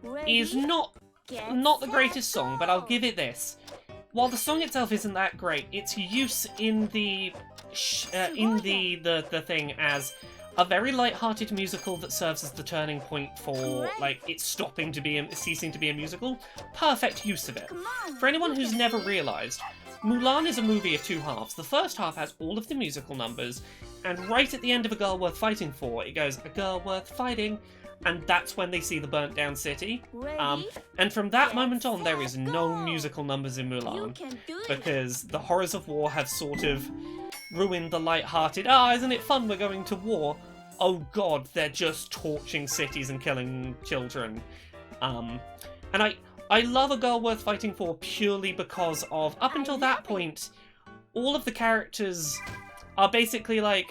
Ready, is not get the set, greatest song, but I'll go. give it this. While the song itself isn't that great, its use in the thing as a very light-hearted musical that serves as the turning point for Great. like it stopping to be ceasing to be a musical. Perfect use of it. Come on, For anyone you who's can never do it. realised, Mulan is a movie of two halves. The first half has all of the musical numbers, and right at the end of A Girl Worth Fighting For, it goes, "A girl worth fighting," and that's when they see the burnt down city. Ready, And from that Get moment on, there is set, no go. musical numbers in you Mulan, can do it. because the horrors of war have sort of ruined the light-hearted, isn't it fun, we're going to war? Oh god, they're just torching cities and killing children. And I love A Girl Worth Fighting For purely because of, up I until love that it. point, all of the characters are basically like,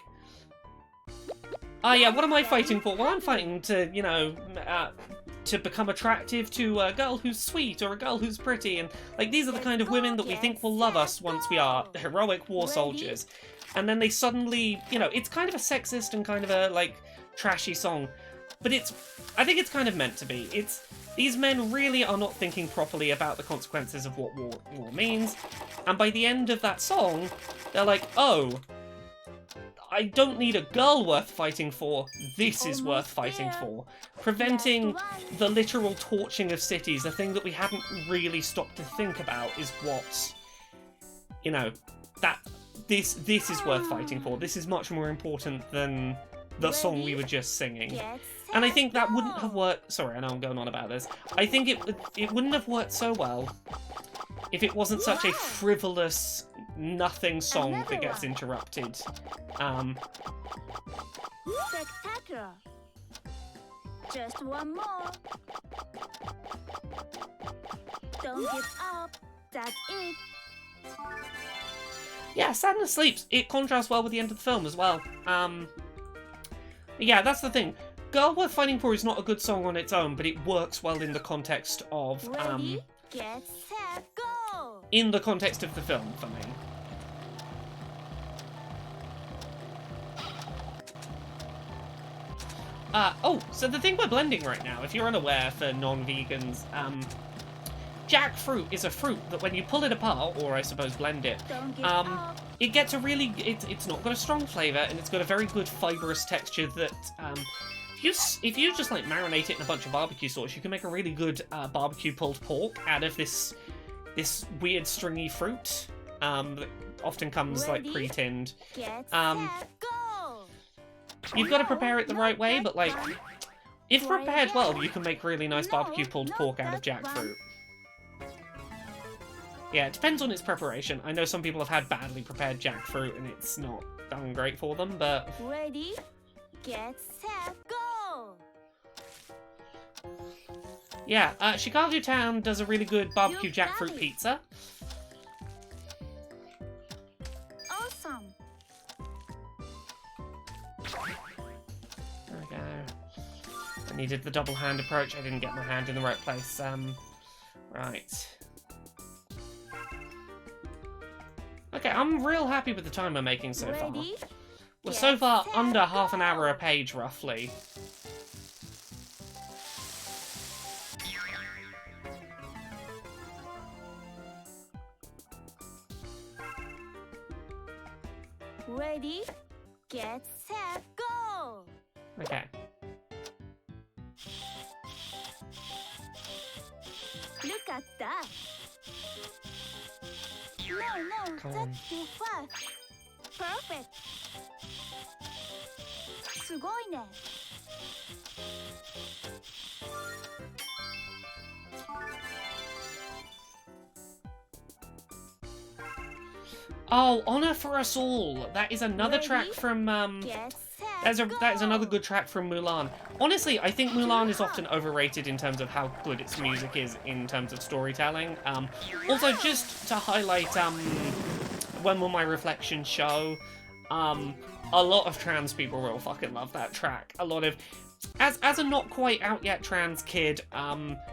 oh yeah, what am I fighting for? Well, I'm fighting to, you know, to become attractive to a girl who's sweet or a girl who's pretty, and like these are the kind of women that we think will love us once we are heroic war Ready? soldiers. And then they suddenly, you know, it's kind of a sexist and kind of a like trashy song, but I think it's kind of meant to be. These men really are not thinking properly about the consequences of what war means, and by the end of that song, they're like, oh, I don't need a girl worth fighting for, this is worth Almost fighting there. for. Preventing Last one. the literal torching of cities, a thing that we haven't really stopped to think about, is what, you know, that this is worth fighting for. This is much more important than the song we Ready? were just singing. Get And I set, think that wouldn't go. have worked. Sorry, I know I'm going on about this. I think it wouldn't have worked so well if it wasn't such a Wow. frivolous, nothing song Another that gets one. interrupted. Spectacular. Just one more. Don't give up. That's it. Yeah, Sadness Sleeps. It contrasts well with the end of the film as well. Yeah, that's the thing. Girl Worth Fighting For is not a good song on its own, but it works well in the context of Ready, get set, go. in the context of the film for me. Oh, so the thing we're blending right now, if you're unaware for non-vegans, jackfruit is a fruit that when you pull it apart, or I suppose blend it, Don't give up. it gets a really, it's not got a strong flavour, and it's got a very good fibrous texture that, if you just like marinate it in a bunch of barbecue sauce, you can make a really good barbecue pulled pork out of this weird stringy fruit that often comes like Ready? pre-tinned. Get um, set, go. You've got to No, prepare it the not right way, that but like, one. if Try prepared well, again. you can make really nice No, barbecue pulled not pork out of that one. jackfruit. Yeah, it depends on its preparation. I know some people have had badly prepared jackfruit and it's not done great for them, but Ready, get set, go. yeah, Chicago Town does a really good barbecue You got jackfruit it. pizza. Awesome. There we go. I needed the double hand approach. I didn't get my hand in the right place. Right. Okay, I'm real happy with the time I'm making so far. Ready, We're get so far set, under half an hour a go. page, roughly. Ready, get set, go. Okay. Look at that. No, Come on. that's too fast. Perfect. すごいね。Oh, Honor for Us All. That is another Ready? track from Get set, that is another go. good track from Mulan. Honestly, I think Mulan is often overrated in terms of how good its music is in terms of storytelling. Also, just to highlight When Will My Reflection Show. A lot of trans people will fucking love that track. A lot of... As a not quite out yet trans kid,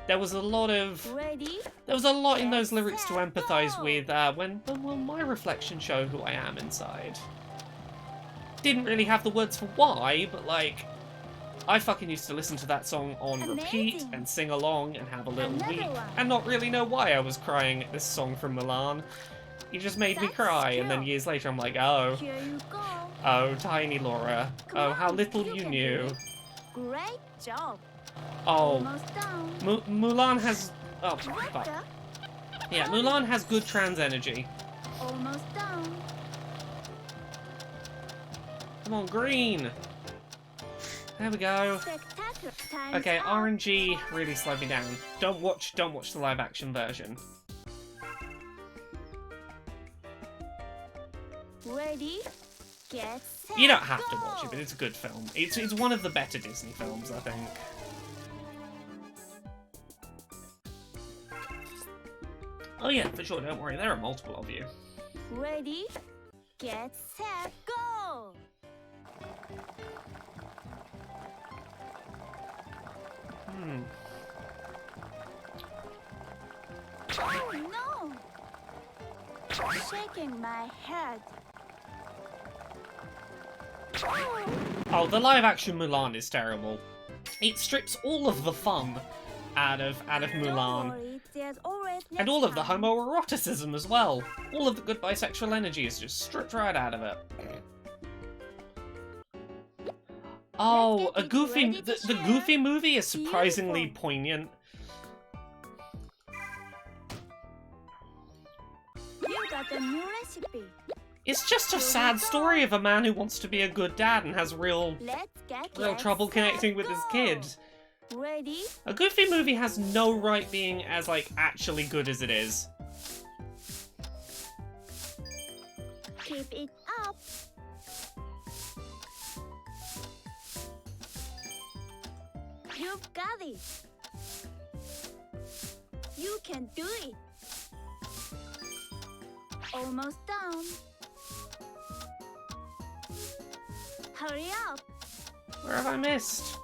there was a lot of... Ready? There was a lot in those lyrics to empathize with, when Will My Reflection Show who I am inside. Didn't really have the words for why, but like... I fucking used to listen to that song on repeat Amazing. and sing along and have a little Another weep one. and not really know why I was crying at this song from Milan. It just made me That's cry, and then true. years later I'm like, oh, Here you go. oh, tiny Laura. Come Oh, how on, little you you can knew. do it. Great job. Oh, Almost done. Mulan has... Oh, What fuck. the? Yeah, Mulan has good trans energy. Almost done. Come on, green. There we go. Spectacular. Time's Okay, up. RNG really slowed me down. Don't watch the live action version. Ready? Get set. You don't have to go. watch it, but it's a good film. It's one of the better Disney films, I think. Oh yeah, for sure, don't worry, there are multiple of you. Ready? Get set. Go. Hmm. Oh no! Shaking my head. Oh, Oh, the live action Mulan is terrible. It strips all of the fun out of don't Mulan. worry, there's always And next all of the time. homoeroticism as well. All of the good bisexual energy is just stripped right out of it. Oh, get a it Goofy... ready to The share. Goofy movie is surprisingly Beautiful. poignant. You got a new recipe. It's just a sad story of a man who wants to be a good dad and has real Let's trouble set, connecting with his go. kid. Ready? A Goofy movie has no right being as, like, actually good as it is. Keep it up. You've got it. You can do it. Almost done. Hurry up. Where have I missed?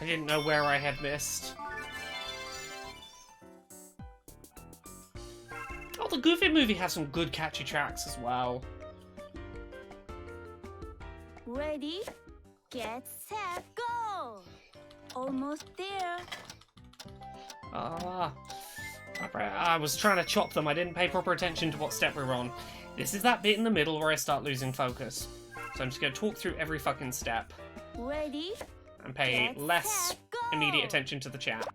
I didn't know where I had missed. Oh, the Goofy movie has some good catchy tracks as well. Ready? Get set, go. Almost there. Ah. I was trying to chop them. I didn't pay proper attention to what step we were on. This is that bit in the middle where I start losing focus. So I'm just going to talk through every fucking step Ready? and pay Get less set, go. immediate attention to the chat.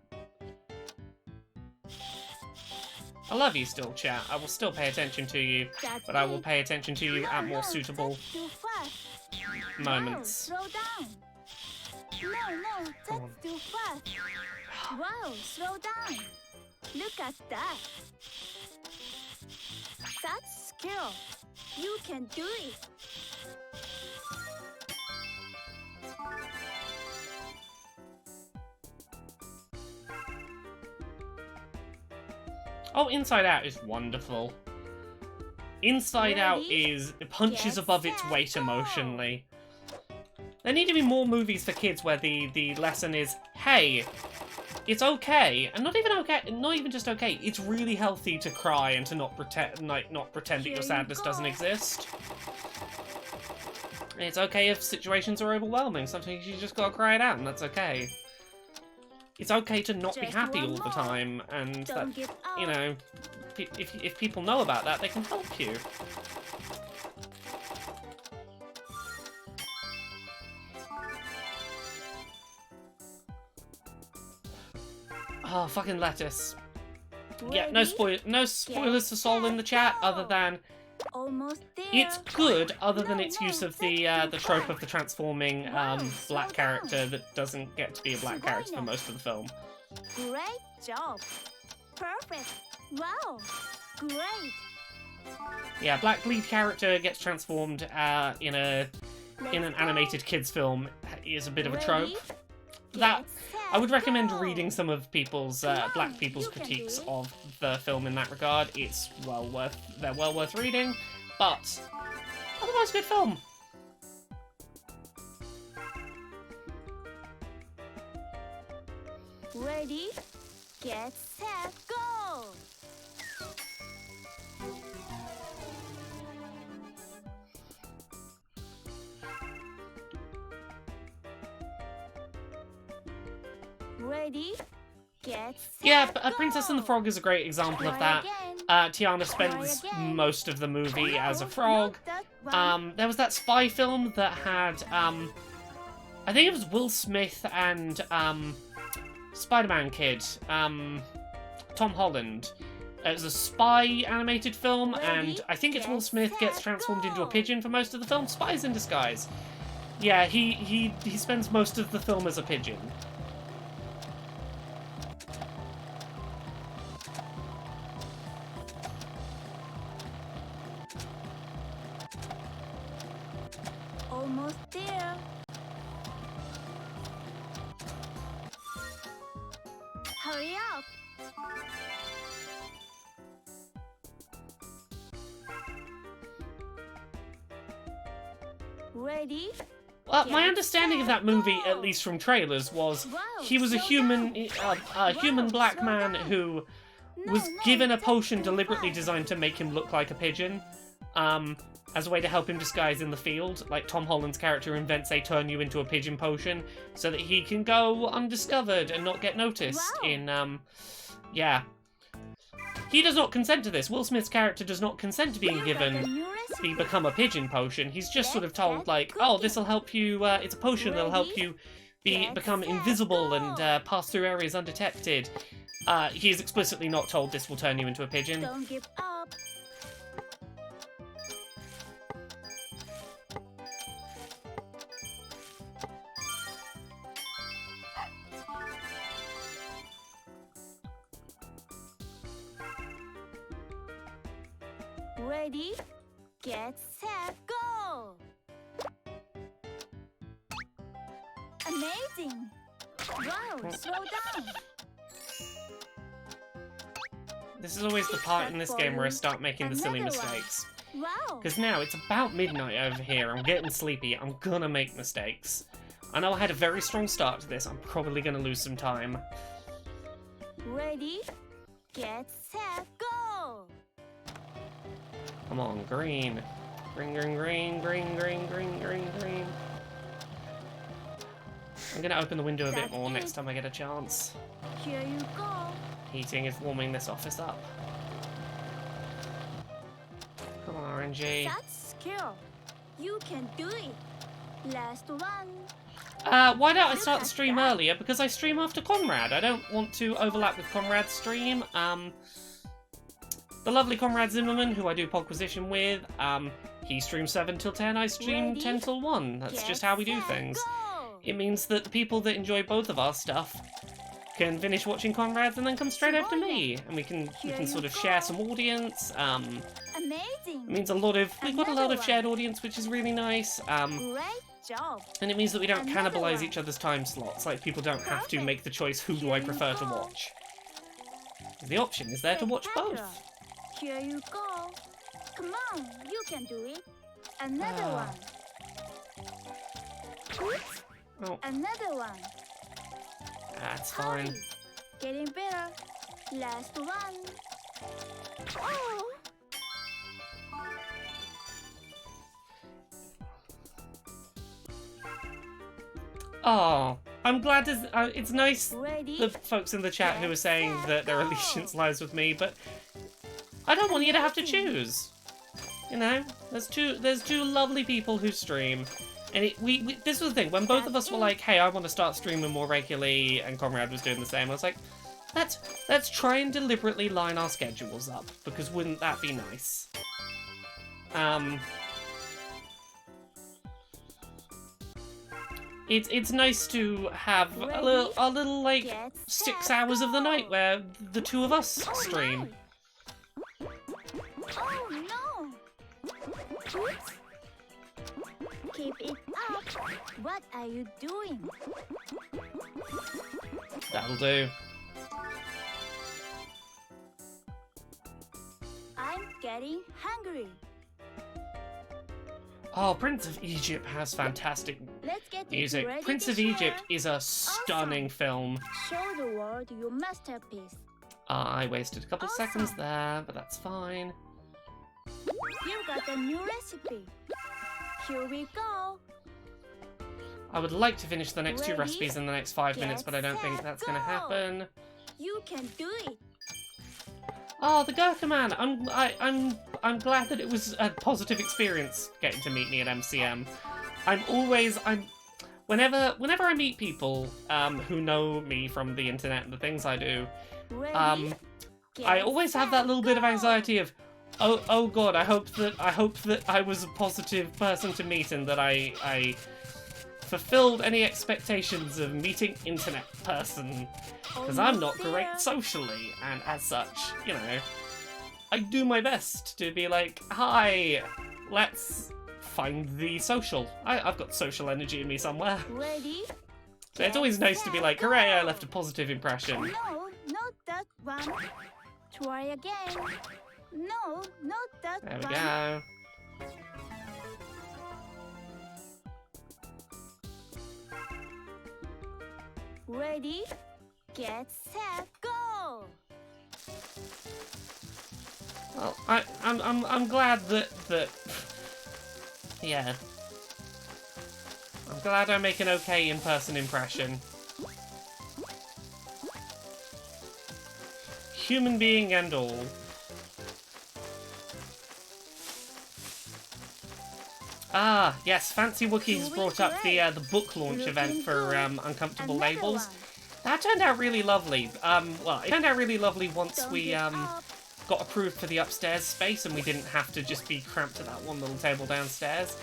I love you still, chat. I will still pay attention to you, That's but I will it. pay attention to you at more suitable That's too fast. moments. Wow, slow down. No, Come on. that's too fast. Wow, slow down. Look at that. That's skill. You can do it. Oh, Inside Out is wonderful. Inside Out Ready? is it punches Get above its set, weight go. emotionally. There need to be more movies for kids where the lesson is, hey, it's okay, and not even just okay. It's really healthy to cry and to not pretend that Here your you sadness doesn't go. exist. And it's okay if situations are overwhelming. Sometimes you just gotta cry it out, and that's okay. It's okay to not be Just happy one all the more. time, and that, Don't give up. you know, if people know about that, they can help you. Oh, fucking lettuce. Yeah, no Ready? spoilers for Sol in the chat, other than Almost there. it's good, other than No, its no, use of that's the too trope fast. of the transforming Wow, slow black down. character that doesn't get to be a black character for Slow most of the film. Great job. Perfect. Wow. Great. Yeah, black lead character gets transformed in an animated kids film is a bit of a trope. Ready? that set, I would recommend go. reading some of people's black people's you can do critiques it. of the film in that regard. It's they're well worth reading, but otherwise good film. Ready, get set, go! Ready, get set, Yeah, go! Princess and the Frog is a great example of Try that. again. Tiana spends Try again. most of the movie No, as a frog. not that one. There was that spy film that had, I think it was Will Smith and, Spider-Man kid, Tom Holland. It was a spy animated film, and I think it's Will Smith gets transformed into a pigeon for most of the film. Spies in disguise. Yeah, he spends most of the film as a pigeon. Almost there. Hurry up. Ready? Well, my Get understanding of set, that movie, go! at least from trailers, was Wow, he was a slow human, down. a human Wow, black slow man down. who No, was no, given a that's potion too deliberately fast. designed to make him look like a pigeon, as a way to help him disguise in the field. Like, Tom Holland's character invents a turn you into a pigeon potion so that he can go undiscovered and not get noticed Wow. in, yeah. He does not consent to this. Will Smith's character does not consent to being You got a given new recipe. become a pigeon potion. He's just sort of Get told, that like, cookie. oh, this will help you, it's a potion that'll help Ready? you Get become set, invisible go. and pass through areas undetected. He is explicitly not told this will turn you into a pigeon. Don't give up. Ready, get set, go! Amazing! Wow, slow down! This is always the part in this game where I start making the silly Another one. mistakes. Wow! Because now it's about midnight over here, I'm getting sleepy, I'm gonna make mistakes. I know I had a very strong start to this, I'm probably gonna lose some time. Ready, get set, go! Come on, green. Green, green, green, green, green, green, green, green. I'm gonna open the window a bit That's more it. next time I get a chance. Here you go. Heating is warming this office up. Come on, RNG. That's skill. You can do it. Last one. Why don't I Look start the at stream that. earlier? Because I stream after Conrad. I don't want to overlap with Conrad's stream. The lovely Conrad Zimmerman, who I do Podquisition with, he streams 7 till 10, I stream Ready? 10 till 1. That's Get just how we do set, things. go. It means that the people that enjoy both of our stuff can finish watching Conrad's and then come straight over to me. And we can Here sort you of share go. some audience. It Amazing. means we've got a lot Another of one. shared audience, which is really nice. Great job. And it means that we don't Another cannibalize one. each other's time slots. Like, people don't have to Perfect. make the choice, who do Here I you prefer to go. watch? The option is there to watch both. Spectacular. Here you go. Come on, you can do it. Another Ah. one. Oops. Oh, Another one. that's fine. Hurry. Getting better. Last one. Oh. Oh, I'm glad it's nice Ready? the folks in the chat who are saying Set, that their go. allegiance lies with me, but I don't want you to have to Amazing. choose. You know, there's two lovely people who stream, and this was the thing, when both of us were like, hey, I want to start streaming more regularly, and Conrad was doing the same, I was like, let's try and deliberately line our schedules up, because wouldn't that be nice? It's nice to have a little like Get 6 set, hours of the go. night where the two of us Oh, stream. no. Oh no! Oops. Keep it up. What are you doing? That'll do. I'm getting hungry. Oh, Prince of Egypt has fantastic Let's get it music. ready Prince to of share. Egypt is a stunning film. Show the world your masterpiece. I wasted a couple Awesome. seconds there, but that's fine. You got a new recipe. Here we go. I would like to finish the next two Ready? recipes in the next 5 minutes, but I don't think Set, that's going to go. happen. You can do it. Oh, the Gurkha Man! I'm glad that it was a positive experience getting to meet me at MCM. Whenever I meet people who know me from the internet and the things I do, Ready? I always have that little bit of anxiety of, oh god, I hope that I was a positive person to meet and that I fulfilled any expectations of meeting internet person, because I'm not great socially, and as such, you know, I do my best to be like, hi, let's find the social. I've got social energy in me somewhere. Ready? So it's always nice to be like, hooray, I left a positive impression. No, not that one. Try again. No, not that There we one. go. Ready? Get set, go! Well, I'm glad that yeah. I'm glad I make an okay in-person impression. Human being and all. Ah, yes, Fancy Wookie has brought up the book launch event for Uncomfortable Another Labels. one. That turned out really lovely. Well, it turned out really lovely once Don't we give up. got approved for the upstairs space and we didn't have to just be cramped to that one little table downstairs.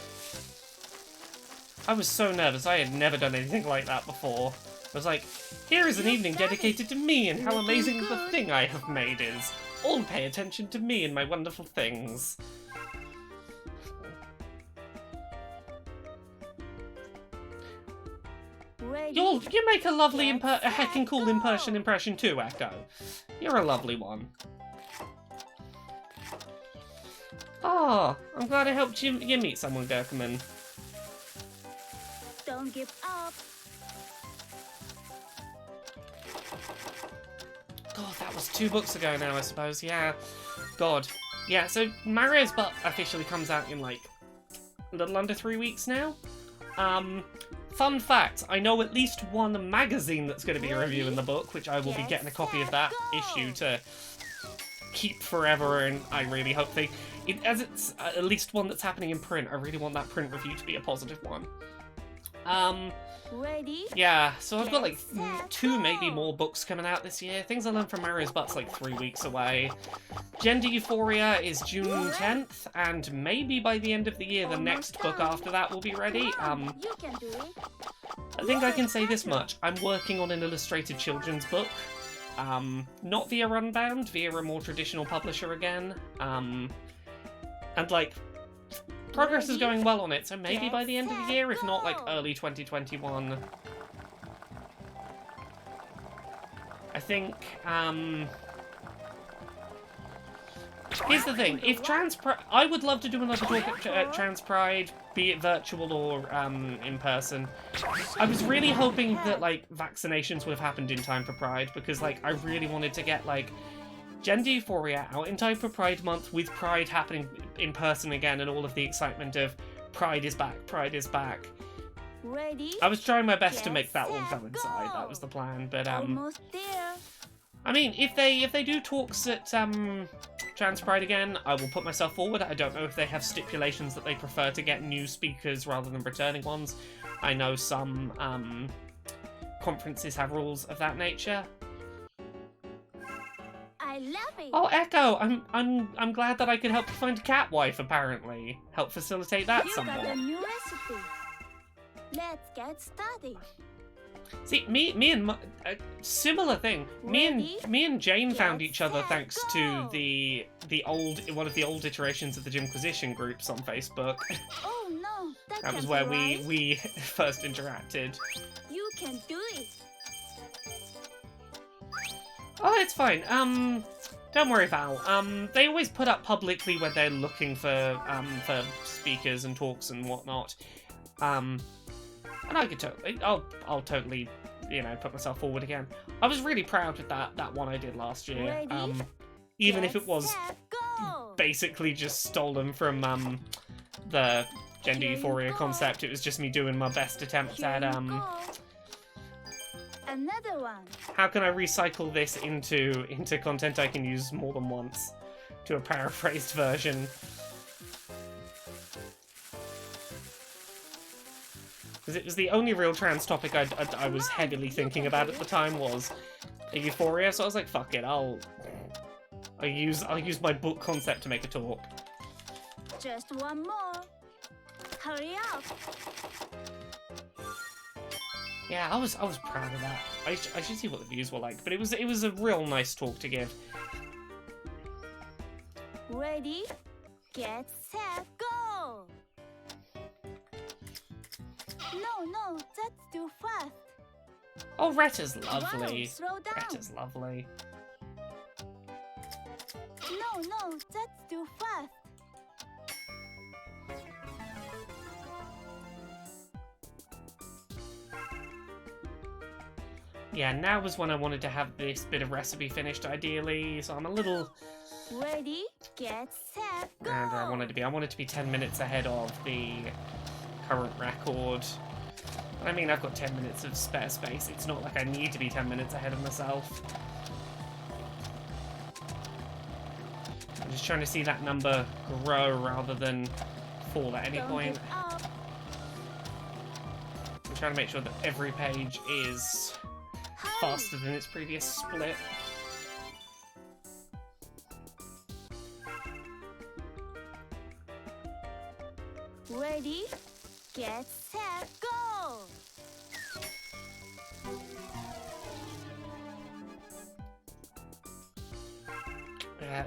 I was so nervous. I had never done anything like that before. I was like, here is an evening dedicated to me and how amazing the thing I have made is. All pay attention to me and my wonderful things. Ready? You make a lovely, a Get heckin' cool set, in-person go. impression too, Echo. You're a lovely one. Oh, I'm glad I helped you meet someone, Gurkhaman. Don't give up. God, that was 2 books ago now, I suppose, yeah. God. Yeah, so Mario's Butt officially comes out in, like, a little under 3 weeks now. Fun fact, I know at least one magazine that's going to be reviewing the book, which I will be getting a copy of that issue to keep forever, and I really hope as it's at least one that's happening in print, I really want that print review to be a positive one. Ready? Yeah, so I've got like Get set, 2, maybe go. more books coming out this year. Things I Learned from Mario's Butt's like 3 weeks away. Gender Euphoria is June 10th, and maybe by the end of the year, the Almost next book done. after that will be ready. Come on, you can do it. I think I can say this much. I'm working on an illustrated children's book. Not via Runbound, via a more traditional publisher again. And like, progress is going well on it, so maybe by the end of the year, if not like early 2021. I think, here's the thing, if I would love to do another talk at Trans Pride, be it virtual or in person. I was really hoping that like vaccinations would have happened in time for Pride, because like I really wanted to get like Gender Euphoria out in time for Pride Month, with Pride happening in person again and all of the excitement of Pride is back, Pride is back. Ready? I was trying my best to Get make that all set, coincide. go. That was the plan, but Almost there. I mean, if they do talks at Trans Pride again, I will put myself forward. I don't know if they have stipulations that they prefer to get new speakers rather than returning ones. I know some conferences have rules of that nature. I love it. Oh, Echo, I'm glad that I could help you find a cat wife. Apparently, help facilitate that You got a somewhat. new recipe. Let's get started. See, me and similar thing. Me and Jane found each other set, thanks go. to one of the old iterations of the Jimquisition groups on Facebook. Oh no, That was can't where be right. we first interacted. You can do it. Oh, it's fine. Don't worry, Val. They always put up publicly when they're looking for speakers and talks and whatnot. And I could totally, I'll totally, you know, put myself forward again. I was really proud with that one I did last year. Even if it was basically just stolen from the gender euphoria concept, it was just me doing my best attempt at Another one. how can I recycle this into content I can use more than once, to a paraphrased version. Because it was the only real trans topic I was heavily thinking about at the time was euphoria, so I was like, fuck it, I'll use my book concept to make a talk. Just one more. Hurry up. Yeah, I was proud of that. I should see what the views were like, but it was a real nice talk to give. Ready, get set, go! No, that's too fast. Oh, Retta's lovely. Wow, slow down. Retta's lovely. No, that's too fast. Yeah, now was when I wanted to have this bit of recipe finished, ideally, so I'm a little... Ready, get set, go! And I wanted to be 10 minutes ahead of the current record. I mean, I've got 10 minutes of spare space. It's not like I need to be 10 minutes ahead of myself. I'm just trying to see that number grow rather than fall at any Don't point. give up. I'm trying to make sure that every page is faster than its previous split. Ready, get set, go!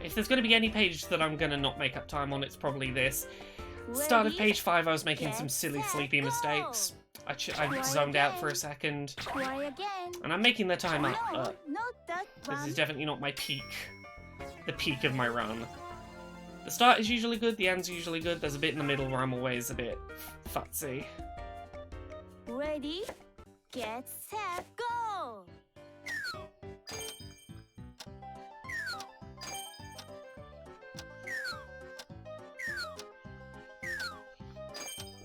If there's going to be any page that I'm going to not make up time on, it's probably this. Start of Ready, page 5, I was making some get silly, set, sleepy go! mistakes. I Try zoned out again. for a second. Try again. And I'm making the time up, No, but not that this one. is definitely not my peak. The peak of my run. The start is usually good, the end's usually good. There's a bit in the middle where I'm always a bit futsy. Ready, get set, go!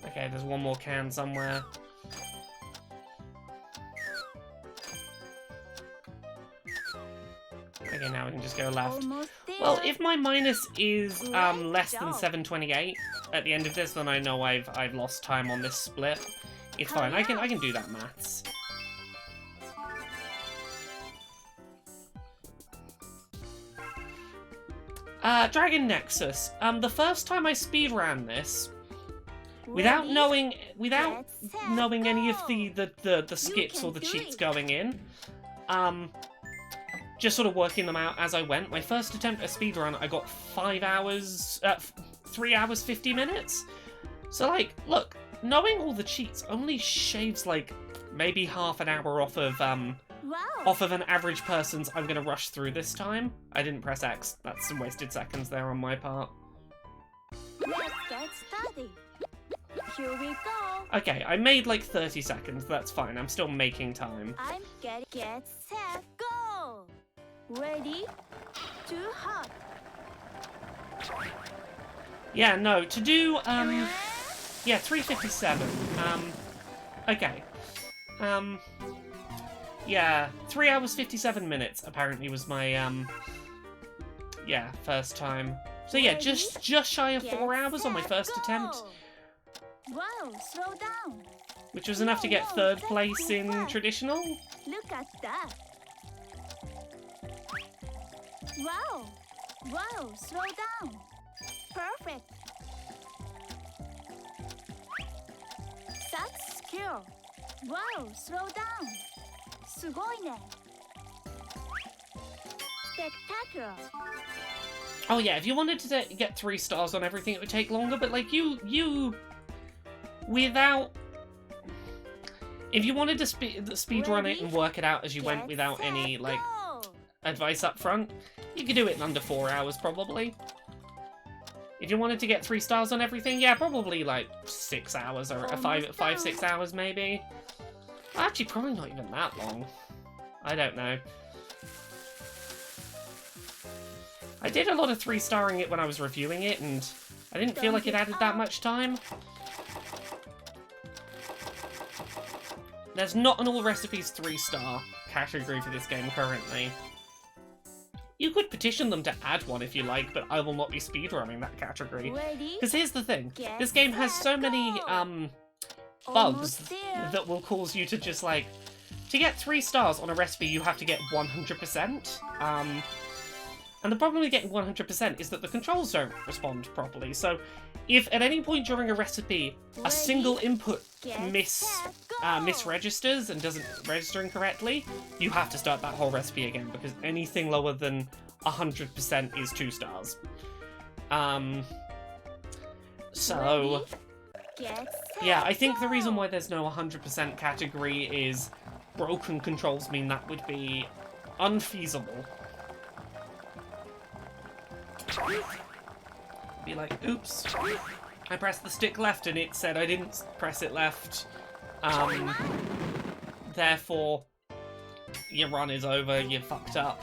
Okay, there's one more can somewhere. Okay, now we can just go left. Almost there. Well, if my minus is Great less than job. 728 at the end of this, then I know I've lost time on this split. It's fine. I can do that maths. Dragon Nexus. The first time I speedran this, without Ready, knowing get set, any of go! the skips can or the do cheats it. going in, just sort of working them out as I went. My first attempt at speedrun, I got 3 hours 50 minutes. So like, look, knowing all the cheats only shaves like maybe half an hour off of Wow, an average person's I'm gonna rush through this time. I didn't press X. That's some wasted seconds there on my part. let's get started. Here we go. Okay, I made like 30 seconds. That's fine. I'm still making time. I'm getting get set, go! Ready, too hot. Yeah, no, to do, yeah, 3:57. Okay. Yeah, 3 hours 57 minutes apparently was my, yeah, first time. So yeah, just shy of 4 hours on my first attempt, Wow, slow down. which was enough to get No, third that's place too in fast. traditional. Look at that. Wow, slow down. Perfect. That's skill. Wow, slow down. すごいね. Spectacular. Oh yeah, if you wanted to get 3 stars on everything, it would take longer, but like without... If you wanted to speedrun it and work it out as you went Get without set, any, like, go. advice up front. You could do it in under 4 hours, probably. If you wanted to get 3 stars on everything, yeah, probably like 6 hours or 5-6 hours maybe. Actually, probably not even that long. I don't know. I did a lot of 3-starring it when I was reviewing it, and I didn't feel like it added that much time. There's not an all recipes 3-star category for this game currently. You could petition them to add one if you like, but I will not be speedrunning that category. Because here's the thing, this game has so many bugs that will cause you to just like... To get 3 stars on a recipe, you have to get 100%. And the problem with getting 100% is that the controls don't respond properly. So if at any point during a recipe, a single input misregisters and doesn't register incorrectly, you have to start that whole recipe again, because anything lower than 100% is 2 stars. So, yeah, I think the reason why there's no 100% category is broken controls mean that would be unfeasible. Be like, oops, I pressed the stick left and it said I didn't press it left. Therefore, your run is over, you fucked up.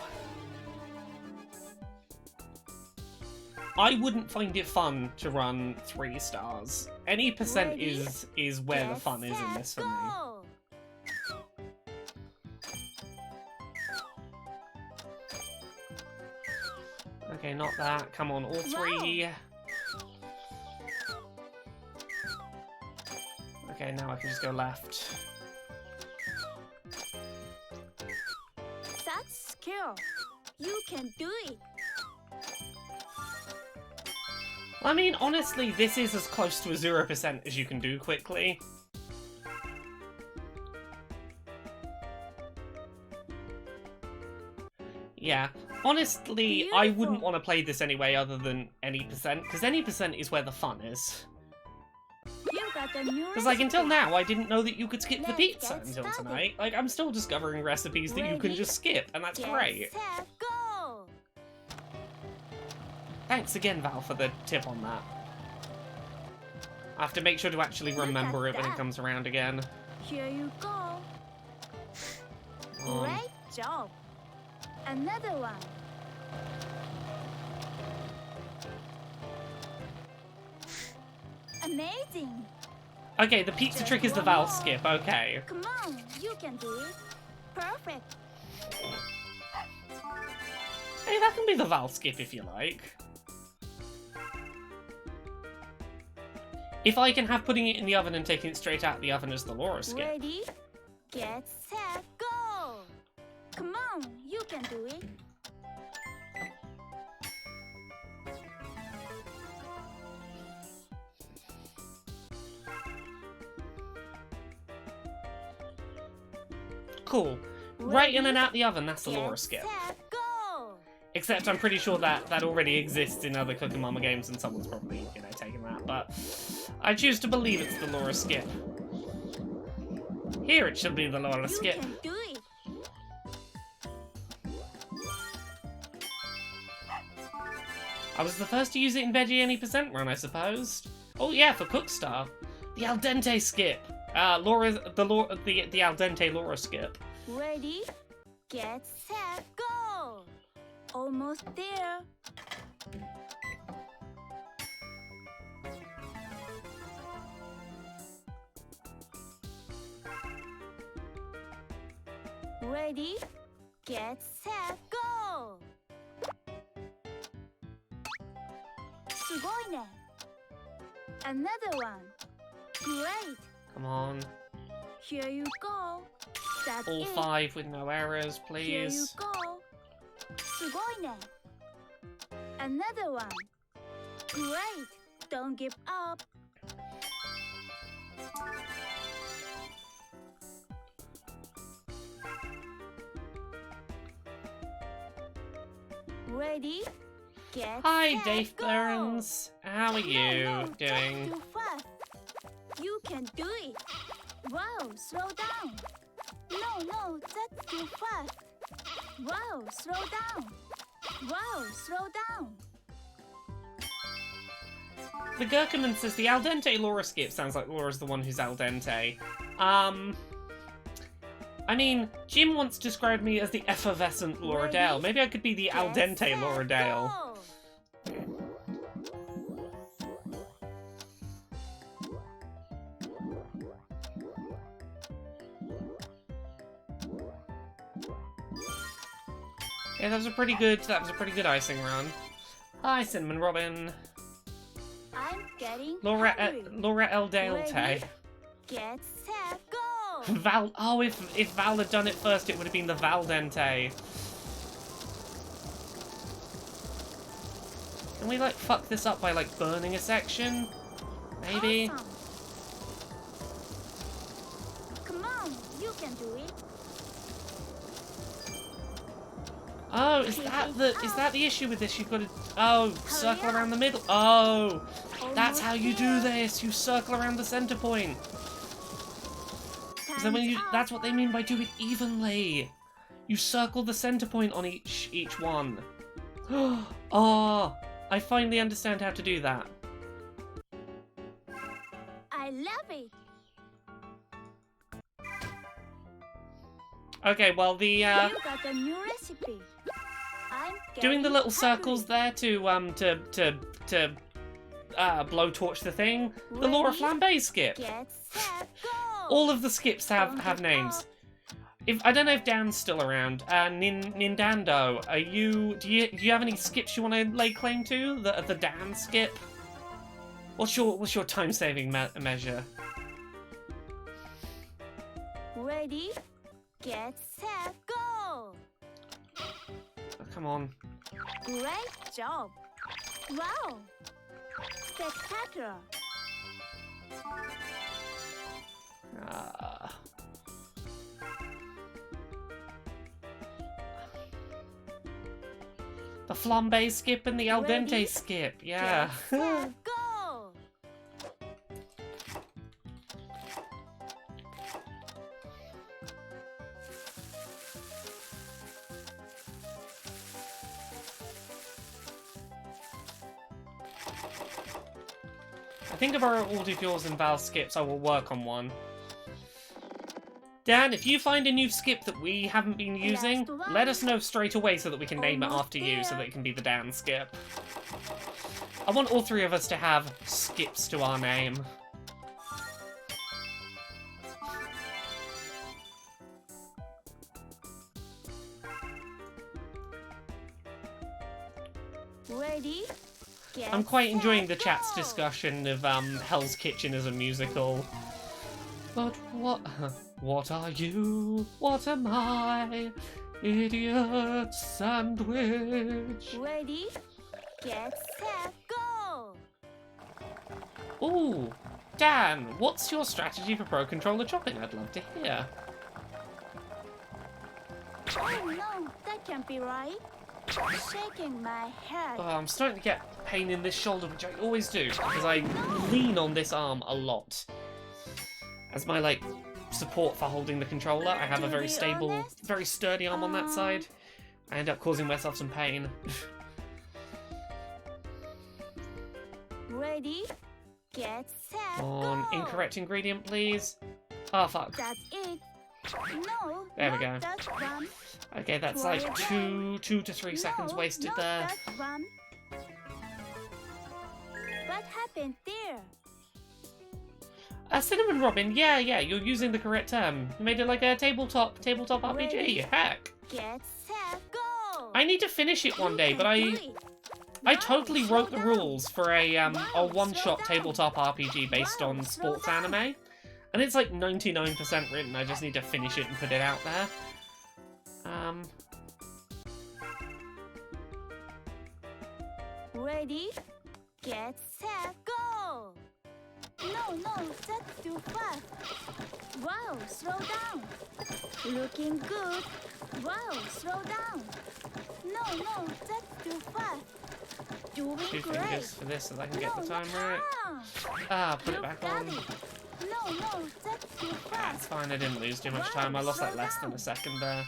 I wouldn't find it fun to run 3 stars. Any percent is where the fun is in this for me. Okay, not that. Come on, all 3. Okay, now I can just go left. Such skill. You can do it. I mean, honestly, this is as close to a 0% as you can do quickly. Yeah. Honestly, Beautiful. I wouldn't want to play this anyway other than any percent, because any percent is where the fun is. Because, like, until now, I didn't know that you could skip the pizza until tonight. Like, I'm still discovering recipes that you can just skip, and that's great. Thanks again, Val, for the tip on that. I have to make sure to actually remember it when it comes around again. Here you go. Great job. Another one. Amazing. Okay, the pizza trick is the Val skip, okay. Come on, you can do it. Perfect. Hey, that can be the Val skip if you like. If I can have putting it in the oven and taking it straight out of the oven as the Laura skip. Ready, get set, go. Come on, you can do it. Cool. Right in and out the oven, that's the Laura Get skip. set, go. Except I'm pretty sure that already exists in other Cooking Mama games and someone's probably, you know, taken that, but I choose to believe it's the Laura skip. Here it should be the Laura skip. You can do it. I was the first to use it in Veggie Any Percent run, I suppose. Oh yeah, for Cookstar. The al dente skip. The al dente Laura skip. Ready, get set, go. Almost there. Ready, get set, go. すごいね. Another one. Great. Come on. Here you go. That's All it. 5 with no errors, Here you please. go. すごいね. Another one. Great. Don't give up. Ready? Get Hi, set, Dave go. Burns. How are you No, doing? That's too fast. You can do it. Wow, slow down. No, that's too fast. Wow, slow down. Wow, slow down. The Gherkinman says the al dente Laura skip sounds like Laura's the one who's al dente. I mean, Jim once described me as the effervescent Laura Dale. Maybe I could be the al dente Laura Dale. Yeah, that was a pretty good icing run. Hi, Cinnamon Robin. I'm getting Laura hungry. Laura L. Dale Ready? Get set, go. Val. Oh, if Val had done it first, it would have been the Val Dente. Can we like fuck this up by like burning a section? Maybe. Awesome. Come on, you can do it. Oh, is that the issue with this? You've got to circle around the middle. Oh, that's how you do this. You circle around the center point. So when that's what they mean by do it evenly. You circle the center point on each one. Oh, I finally understand how to do that. I love it. Okay, well the You got a new recipe. I'm doing the little getting circles hungry. there to blowtorch the thing. The Laura Ready? Flambe skip. Get set, go. All of the skips have names. If I don't know if Dan's still around. Nindando, do you have any skips you want to lay claim to? The Dan skip. What's your time saving measure? Ready? Get set, go. Oh, come on. Great job. Wow. Spectacular. The flambe skip and the al dente Ready? skip. Yeah. Get set, go. I think if I ordered yours and Val's skips, I will work on one. Dan, if you find a new skip that we haven't been using, Last one. let us know straight away so that we can name it Almost after you, so there. that it can be the Dan skip. I want all three of us to have skips to our name. Ready? Get I'm quite enjoying set, the chat's go. discussion of Hell's Kitchen as a musical. But what are you? What am I? Idiot sandwich. Ready? Get set, go. Ooh, Dan, what's your strategy for Pro Controller chopping? I'd love to hear. Oh no, that can't be right. Shaking my head. Oh, I'm starting to get pain in this shoulder, which I always do, because I lean on this arm a lot. As my, like, support for holding the controller, I have a very stable, very sturdy arm on that side. I end up causing myself some pain. Ready? Get set, On go. incorrect ingredient, please. Oh, fuck. That's it. No, There we not go. that one. Okay, that's Try like again. 2 to 3 seconds No, wasted not there. That one. What happened there? Cinnamon Robin, yeah, you're using the correct term. You made it like a tabletop RPG. Ready? Heck. Get set, go. I need to finish it one You day, can but do I it. I Wow, totally slow wrote the down. rules for a Wow, one-shot slow down. tabletop RPG based Wow, on slow sports down. anime. And it's like 99% written, I just need to finish it and put it out there. Ready? Get set, go. No, that's too fast. Wow, slow down. Looking good. Wow, slow down. No, that's too fast. Doing 2 great. fingers for this so that I can get the No, time right. Put it You back got on. it. No, that's too That's fast. fine, I didn't lose too much Wow, time. I lost like slow less than down. a second there.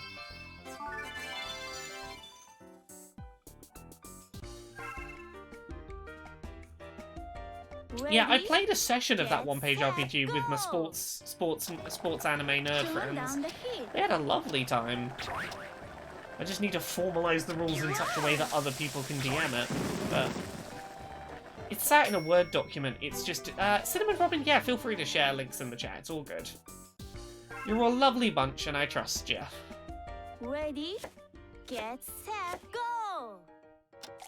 Yeah, I Ready? played a session of that Get one-page set, RPG with my go! sports anime nerd Turn friends. down the heat. They had a lovely time. I just need to formalize the rules in such a way that other people can DM it. But it's sat in a Word document. It's just Cinnamon Robin. Yeah, feel free to share links in the chat. It's all good. You're a lovely bunch, and I trust you. Ready? Get set, go!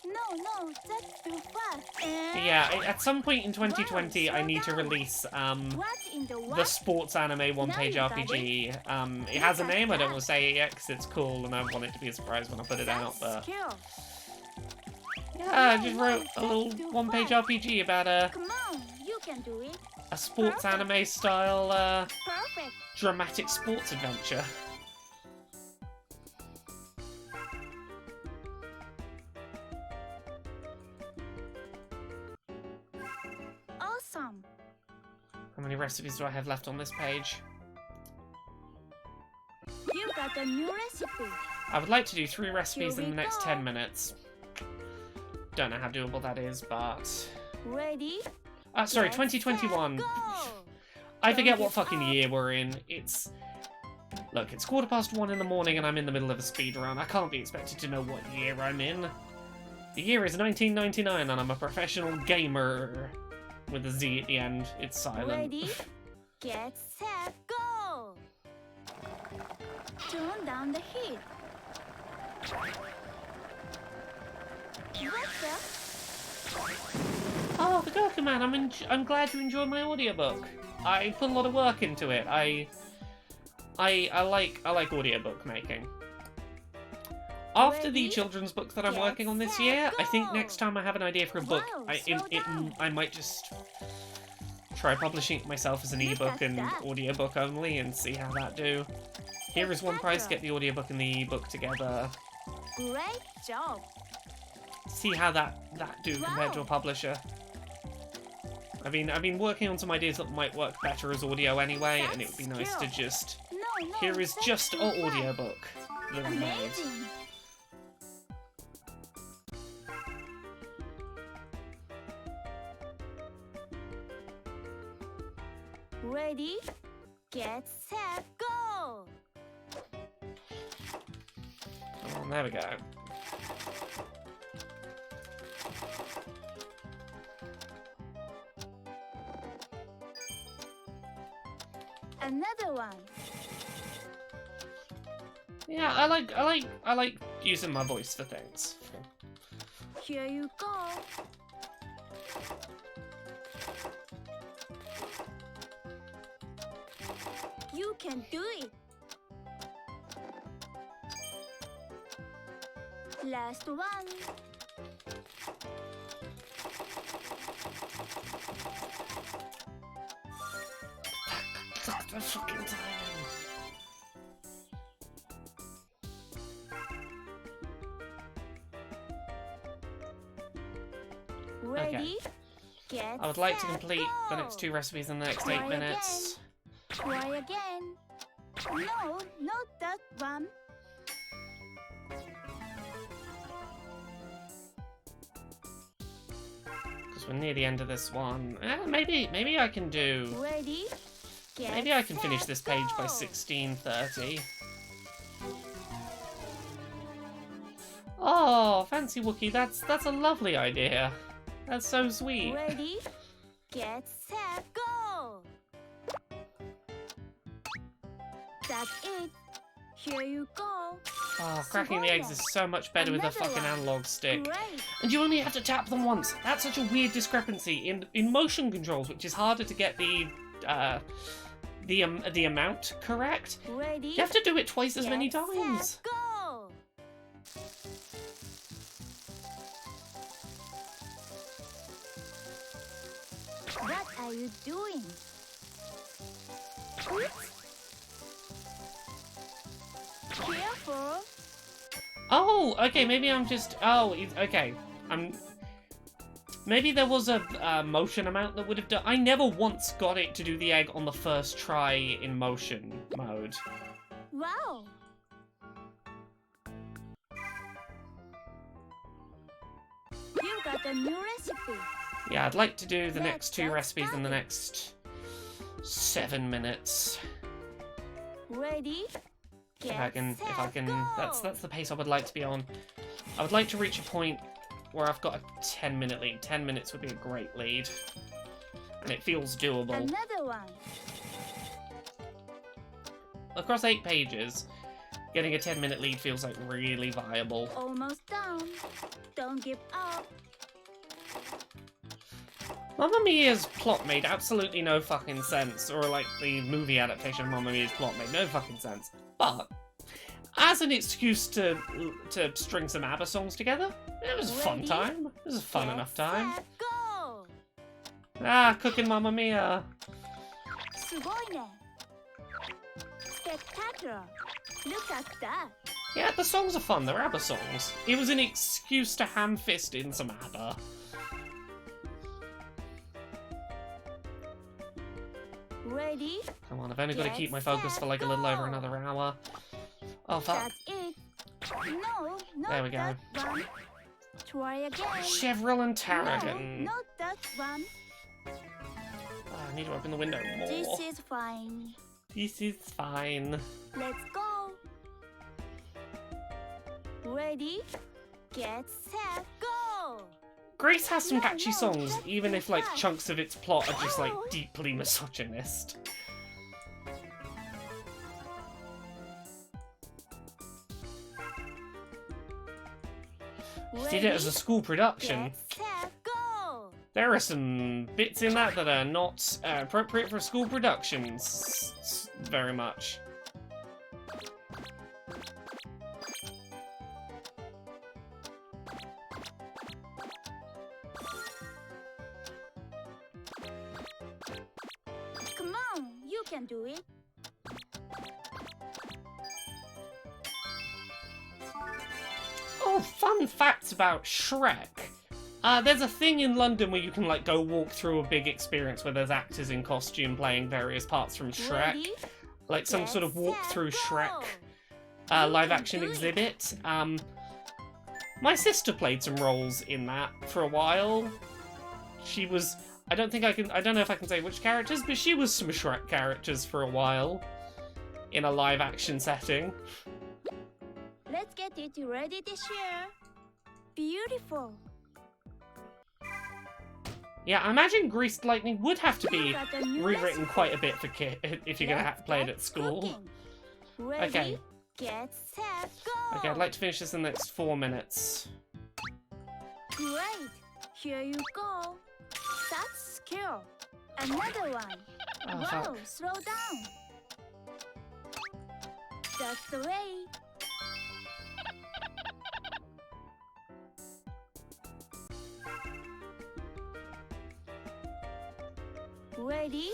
No, that's too fast. Yeah, at some point in 2020, Wow, I need to slow down. release What's in the the what? sports anime one-page Now you got RPG. It has a name. I don't want to say it yet because it's cool, and I want it to be a surprise when I put it out. But Skill. yeah, I just wrote a little one-page RPG about Come on, you can do it. a sports anime style Perfect. dramatic sports adventure. Awesome. How many recipes do I have left on this page? You got a new recipe. I would like to do 3 recipes Here in the we next go. 10 minutes. Don't know how doable that is, but... Ready? sorry, Get 2021. set, go! I forget Don't what give fucking up. year we're in. Look, it's 1:15 in the morning and I'm in the middle of a speed run. I can't be expected to know what year I'm in. The year is 1999 and I'm a professional gamer. With a Z at the end. It's silent. Ready? Get set, go! Turn down the heat. What the? Oh, the Gurkha Man, I'm glad you enjoyed my audiobook. I put a lot of work into it. I like audiobook making. After the Ready? children's book that I'm Get working on this set, year, I think go! next time I have an idea for a book, Wow, slow down. I might just try publishing it myself as an Look ebook at and that. audiobook only and see how that do. Here is one prize, get the audiobook and the ebook together. Great job. See how that do compared to a Wow. publisher. I've been working on some ideas that might work better as audio anyway, and it would be nice to just... No, Here is that's just too an fast. audiobook that I made. Amazing. Ready? Get set, go! Oh, there we go. Another one. Yeah, I like using my voice for things. Here you go. You can do it. Last one. Fuck the fucking timing. Ready? Get I would like to set, complete the go! next 2 recipes in the next Try 8 minutes. Try again. No, not that one. Because we're near the end of this one. Maybe I can do... Ready? Get Maybe I can finish set, this page by go! 16:30. Oh, fancy Wookie, that's a lovely idea. That's so sweet. Ready? Get set, go! That's it. Here you go. Oh, cracking the eggs is so much better with a Another fucking one. analog stick. Great. And you only have to tap them once. That's such a weird discrepancy in motion controls, which is harder to get the amount correct. Ready? You have to do it twice as many Get times. set, go! What are you doing? Oops. Careful. Oh, okay, maybe I'm just... Oh, okay. Maybe there was a motion amount that would have done... I never once got it to do the egg on the first try in motion mode. Wow. You got a new recipe. Yeah, I'd like to do the Let's next 2 get recipes in the started. next 7 minutes. Ready? If I can, go. that's the pace I would like to be on. I would like to reach a point where I've got a 10-minute lead. 10 minutes would be a great lead. And it feels doable. Another one. Across 8 pages, getting a 10-minute lead feels like really viable. Almost done. Don't give up. Mamma Mia's plot made absolutely no fucking sense, or like the movie adaptation of Mamma Mia's plot made no fucking sense. But as an excuse to string some ABBA songs together, it was a fun Ready? time. It was a fun Get enough time. set, go. Ah, cooking Mamma Mia. すごいね. Spectacular. Look at that. Yeah, the songs are fun. They're ABBA songs. It was an excuse to ham-fist in some ABBA. Ready? Come on, I've only got to keep my focus for like a little over another hour. Oh, fuck. That's it. No, not There we go. that one. Try again. Chevrolet and No, Tarragon. not that one. Oh, I need to open the window more. This is fine. This is fine. Let's go. Ready? Get set, go. Greece has some No, catchy no, songs, that's even if like fine. chunks of its plot are just like deeply misogynist. She did it as a school production. Get set, go. There are some bits in that that are not appropriate for school productions. Very much. Come on, you can do it. Oh, fun facts about Shrek. There's a thing in London where you can like go walk through a big experience where there's actors in costume playing various parts from Shrek. Ready? Like some Get sort of walk set, through go. Shrek You live can action do it. exhibit. My sister played some roles in that for a while. She was, I don't know if I can say which characters, but she was some Shrek characters for a while in a live action setting. Let's get it ready this year. Beautiful. Yeah, I imagine Greased Lightning would have to be Got a new rewritten recipe. quite a bit for if you're gonna Let's have to play it get at school. cooking. Ready? Okay. Get set, go. Okay, I'd like to finish this in the next 4 minutes. Great. Here you go. That's skill. Another one. Oh, Whoa, fuck. slow down. That's the way. Ready?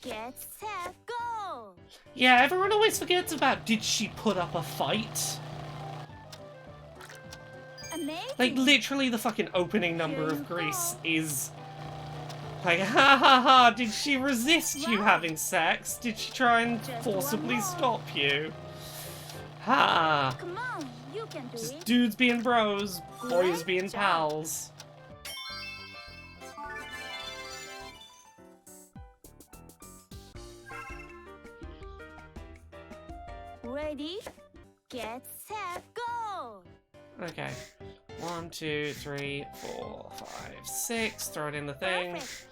Get set, go. Yeah, everyone always forgets about did she put up a fight? Amazing. Like, literally the fucking opening number Here of you Grease go. is... Like, ha ha ha, did she resist you Wow. having sex? Did she try and Just forcibly one more. stop you? Ha! Come on, you can do Just it. dudes being bros, boys Great being job. pals. Ready? Get set, go. Okay. 1, 2, 3, 4, 5, 6. Throw it in the thing. Perfect.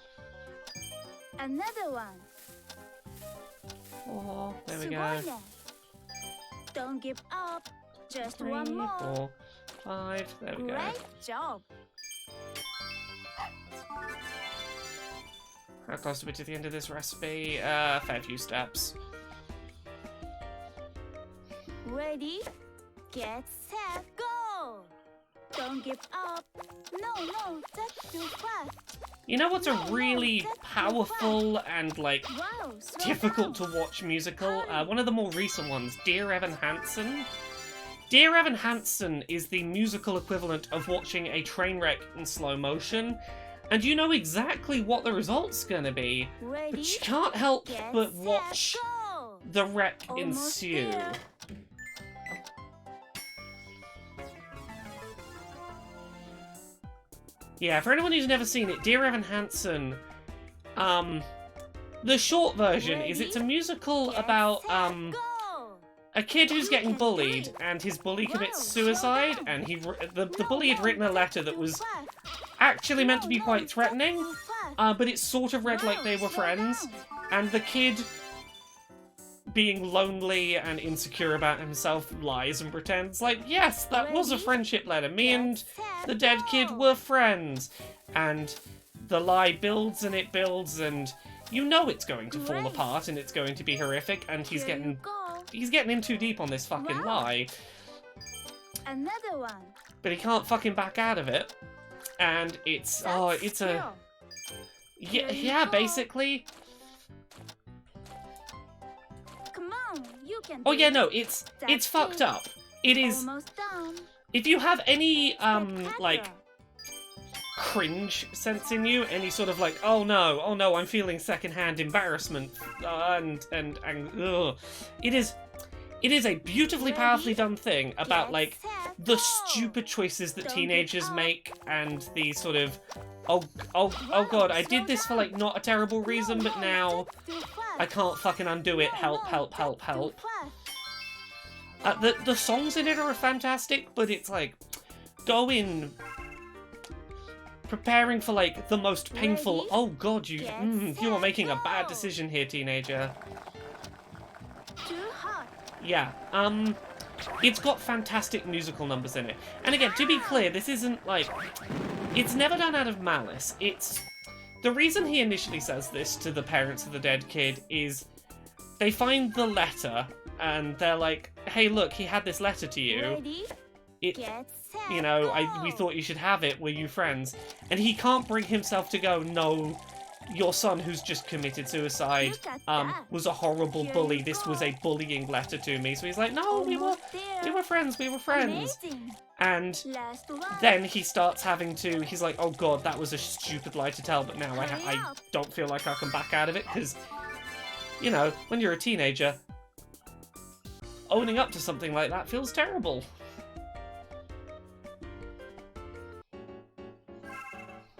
Another one. 4. There we go. すごいね. Don't give up. Just 3, one more. 4, 5. There we go. Great job. How close are we to the end of this recipe? A fair few steps. Ready? Get set, go. Don't give up. No, that's too fast. You know what's a No, really that's too powerful and, like, Wow, slow difficult down. to watch musical? Hurry. One of the more recent ones, Dear Evan Hansen. Dear Evan Hansen is the musical equivalent of watching a train wreck in slow motion, and you know exactly what the result's gonna be, Ready? but you can't help Get but set, watch go. the wreck Almost ensue. there. Yeah, for anyone who's never seen it, Dear Evan Hansen, the short version is it's a musical about, Go! a kid who's getting bullied, and his bully commits suicide, and the bully had written a letter that was actually meant to be quite threatening, but it sort of read like they were friends, and the kid, being lonely and insecure about himself, lies and pretends like, yes, that was a friendship letter, me and the dead kid were friends, and the lie builds and it builds, and you know it's going to fall apart and it's going to be horrific, and he's getting in too deep on this fucking lie. Another one. But he can't fucking back out of it. And it's yeah, basically. Come on, you can Oh yeah, no, it's fucked up. It is. Almost done. If you have any like cringe sense in you, any sort of like, oh no, I'm feeling secondhand embarrassment, and ugh. It is a beautifully powerfully done thing about like the stupid choices that teenagers make, and the sort of oh god, I did this for like not a terrible reason, but now I can't fucking undo it. Help. The songs in it are fantastic, but it's like go in preparing for like the most painful. Oh god, you are making a bad decision here, teenager. Yeah, it's got fantastic musical numbers in it. And again, to be clear, this isn't like, it's never done out of malice. It's, the reason he initially says this to the parents of the dead kid is they find the letter and they're like, hey look, he had this letter to you. You know, we thought you should have it, were you friends? And he can't bring himself to go, no, your son who's just committed suicide was a horrible bully. This was a bullying letter to me. So he's like, no, we were friends. Amazing. And then he starts having to, he's like, oh god, that was a stupid lie to tell, but now I don't feel like I can back out of it, because, you know, when you're a teenager, owning up to something like that feels terrible.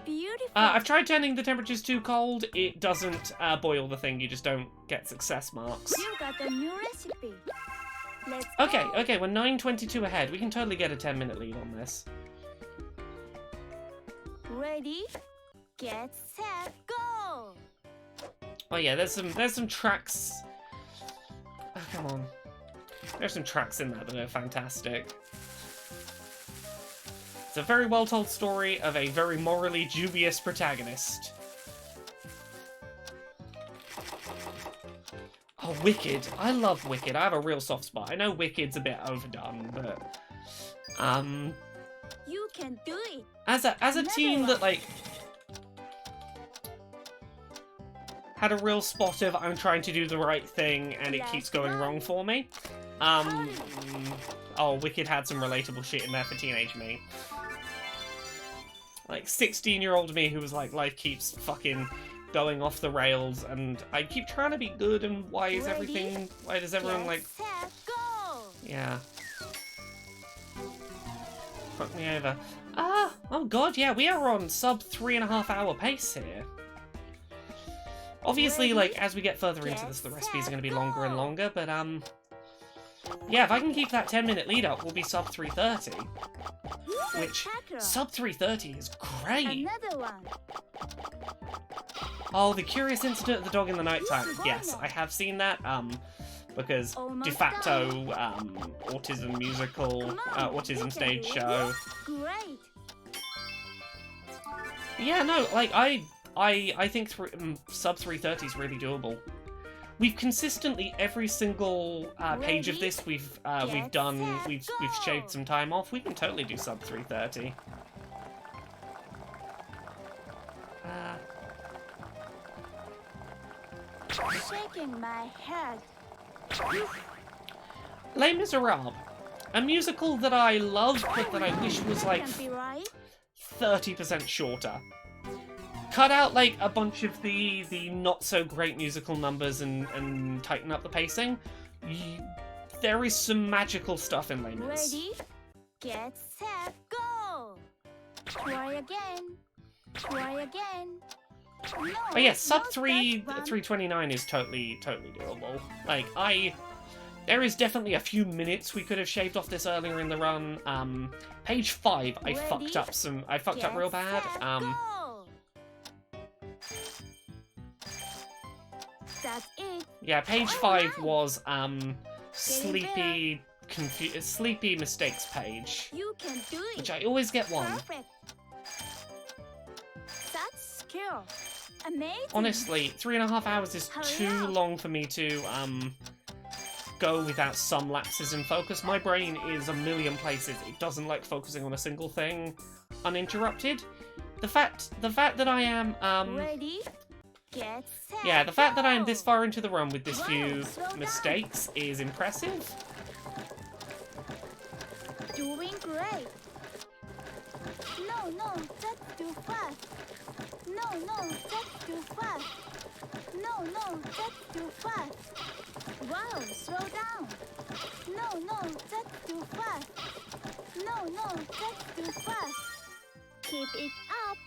Beautiful. I've tried turning the temperatures too cold. It doesn't boil the thing. You just don't get success marks. You got a new recipe. Let's Okay, go. okay, we're 9:22 ahead. We can totally get a 10-minute lead on this. Ready, get set, go. Oh yeah, there's some tracks. Oh, come on. There's some tracks in there that are fantastic. It's a very well-told story of a very morally dubious protagonist. Oh, Wicked. I love Wicked. I have a real soft spot. I know Wicked's a bit overdone, but... You can do it. As a teen that, like... had a real spot of I'm trying to do the right thing and it keeps going wrong for me. Oh, Wicked had some relatable shit in there for teenage me. Like, 16-year-old me who was like, life keeps fucking going off the rails and I keep trying to be good, and why does everyone like... Set, go. Yeah. Fuck me over. Oh god, yeah, we are on sub 3.5 hour pace here. Obviously, like, as we get further into this, the recipes are going to be longer and longer, but, yeah, if I can keep that 10-minute lead up, we'll be sub 3:30. Which, sub 3:30 is great! Another one. Oh, the curious incident of the dog in the nighttime. Yes, I have seen that, because de facto, autism musical, autism stage show. Great. Yeah, no, like, I think sub 3:30 is really doable. We've consistently, every single page of this we've shaved some time off. We can totally do sub 3:30. Shaking my head. Les Miserables, a musical that I love, but that I wish was like Can be right. 30% shorter. Cut out like a bunch of the not so great musical numbers and tighten up the pacing. There is some magical stuff in Les Mis. Ready, get set, go. Try again. Try again. No, Oh yeah, sub not 329 is totally doable. Like, there is definitely a few minutes we could have shaved off this earlier in the run. Page 5, I fucked up real bad. That's it. Yeah, page 5 was, sleepy mistakes page. You can do it. Which I always get one. Perfect. That's skill. Amazing. Honestly, 3.5 hours is too long for me to, go without some lapses in focus. My brain is a million places. It doesn't like focusing on a single thing uninterrupted. The fact that I am, Ready? Get set. yeah, the fact that I am go. this far into the run with this Wow, few slow down. mistakes is impressive. Doing great. No, that's too fast. No, that's too fast. No, that's too fast. Wow, slow down. No, that's too fast. No, that's too fast. Keep it up.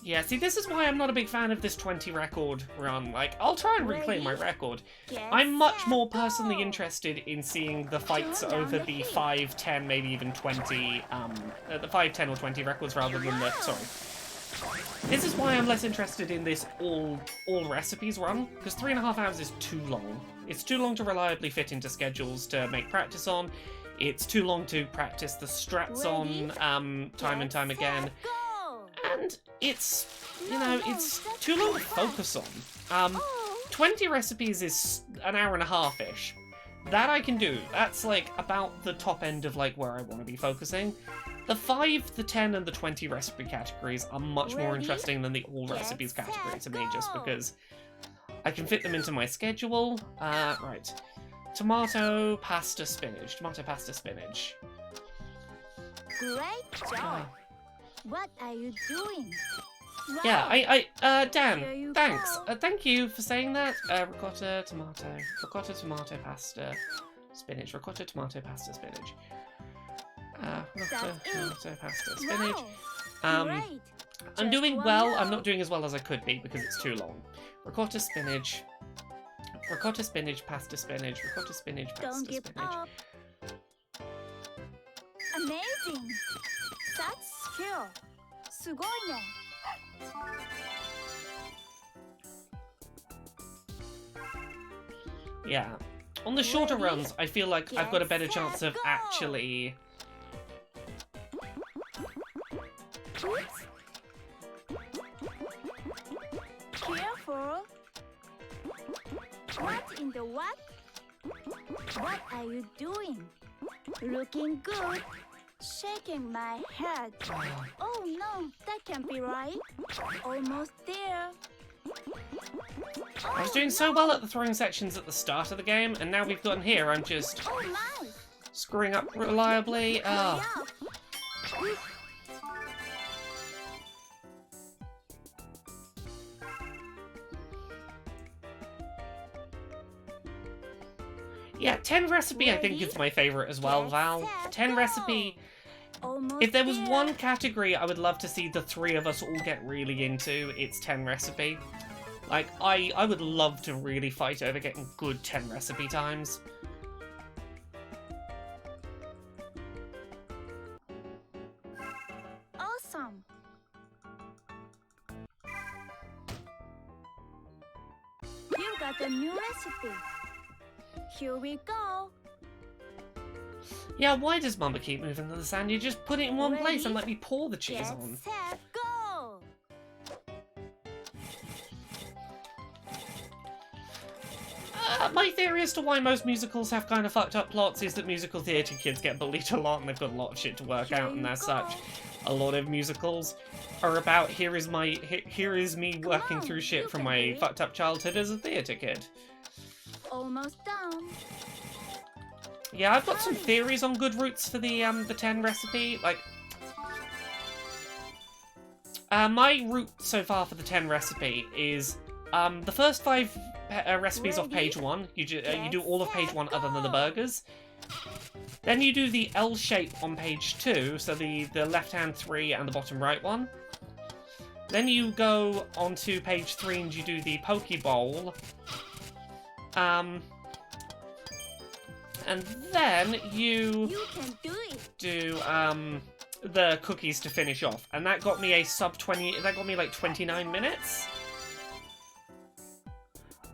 Yeah, see, this is why I'm not a big fan of this 20 record run. Like, I'll try and reclaim my record. Get I'm much set, more personally go. interested in seeing the fights Turn down over the the heat. 5, 10, maybe even 20, the 5, 10 or 20 records rather than the, sorry. This is why I'm less interested in this all recipes run, because 3.5 hours is too long. It's too long to reliably fit into schedules to make practice on. It's too long to practice the strats on, time and time again. Go. And it's, it's too long to focus on. Oh, 20 recipes is an hour and a half-ish. That I can do. That's, like, about the top end of, like, where I want to be focusing. The 5, the 10, and the 20 recipe categories are much more Ready? interesting than the all Get recipes category set, to me, just go. because I can fit them into my schedule. Right. Tomato, pasta, spinach. Tomato, pasta, spinach. great job. What are you doing? Wow. Yeah, Here Dan, you thanks. go. Thank you for saying that. Ricotta, tomato, pasta, spinach. Ricotta, tomato, pasta, spinach. Ricotta, That's it. tomato, pasta, spinach. Wow. Um, Great. I'm Just doing one well. I'm more. not doing as well as I could be because it's too long. Ricotta, spinach. Ricotta, spinach, pasta, spinach. Ricotta, spinach, Don't pasta, give spinach. up. Amazing. That's skill. すごいね. Yeah. On the shorter Ready? runs, I feel like I've got a better Get chance set, of go. actually... Oops. Careful. What in the what? What are you doing? Looking good. Shaking my head. Oh no, that can't be right. Almost there. I was doing so well at the throwing sections at the start of the game, and now we've gotten here, I'm just Oh my. screwing up reliably. Hurry Ah. up. Yeah, 10 recipe I think Ready? is my favourite as well, Get Val. set, 10 go. recipe. Almost If there was there. one category I would love to see the three of us all get really into, it's 10 recipe. Like, I would love to really fight over getting good 10 recipe times. Awesome. You got a new recipe. Here we go. Yeah, why does Mama keep moving the lasagna? Just put it in one place and Ready? let me pour the cheese Get on. set, go. My theory as to why most musicals have kind of fucked up plots is that musical theatre kids get bullied a lot and they've got a lot of shit to work Here out, and you as go. such, a lot of musicals are about here is me working on, through you shit from can my do it. fucked up childhood as a theatre kid. Almost done. Yeah, I've got some theories on good routes for the 10 recipe. Like, my route so far for the 10 recipe is the first 5 recipes off Ready? page 1. You do all of page set, 1 other than the go. burgers. Then you do the L shape on page 2, so the left-hand 3 and the bottom right one. Then you go onto page 3 and you do the Pokeball. And then you can do it. do the cookies to finish off, and that got me a sub 20. That got me like 29 minutes.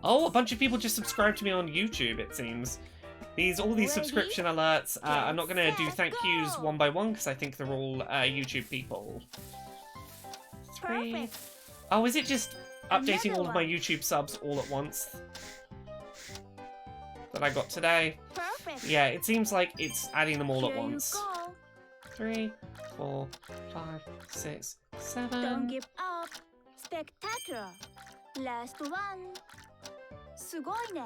Oh, a bunch of people just subscribed to me on YouTube. It seems all these subscription alerts. I'm not gonna do thank yous one by one because I think they're all YouTube people. 3. Perfect. Oh, is it just updating Another all of my one. YouTube subs all at once that I got today? Perfect. Yeah, it seems like it's adding them all Here at once. you go. 3, 4, 5, 6, 7. Don't give up. Spectacular. Last one. すごいね.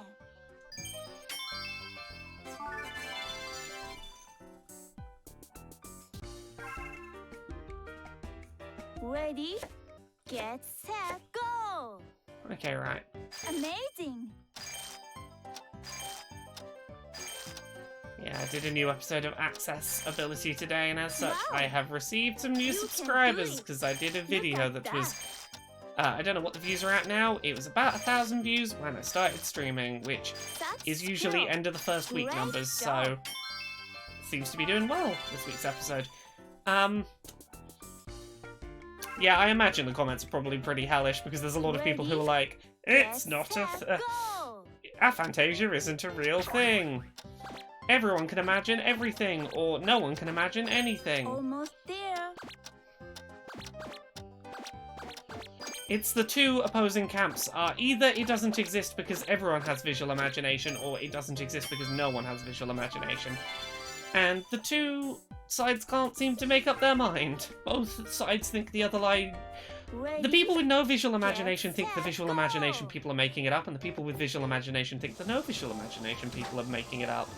Ready, get set, go! Okay, right. Amazing! Yeah, I did a new episode of Access Ability today, and as such, Wow. I have received some new You can do subscribers it. because I did a video at that was. I don't know what the views are at now. It was about 1,000 views when I started streaming, which That's is usually skill. end of the first week Great numbers, so job. seems to be doing well this week's episode. Yeah, I imagine the comments are probably pretty hellish because there's a lot of people who are like, "It's Get not a set, go! aphantasia isn't a real thing. Everyone can imagine everything, or no one can imagine anything." Almost there. It's the two opposing camps. Either it doesn't exist because everyone has visual imagination, or it doesn't exist because no one has visual imagination. And the two sides can't seem to make up their mind. Both sides think the other lie. Ready, The people with no visual imagination think the set, visual go! imagination people are making it up, and the people with visual imagination think the no visual imagination people are making it up.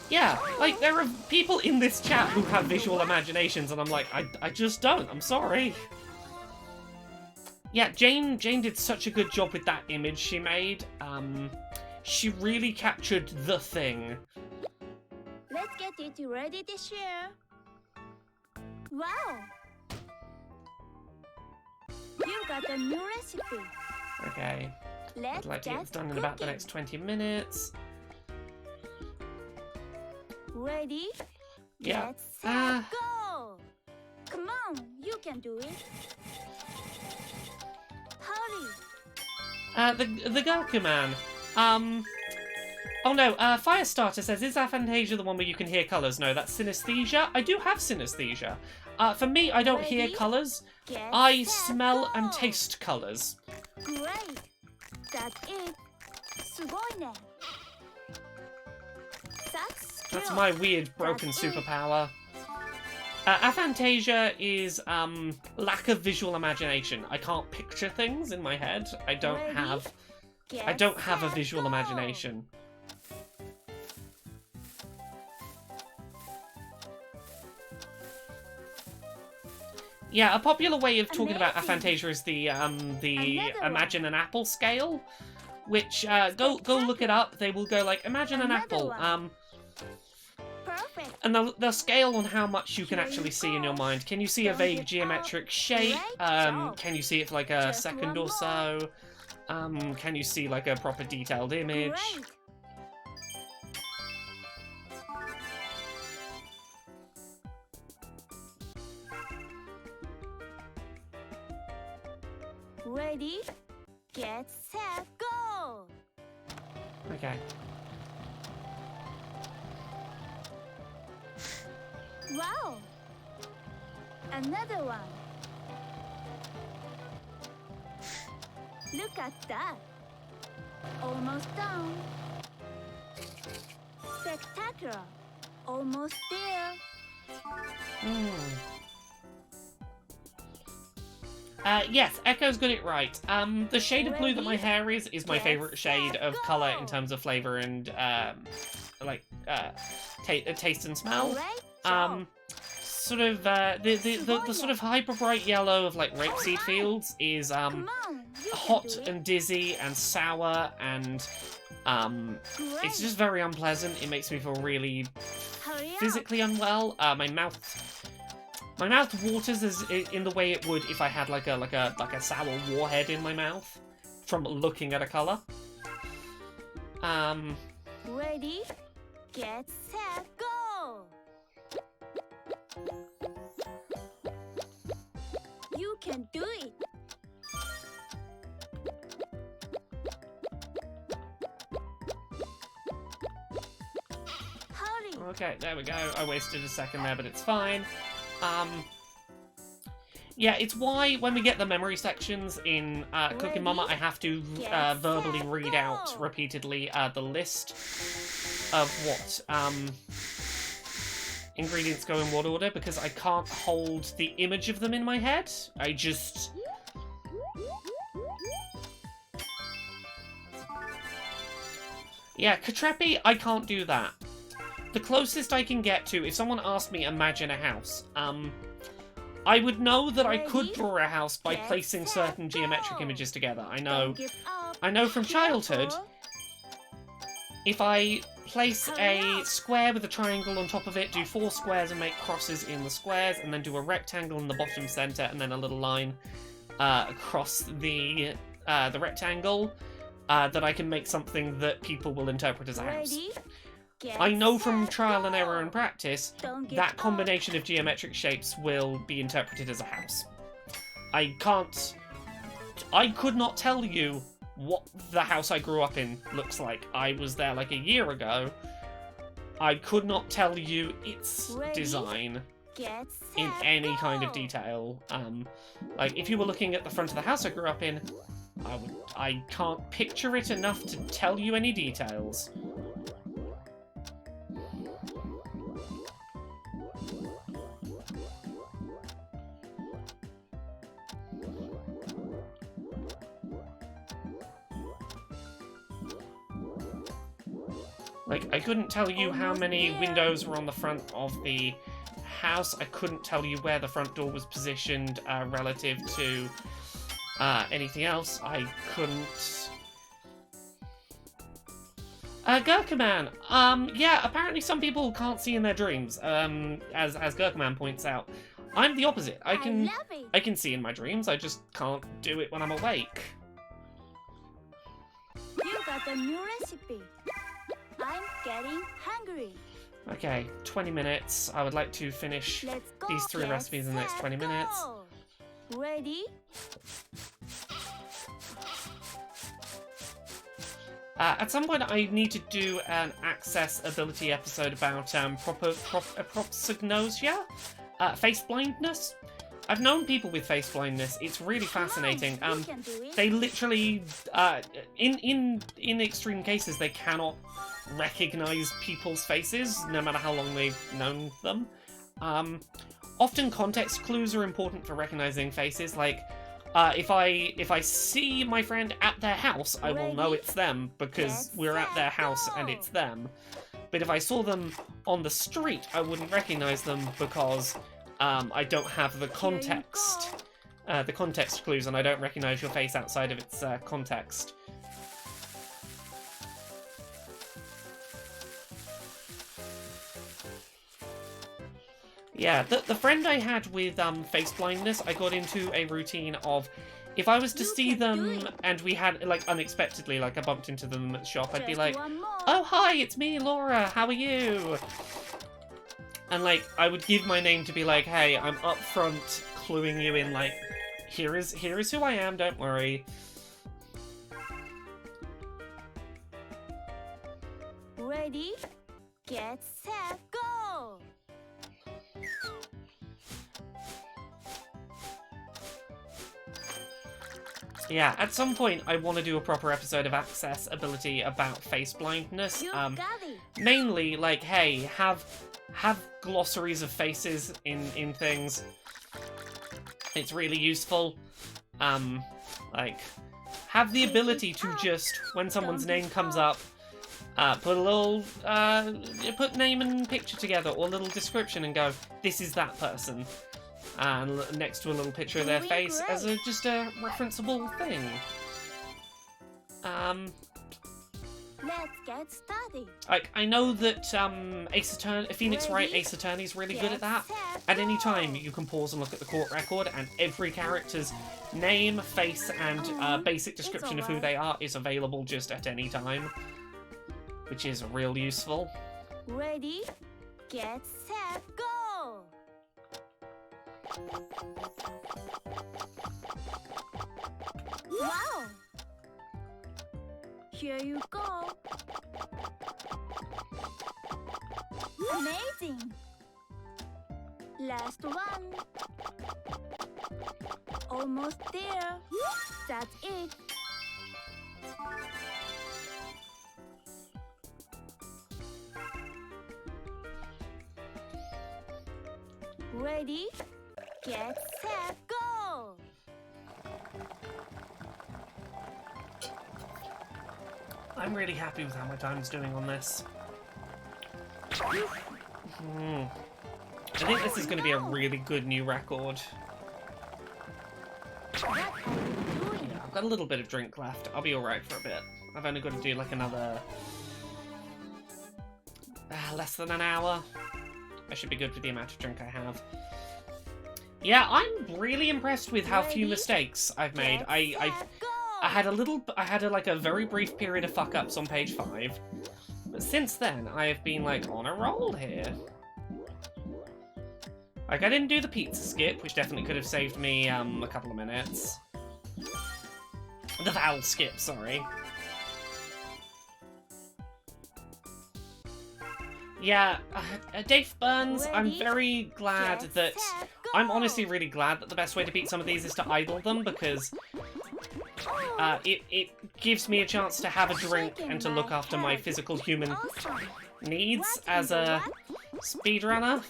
Yeah, like, there are people in this chat who have visual imaginations, and I'm like, I just don't, I'm sorry. Yeah, Jane did such a good job with that image she made. She really captured the thing. Let's get it ready to share. Wow! You got a new recipe. Okay, Let's I'd like to get get this done in about the cooking. next 20 minutes. Ready? Yeah. Get set, go! Come on, you can do it. Hurry! The Goku man. Oh no, Firestarter says, is aphantasia the one where you can hear colours? No, that's synesthesia. I do have synesthesia. For me, I don't hear Ready? colours. Get I set, smell go! and taste colours. Great! That's it. すごいね. That's my weird broken That's it. superpower. Aphantasia is lack of visual imagination. I can't picture things in my head. I don't Ready? have Get a set, visual go! imagination. Yeah, a popular way of talking about Amazing. aphantasia is the Another one. Imagine an Apple scale, which go look it up. They will go like imagine an Another apple. one. Perfect. And they'll scale on how much you can Here actually you see in your go. mind. Can you see a Don't vague give geometric shape? Great job. Can you see it for like a Just second one or more. so? Can you see like a proper detailed image? Great. Ready? Get set, go! Okay. Wow! Another one. Look at that. Almost done. Spectacular. Almost there. Yes, Echo's got it right. The shade of blue that my Ready? hair is my Get favourite shade set, of colour in go! terms of flavour and taste and smell. Great job. sort of the sort of hyper bright yellow of like rapeseed fields is Come on, you can hot do it. and dizzy and sour and Great. it's just very unpleasant. It makes me feel really Hurry up. physically unwell. My mouth waters as in the way it would if I had like a sour warhead in my mouth from looking at a color. Ready, get set, go! You can do it. Hurry. Okay, there we go. I wasted a second there, but it's fine. Yeah, it's why when we get the memory sections in Cooking Mama, I have to verbally read out repeatedly the list of what ingredients go in what order, because I can't hold the image of them in my head. I just... Yeah, Katrepi, I can't do that. The closest I can get to, if someone asked me imagine a house, I would know that I could draw a house by placing certain geometric images together. I know from childhood, if I place a square with a triangle on top of it, do 4 squares and make crosses in the squares, and then do a rectangle in the bottom center, and then a little line across the rectangle, that I can make something that people will interpret as a house. I know from trial and error and practice, that combination of geometric shapes will be interpreted as a house. I could not tell you what the house I grew up in looks like. I was there like a year ago. I could not tell you its design in any kind of detail. Like, if you were looking at the front of the house I grew up in, I can't picture it enough to tell you any details. Like, I couldn't tell you how many windows were on the front of the house. I couldn't tell you where the front door was positioned relative to anything else. I couldn't... Gurkaman. Yeah, apparently some people can't see in their dreams, as Gurkaman points out. I'm the opposite. I can see in my dreams, I just can't do it when I'm awake. You got a new recipe. I'm getting hungry. Okay, 20 minutes. I would like to finish Let's go. these 3 recipes in the next 20 minutes. Go. Ready? At some point, I need to do an accessibility episode about prosopagnosia, face blindness. I've known people with face blindness. It's really fascinating. Come on, you can do it. They literally, in extreme cases, they cannot recognize people's faces, no matter how long they've known them. Often context clues are important for recognizing faces. Like, if I see my friend at their house, I will know it's them because we're at their house and it's them. But if I saw them on the street, I wouldn't recognize them because I don't have the context clues, and I don't recognize your face outside of its context. Yeah, the friend I had with face blindness, I got into a routine of, if I was to see them and we had, like, unexpectedly, like, I bumped into them at the shop, I'd be like, "Oh, hi, it's me, Laura, how are you?" And, like, I would give my name to be like, "Hey, I'm up front cluing you in, like, here is who I am, don't worry." Ready? Get set, go! Yeah, at some point I want to do a proper episode of accessibility about face blindness. You got it. Mainly, like, hey, have glossaries of faces in things. It's really useful. Like, have the ability to just, when someone's name comes up, Put a little, put name and picture together, or a little description, and go, this is that person. And next to a little picture of their face as just a referenceable thing. Let's get started. Like, I know that Phoenix Wright Ace Attorney is really good at that. At any time, you can pause and look at the court record, and every character's name, face, and basic description of who they are is available just at any time, which is real useful. Ready, get set, go! Wow! Here you go. Amazing. Last one. Almost there. That's it. Ready, get set, go! I'm really happy with how my time's doing on this. I think this is going to be a really good new record. What are you doing? Yeah, I've got a little bit of drink left. I'll be alright for a bit. I've only got to do like another... less than an hour. I should be good with the amount of drink I have. Yeah, I'm really impressed with how few mistakes I've made. I had a very brief period of fuck-ups on page 5. But since then, I have been, like, on a roll here. Like, I didn't do the pizza skip, which definitely could have saved me, a couple of minutes. The vowel skip, sorry. Yeah, Dave Burns, I'm very glad that... I'm honestly really glad that the best way to beat some of these is to idle them, because... it gives me a chance to have a drink and to look after my physical human needs as a speedrunner.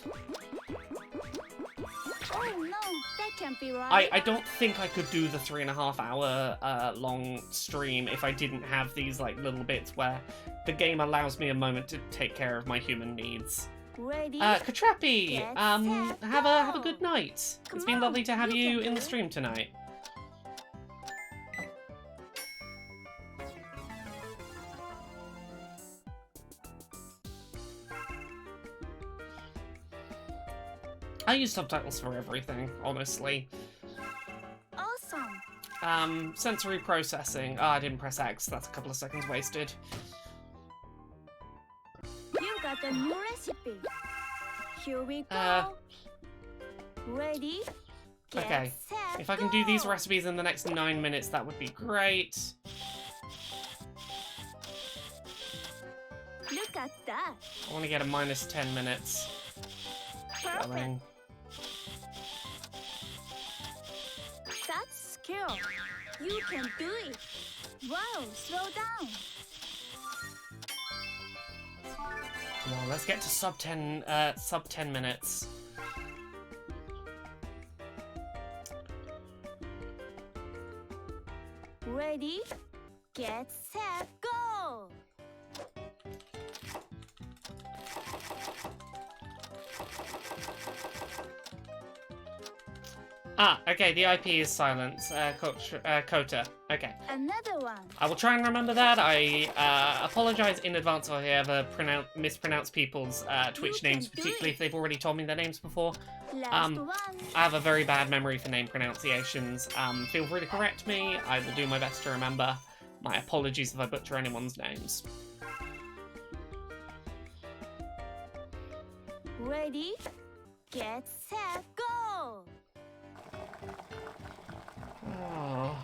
Oh no, that can't be right. I don't think I could do the 3.5 hour long stream if I didn't have these like little bits where the game allows me a moment to take care of my human needs. Ready? Katrapi, Get set, have a go. good night. It's Come been on, lovely to have you you can in do the it. stream tonight. I use subtitles for everything, honestly. Awesome. Sensory processing. I didn't press X. That's a couple of seconds wasted. You got a new recipe. Here we go. Ready? Get Okay. set, If I can do these go. recipes in the next 9 minutes, that would be great. Look at that. I want to get a minus 10 minutes Perfect. going. That's skill. You can do it. Wow, slow down. Come on, let's get to sub 10 minutes. Ready? Get set, go! Okay, the IP is silent. Kota. Okay. Another one. I will try and remember that. I apologize in advance if I ever mispronounce people's Twitch You names, can do particularly it. if they've already told me their names before. Last one. I have a very bad memory for name pronunciations. Feel free to correct me. I will do my best to remember. My apologies if I butcher anyone's names. Ready? Get set, go! Oh.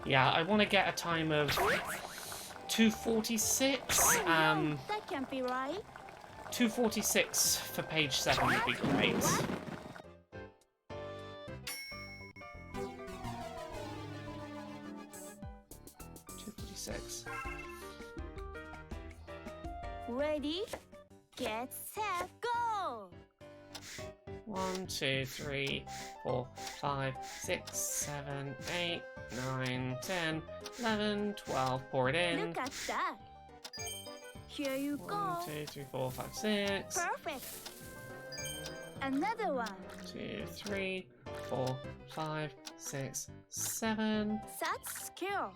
Yeah, I want to get a time of 2:46. No, that can't be right. 2:46 for page 7 would be great. 2:46. Ready? Get set, go! 1, 2, 3, 4, 5, 6, 7, 8, 9, 10, 11, 12. Pour it in. Look at that. Here you go. 1, 2, 3, 4, 5, 6. Perfect. Another one. 2, 3, 4, 5, 6, 7. Such skill.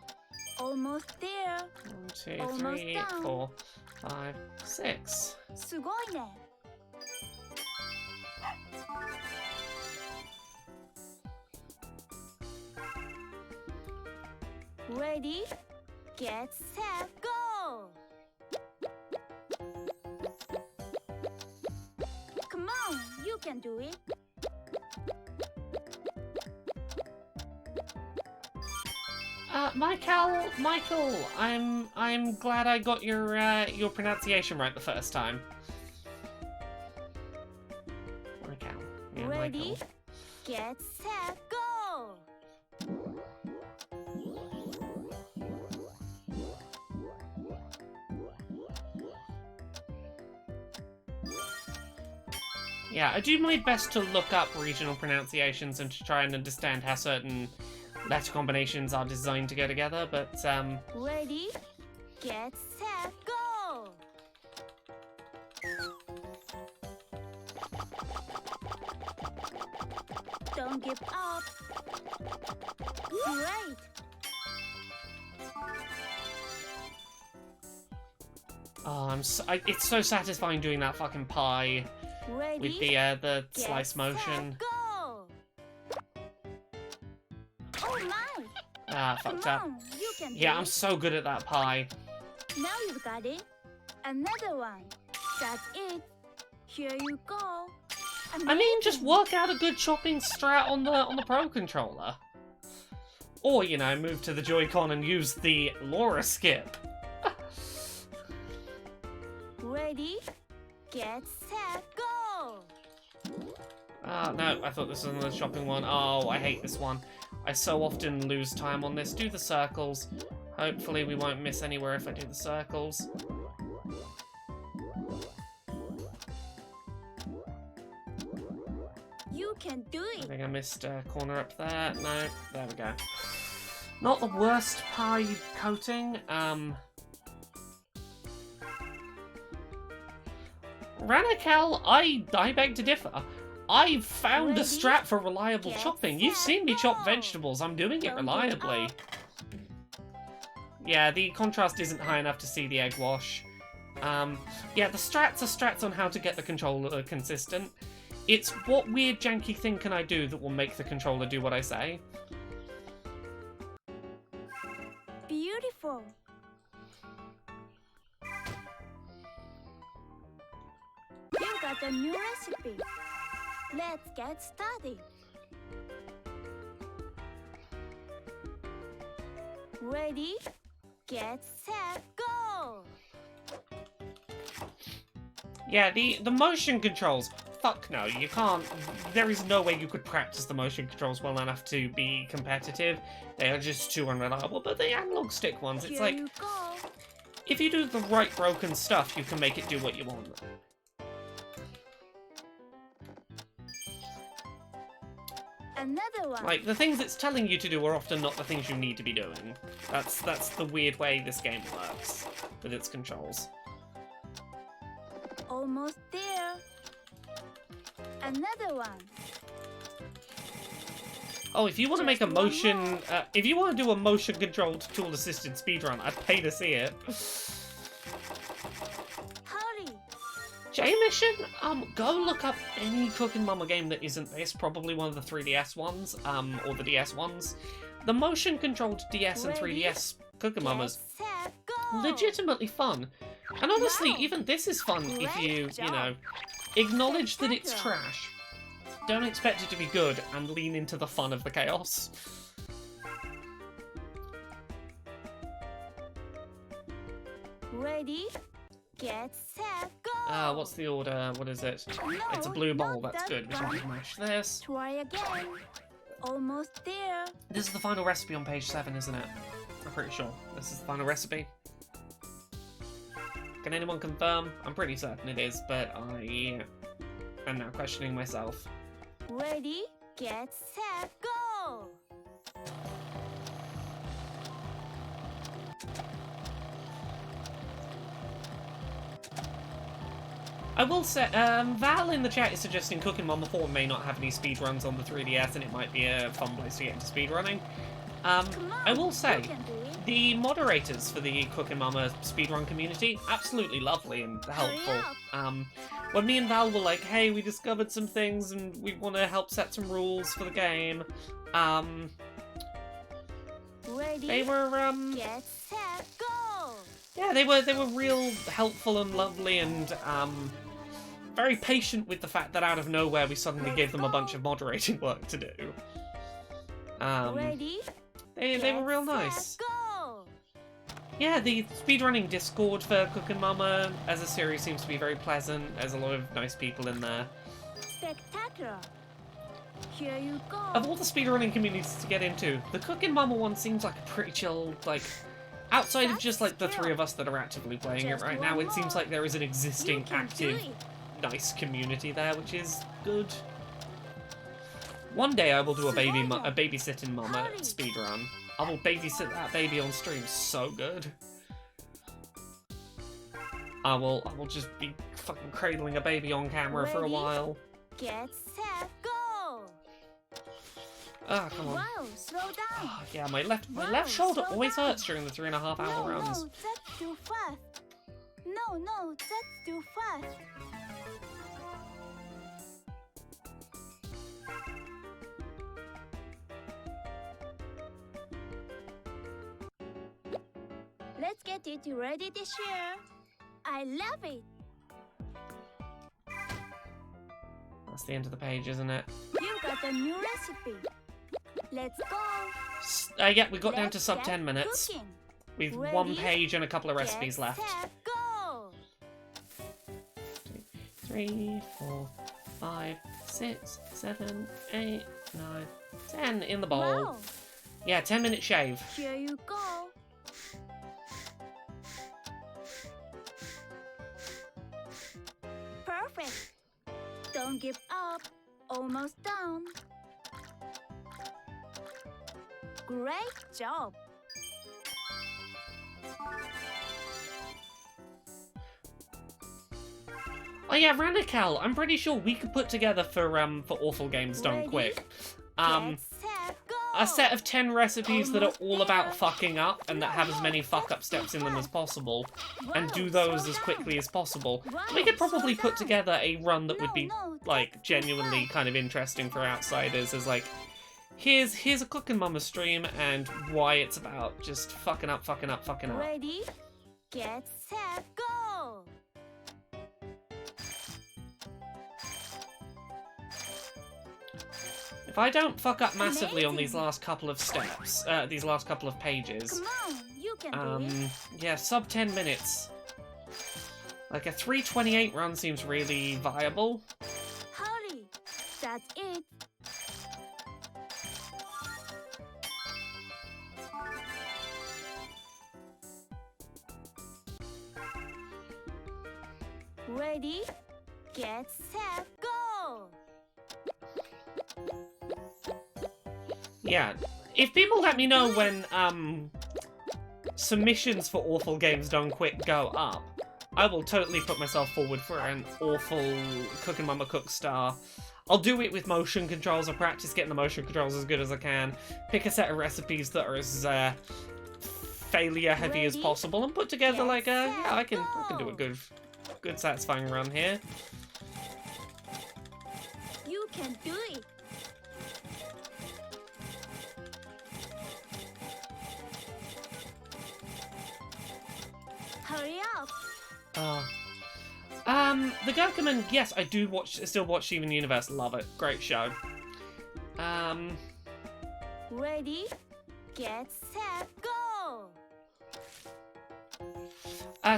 Almost there. 1, 2, Almost 3, done. 4, 5, 6. すごいね。Ready, get set, go! Come on, you can do it. Michael, I'm glad I got your pronunciation right the first time. Michael. Yeah, Ready, Michael. get set, go! Yeah, I do my best to look up regional pronunciations and to try and understand how certain letter combinations are designed to go together, but Ready, get set, go! Don't give up. Great. oh, it's so satisfying doing that fucking pie Ready, with the get slice set, motion. go! Oh my! Ah, Come fucked up. on, you can do Yeah, I'm it. so good at that pie. Now you've got it. Another one. That's it. Here you go. I mean, just Amazing. work out a good chopping strat on the Pro Controller. Or, you know, move to the Joy-Con and use the Laura skip. Ready, get set, go! No, I thought this was another shopping one. Oh, I hate this one. I so often lose time on this. Do the circles. Hopefully we won't miss anywhere if I do the circles. You can do I it. think I missed a corner up there. No, there we go. Not the worst pie coating. Ranakel, I beg to differ. I've found a Ready, strat for reliable get chopping. You've set, seen me chop go. vegetables. I'm doing it Don't give reliably. up. Yeah, the contrast isn't high enough to see the egg wash. Yeah, the strats are strats on how to get the controller consistent. It's what weird janky thing can I do that will make the controller do what I say. Beautiful. You got a new recipe. Let's get started. Ready, get set, go! Yeah, the motion controls. Fuck no, you can't. There is no way you could practice the motion controls well enough to be competitive. They are just too unreliable. But the analog stick ones, it's Here like, you go. if you do the right broken stuff, you can make it do what you want. Another one. Like, the things it's telling you to do are often not the things you need to be doing. That's the weird way this game works with its controls. Almost there. Another one. Oh, if you want to make a Just one motion, more. if you want to do a motion-controlled tool-assisted speedrun, I'd pay to see it. Hurry. J Mission, go look up any Cooking Mama game that isn't this. Probably one of the 3DS ones, or the DS ones. The motion-controlled DS and Ready, 3DS Cooking Mamas, Get set, go! legitimately fun. And honestly, Wow. even this is fun if Great you job. know, acknowledge that it's Spectacular. trash. Don't expect it to be good and lean into the fun of the chaos. Ready, get set, go! What's the order? What is it? No, It's a blue bowl, not that's that good. We one. can mash this. Try again. Almost there. This is the final recipe on page 7, isn't it? I'm pretty sure. This is the final recipe. Can anyone confirm? I'm pretty certain it is, but I am now questioning myself. Ready, get set, go! I will say, Val in the chat is suggesting Cooking Mama 4 may not have any speedruns on the 3DS, and it might be a fun place to get into speedrunning. I will say, the moderators for the Cooking Mama speedrun community, absolutely lovely and helpful. When me and Val were like, hey, we discovered some things and we want to help set some rules for the game, they were, Get set, go! yeah, they were real helpful and lovely and, very patient with the fact that out of nowhere we suddenly gave them a bunch of moderating work to do. Ready? They were real nice. Set, go! Yeah, the speedrunning Discord for Cookin' Mama as a series seems to be very pleasant. There's a lot of nice people in there. Spectacular. Here you go. Of all the speedrunning communities to get into, the Cookin' Mama one seems like a pretty chill, like, outside of just like the three of us that are actively playing it right now, it seems like there is an existing, active, nice community there, which is good. One day I will do a babysitting mama speedrun. I will babysit that baby on stream so good. I will just be fucking cradling a baby on camera for a while. Get set, go! Ah, come on. Wow, slow down. Oh, yeah, my left shoulder always hurts during the 3.5-hour runs. No, that's too fast. No, that's too fast. Let's get it ready this year. I love it. That's the end of the page, isn't it? You got a new recipe. Let's go. Yeah, we got down to sub 10 minutes. Cooking. With Ready? one page and a couple of recipes Get left. set, go. 3, 4, 5, 6, 7, 8, 9, 10 in the bowl. Wow. Yeah, 10-minute shave. Here you go. Perfect. Don't give up. Almost done. Great job. Oh yeah, Ranical, I'm pretty sure we could put together for Awful Games Done Ready? Quick. Get set, go. A set of 10 recipes that are Almost all about there. fucking up and that have as many fuck-up steps in them as possible, and do those as quickly as possible. We could probably put together a run that would be, like, genuinely kind of interesting for outsiders, as like, here's a Cookin' Mama stream and why it's about just fucking up. Ready? Get set, go. If I don't fuck up massively on these last couple of steps, these last couple of pages, Come on, you can do it. yeah, sub 10 minutes. Like a 3:28 run seems really viable. Hurry. That's it. Ready? Get set, go. Yeah, if people let me know when submissions for Awful Games Done Quick go up, I will totally put myself forward for an awful Cookin' Mama Cookstar. I'll do it with motion controls. I'll practice getting the motion controls as good as I can. Pick a set of recipes that are as failure heavy as Ready? possible, and put together Get like a set, I can do a go. good satisfying run here. You can do it. Hurry up. The Gurkaman, yes, I do still watch Steven Universe, love it. Great show. Ready? Get set, go.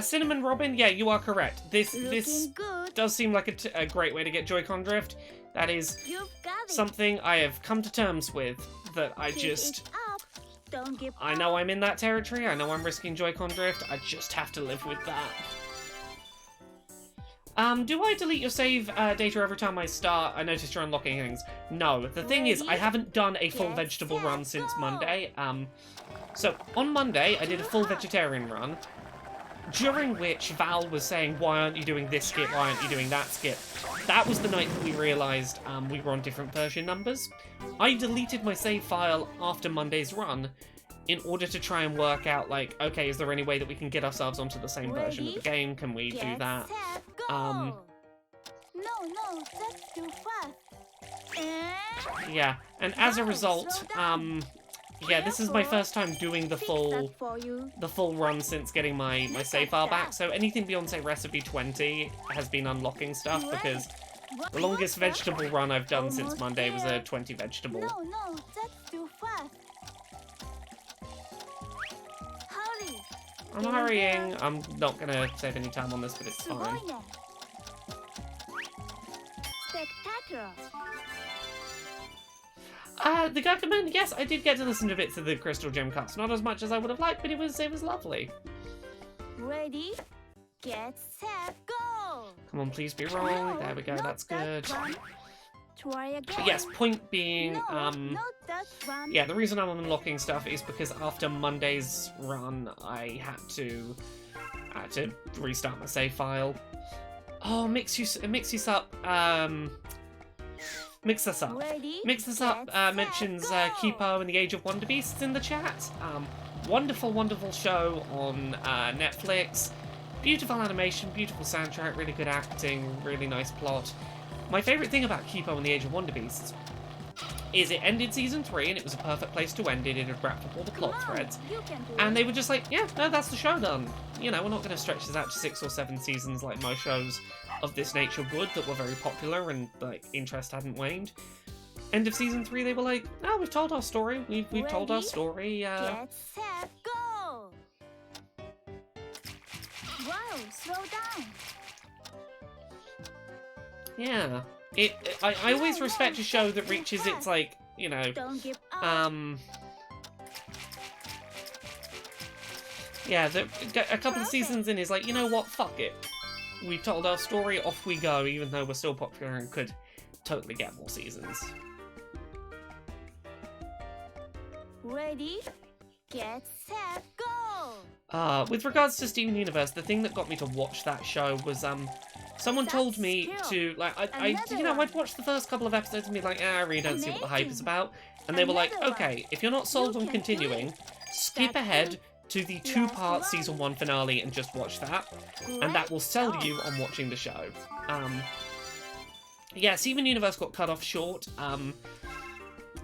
Cinnamon Robin, yeah, you are correct. This Looking good. does seem like a great way to get Joy-Con drift. That is You've got it. something I have come to terms with, that I Keep just... it up. Don't give I know I'm in that territory, I know I'm risking Joy-Con drift, I just have to live with that. Do I delete your save data every time I start? I noticed you're unlocking things. No, the thing is, I Ready? haven't done a full Get vegetable set, run since go. Monday. So, on Monday, I did a full vegetarian run. during which Val was saying, why aren't you doing this skit, why aren't you doing that skit? That was the night that we realised we were on different version numbers. I deleted my save file after Monday's run in order to try and work out, like, okay, is there any way that we can get ourselves onto the same version of the game? Can we do that? No, that's too fast. Yeah, and as a result, yeah, this is my first time doing the full run since getting my save file back, so anything beyond, say, recipe 20 has been unlocking stuff, because the longest vegetable run I've done since Monday was a 20 vegetable. No, that's too fast. Hurry. I'm hurrying. I'm not gonna save any time on this, but it's fine. Spectacular. The Gurkhaman, yes, I did get to listen to bits of the Crystal Gem cuts. Not as much as I would have liked, but it was lovely. Ready, get set, go! Come on, please be wrong. There we go, that's good. Try again. But yes, point being, not that one. yeah, the reason I'm unlocking stuff is because after Monday's run, I had to restart my save file. Oh, Mix This Up, Ready, Mix This Up mentions Kipo and the Age of Wonder Beasts in the chat. Wonderful, wonderful show on Netflix. Beautiful animation, beautiful soundtrack, really good acting, really nice plot. My favourite thing about Kipo and the Age of Wonder Beasts is it ended season 3 and it was a perfect place to end it. It had wrapped up all the plot threads. And they were just like, yeah, no, that's the show done. You know, we're not going to stretch this out to 6 or 7 seasons like most shows of this nature would that were very popular and, like, interest hadn't waned. End of season 3, they were like, no, we've told our story. We've told our story. Get set, go! Wow, slow down. Yeah. I always respect a show that reaches its, like, you know, Don't give up. yeah, a couple of seasons in is like, you know what, fuck it. We've told our story, off we go, even though we're still popular and could totally get more seasons. Ready, get set, go! With regards to Steven Universe, the thing that got me to watch that show was, someone told me to, like, I'd watched the first couple of episodes and be like, I really don't see what the hype is about. And they were like, okay, if you're not sold on continuing, skip ahead to the 2-part season 1 finale and just watch that. And that will sell you on watching the show. Yeah, Steven Universe got cut off short.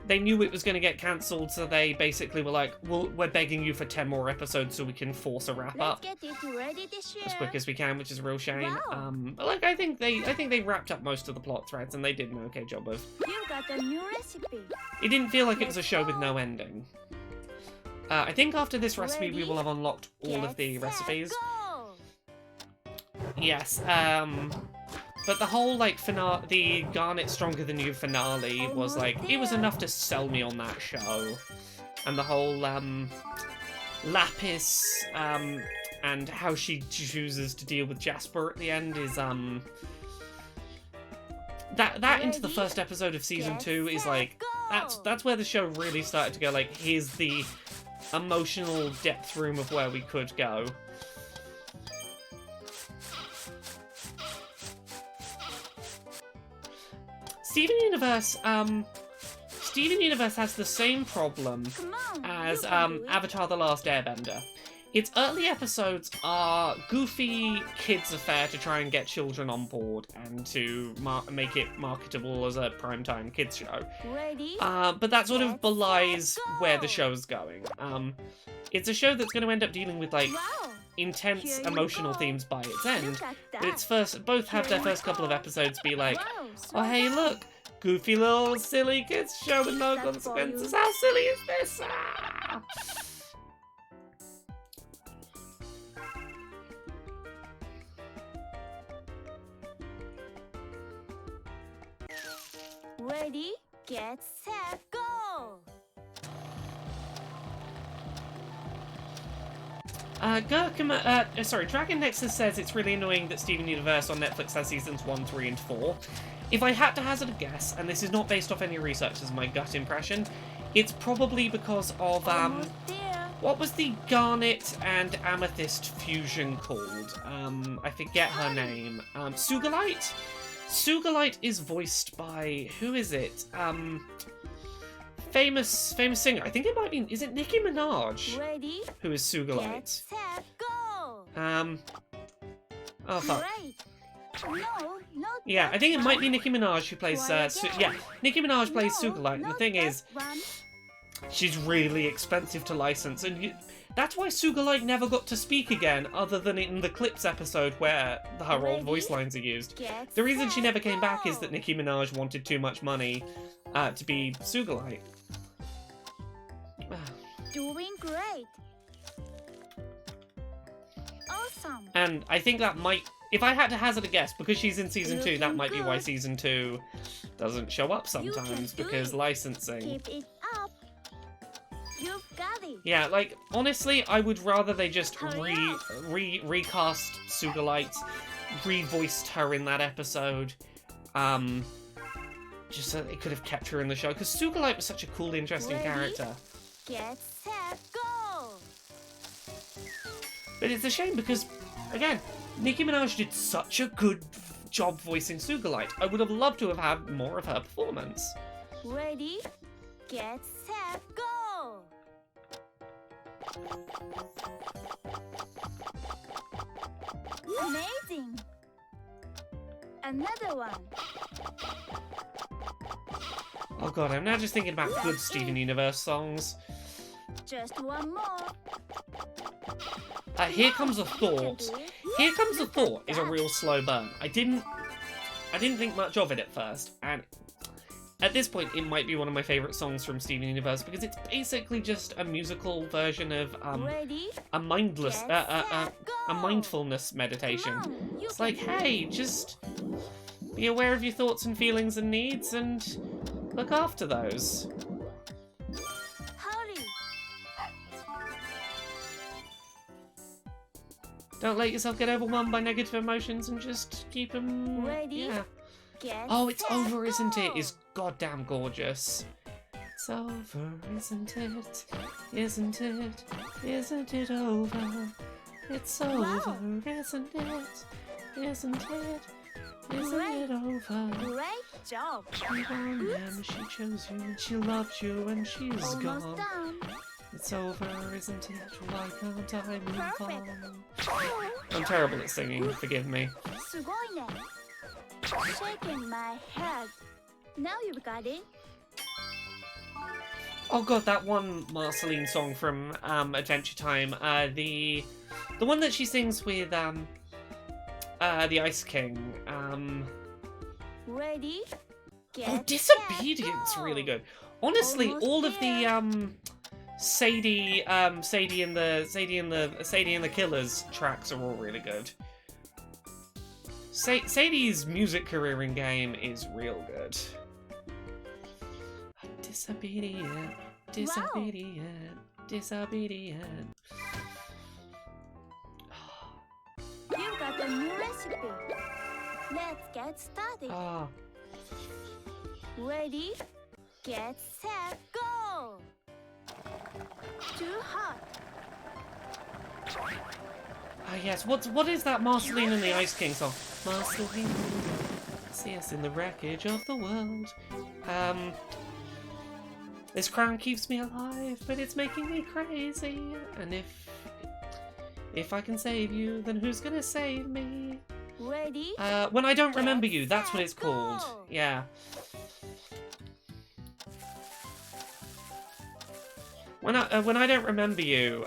They knew it was going to get cancelled, so they basically were like, well, we're begging you for 10 more episodes so we can force a wrap up Let's get it ready this year. as quick as we can, which is a real shame. Wow. But like, I think they wrapped up most of the plot threads, and they did an okay job of. You got a new recipe. It didn't feel like it was a show with no ending. I think after this recipe, we will have unlocked all of the recipes. Go! Yes. But the whole, like, the Garnet Stronger Than You finale was, like, it was enough to sell me on that show. And the whole, Lapis, and how she chooses to deal with Jasper at the end is, that into the first episode of season 2 is, like, that's where the show really started to go, like, here's the emotional depth room of where we could go. Steven Universe has the same problem as Avatar: The Last Airbender. Its early episodes are goofy kids' affair to try and get children on board and to make it marketable as a primetime kids show. Ready, but that sort of belies where the show's going. It's a show that's going to end up dealing with, like, wow. intense Here you emotional go. themes by its end. Look at that. But its both have their Here you first couple of go. episodes be like, Wow, slow oh hey down. look, goofy little silly kids show with no That's for consequences. you. How silly is this? Ah! Ready, get set, go! Dragon Nexus says it's really annoying that Steven Universe on Netflix has seasons 1, 3, and 4. If I had to hazard a guess, and this is not based off any research, this is my gut impression, it's probably because of, Almost there. What was the Garnet and Amethyst fusion called? I forget her name. Sugalite? Sugalite is voiced by... who is it? Famous singer. I think it might be... is it Nicki Minaj? Ready? Who is Get Sugalite? set, go! Oh, fuck. Great. No, not Yeah, I that think it might one. be Nicki Minaj who plays... Try yeah, again. Nicki Minaj plays No, Sugalite. And the not thing that is, one. she's really expensive to license, and that's why Sugalite never got to speak again, other than in the Clips episode where her old Ready? voice lines are used. Get The reason she set, never came back is go. that Nicki Minaj wanted too much money to be Sugalite. Doing great. Awesome. And I think that might... if I had to hazard a guess, because she's in Season 2, that Looking might be why good. Season 2 doesn't show up You can sometimes, do because it. licensing. Keep it up. You've got it. Yeah, like, honestly, I would rather they just Hurry up. recast Sugalite, revoiced her in that episode, just so they could have kept her in the show, because Sugalite was such a cool, interesting Ready? character. Get set, go! But it's a shame because, again, Nicki Minaj did such a good job voicing Sugalite. I would have loved to have had more of her performance. Ready? Get set, go! Amazing! Another one. Oh god, I'm now just thinking about good Steven Universe songs. Just one more. Here Comes a Thought. You can do it. Here Comes a You got Thought is a that. real slow burn. I didn't think much of it at first, and at this point it might be one of my favourite songs from Steven Universe because it's basically just a musical version of Ready? a mindless Get set, a go! mindfulness meditation. Come on, you It's can like, do hey, it. just be aware of your thoughts and feelings and needs and look after those. Hurry! Don't let yourself get overwhelmed by negative emotions and just keep them... Ready? yeah. Get Oh, It's set, Over, Isn't It? go! Is goddamn gorgeous. It's over, isn't it? Isn't it? Isn't it over? It's over, Wow. isn't it? Isn't it? Isn't Great. it over? Great job! She won and she chose you and she loved you and she's Almost gone. done. It's over, isn't it? Why can't I move Perfect. on? I'm terrible at singing, forgive me. すごいね. Shaking my head. Now you've got it. Oh god, that one Marceline song from Adventure Time, the one that she sings with the Ice King. Ready? Get Oh, set, Disobedience, go! really good. Honestly, Almost all of the there. Sadie and the Killers tracks are all really good. Sadie's music career in game is real good. Disobedient, disobedient, disobedient. You've got a new recipe. Let's get started. Ah, Ready? Get set, go! Too hot. yes. What is that Marceline and the Ice King song? Marceline, see us in the wreckage of the world. This crown keeps me alive, but it's making me crazy. And if I can save you, then who's gonna save me? Ready? When I don't remember Get you, that's what set, it's called. go! Yeah. When I don't remember you,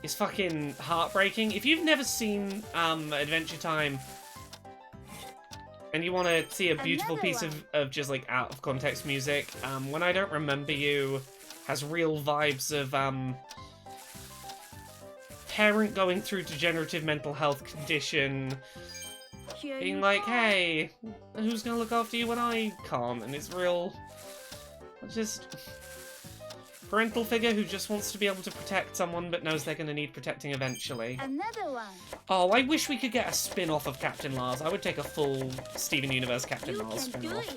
is fucking heartbreaking. If you've never seen Adventure Time and you want to see a beautiful Another piece one. of just like out of context music, When I Don't Remember You has real vibes of parent going through degenerative mental health condition, Here being you like, go. hey, who's gonna look after you when I can't? And it's real, just parental figure who just wants to be able to protect someone but knows they're gonna need protecting eventually. Another one. Oh, I wish we could get a spin-off of Captain Lars. I would take a full Steven Universe Captain You Lars can do spin-off.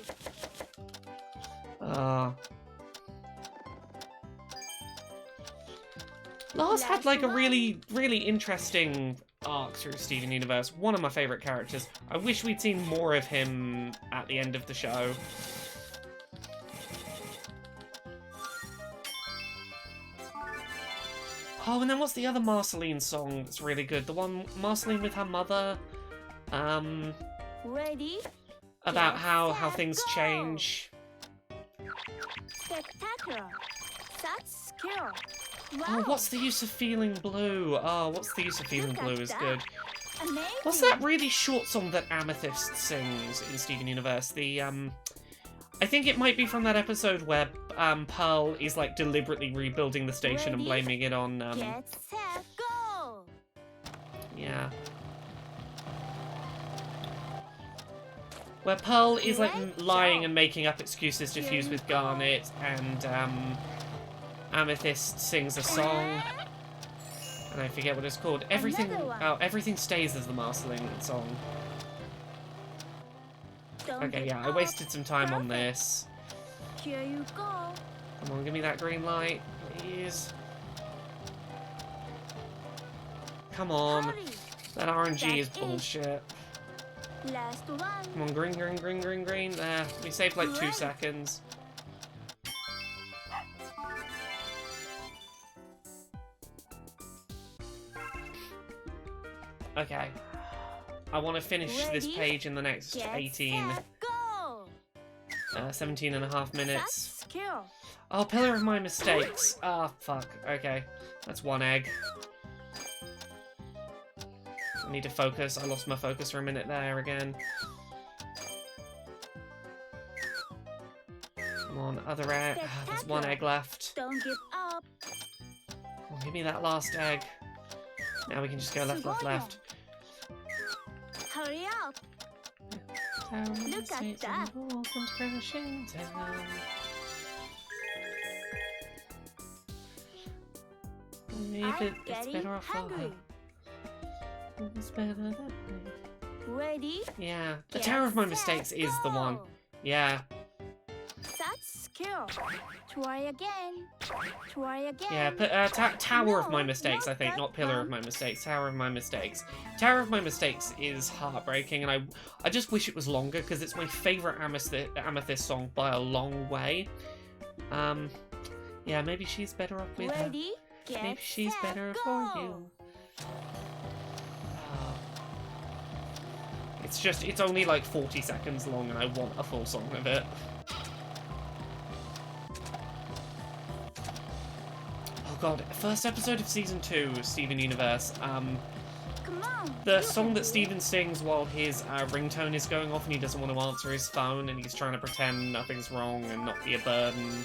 it. Lars had Last like a one. really, really interesting arc through Steven Universe. One of my favourite characters. I wish we'd seen more of him at the end of the show. Oh, and then what's the other Marceline song that's really good? The one Marceline with her mother, Ready? about Get how set, things go! change. Spectacular. Such skill. Wow. Oh, what's the use of feeling blue? Oh, what's the use of feeling Look blue at is that. good. Amazing. What's that really short song that Amethyst sings in Steven Universe? The, I think it might be from that episode where, Pearl is, like, deliberately rebuilding the station and Ready? blaming it on, Get set, go. yeah. Where Pearl is, like, Great lying job. and making up excuses to Here fuse you with go. Garnet, and, Amethyst sings a song, and I forget what it's called. Everything, Another one. oh, Everything Stays as the Marceline song. Don't Okay, give yeah, I up. wasted some time on Perfect. this. Here you go. Come on, give me that green light, please. Come on. Hurry. That RNG is That's it. bullshit. Last one. Come on, green, green, green, green, green. There. We saved like 2 Great. seconds. Okay. I want to finish this Ready? page in the next Get 18, set, go. 17 and a half Such minutes. skill. Oh, Pillar of My Mistakes. Ah, fuck. Okay. That's 1 egg. I need to focus. I lost my focus for a minute there again. Come on, other egg. Ah, there's 1 egg left. Don't give up. Oh, give me that last egg. Now we can just go left, left, left. Hurry up. Look at that. Comes crashing down. Maybe I'm it's getting better off for her. hungry. It's better that way. Ready? Yeah, the Get Tower of My set, Mistakes is the one. go. Yeah, Such skill. Try again. Try again. yeah. But Tower of My No, Mistakes, I not think, that not Pillar of one. My Mistakes. Tower of My Mistakes. Tower of My Mistakes is heartbreaking, and I just wish it was longer because it's my favorite Amethyst song by a long way. Yeah, maybe she's better off with her. Ready? Get Maybe she's set, better go. for you. It's only like 40 seconds long, and I want a full song of it. Oh god, first episode of season 2, Steven Universe. Come on. The you song can that do Steven sings while his ringtone is going off and he doesn't want to answer his phone and he's trying to pretend nothing's wrong and not be a burden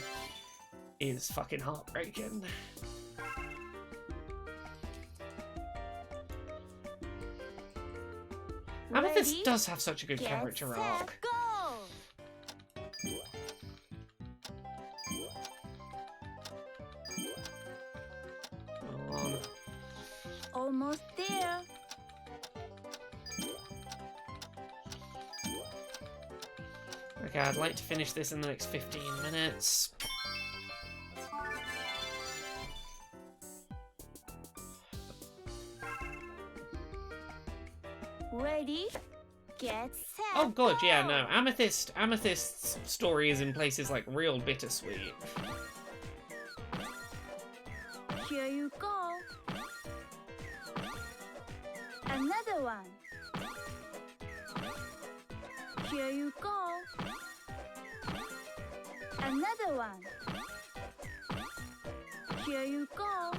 is fucking heartbreaking. it. Amethyst Ready? does have such a good Get character set, arc. go. Come on. Almost there. Okay, I'd like to finish this in the next 15 minutes. Ready? Get set. Oh god, yeah, go. no. Amethyst's story is in places like real bittersweet. Here you go. Another one. Here you go. Another one. Here you go.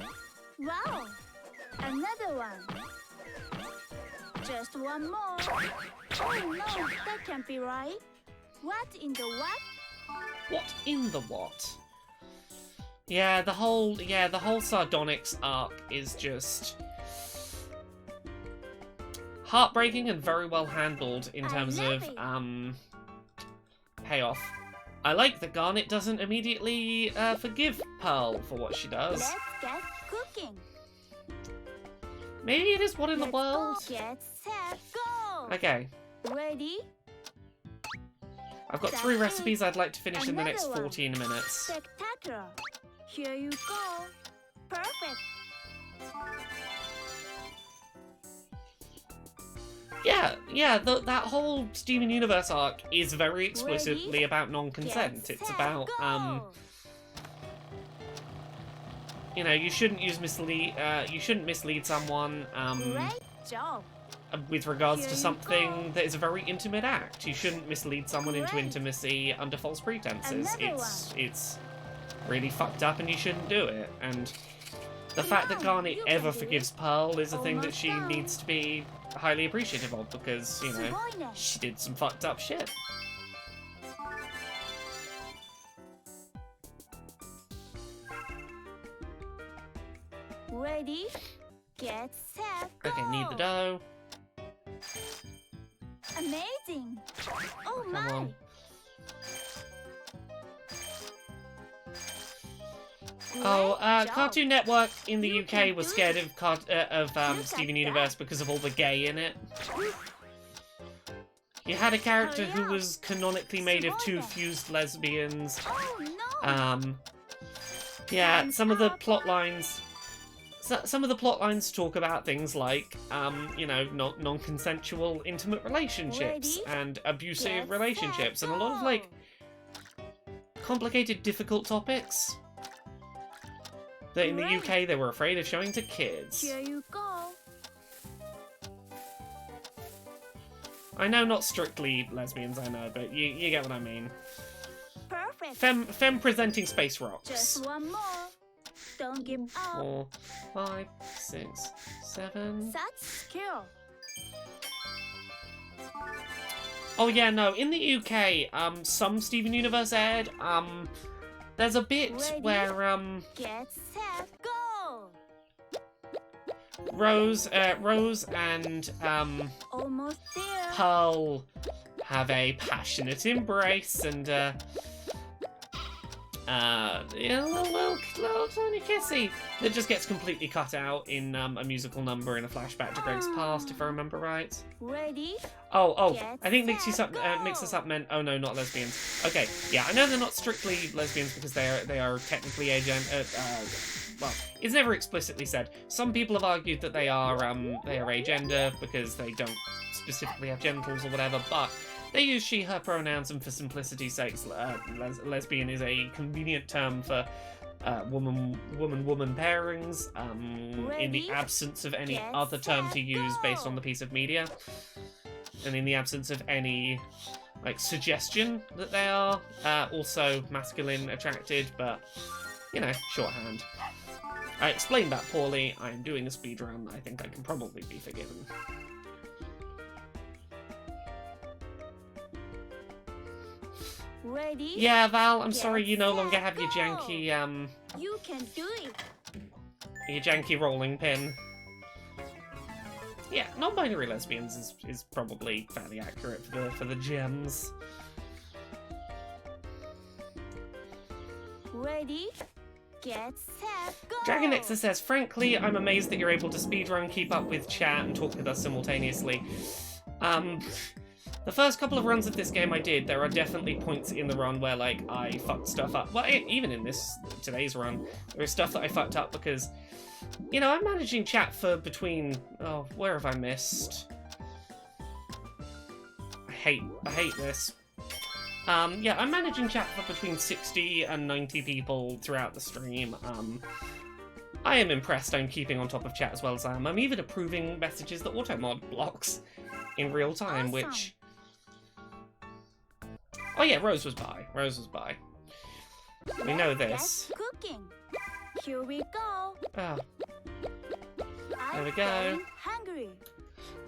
Wow. Another one. Just one more. Oh no, that can't be right. What in the what? What in the what? Yeah, the whole Sardonyx arc is just heartbreaking and very well handled in I terms love of it. payoff. I like that Garnet doesn't immediately forgive Pearl for what she does. Let's get cooking. Maybe it is what in the Let's world? go. Get set, go. Okay, Ready? I've got That's 3 it. recipes I'd like to finish in the next Another one. 14 minutes. Spectacular. Here you go. Perfect. Yeah, that whole Steven Universe arc is very explicitly about non-consent. It's about, you know, you shouldn't mislead someone, Great job. with regards Here to you something go. that is a very intimate act. You shouldn't mislead someone into Great. intimacy under false pretenses. Another It's really fucked up and you shouldn't do it. And the Come fact that on, Garnet you ever can do forgives it. Pearl is a thing that Almost she done. needs to be highly appreciative of because, you know, すごいね。 she did some fucked up shit. Ready, get set, go. Okay, need the dough. Amazing. Oh Come my. on. Oh, Great job. Cartoon Network in the You UK can was do scared it. of Steven Universe because of all the gay in it. You had a character Hurry who up. was canonically made of two Spoiler. fused lesbians. Oh no. Yeah, Time's some of the up. plot lines. Some of the plot lines talk about things like, you know, non-consensual intimate relationships Ready? and abusive Get relationships, set, and a lot of go. like complicated, difficult topics that in the Great. UK they were afraid of showing to kids. Here you go. I know, not strictly lesbians, I know, but you get what I mean. Perfect. Femme presenting space rocks. Just one more. Don't give up. 4, 5, 6, 7. Such skill. Oh yeah, no, in the UK, some Steven Universe aired, there's a bit Ready? where, Get set, go. Rose and, Almost there. Pearl have a passionate embrace and, yeah, a little tiny kissy that just gets completely cut out in, a musical number in a flashback to Greg's past, if I remember right. Ready? Oh, Get I think mix set, this go. up meant, oh no, not lesbians. Okay, yeah, I know they're not strictly lesbians because they are technically well, it's never explicitly said. Some people have argued that they are agender because they don't specifically have genitals or whatever, but they use she, her pronouns, and for simplicity's sake, lesbian is a convenient term for woman-woman pairings, in the Ready? absence of any Get other term set, to use based go. on the piece of media, and in the absence of any like suggestion that they are also masculine attracted, but you know, shorthand. I explained that poorly. I am doing a speedrun. I think I can probably be forgiven. Ready? Yeah, Val, I'm Get sorry you no set, longer have your go. janky, You can do it. your janky rolling pin. Yeah, non-binary lesbians is probably fairly accurate for the gems. Ready? Get set, go. Dragon Nexus says, frankly, I'm amazed that you're able to speedrun, keep up with chat, and talk with us simultaneously. The first couple of runs of this game I did, there are definitely points in the run where, like, I fucked stuff up. Well, even in today's run, there is stuff that I fucked up because, you know, I'm managing chat for between, oh, where have I missed? I hate this. Yeah, I'm managing chat for between 60 and 90 people throughout the stream. I am impressed I'm keeping on top of chat as well as I am. I'm even approving messages that automod blocks in real time, Awesome. which... Oh yeah, Rose was by. We know this. Get cooking. Here we go. Oh, I'm we go. getting hungry.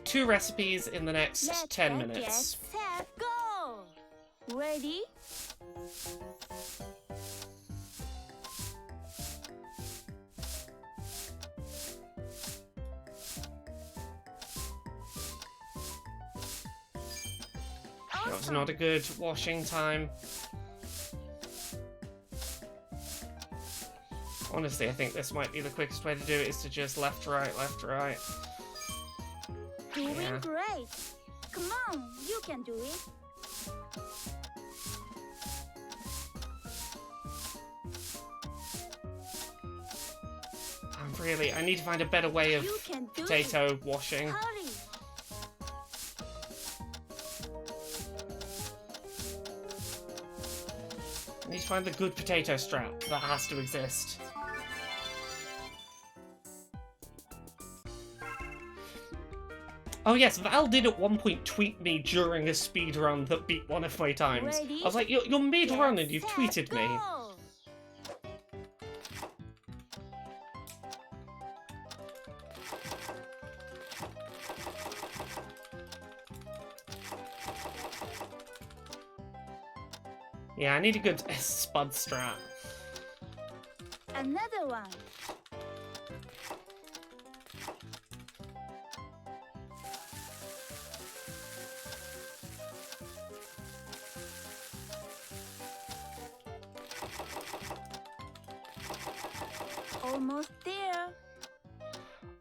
2 recipes in the next Let's 10 get minutes. set, go. Ready? That was not a good washing time. Honestly, I think this might be the quickest way to do it, is to just left, right, left, right. Doing Yeah. great. Come on, you can do it. I'm Really, I need to find a better way of You can do potato washing. Hurry. I need to find the good potato strap. That has to exist. Oh yes, Val did at one point tweet me during a speedrun that beat one of my times. Ready? I was like, you're mid-run and Get you've set, tweeted me. go. Yeah, I need a good spud strap. Another one. Almost there.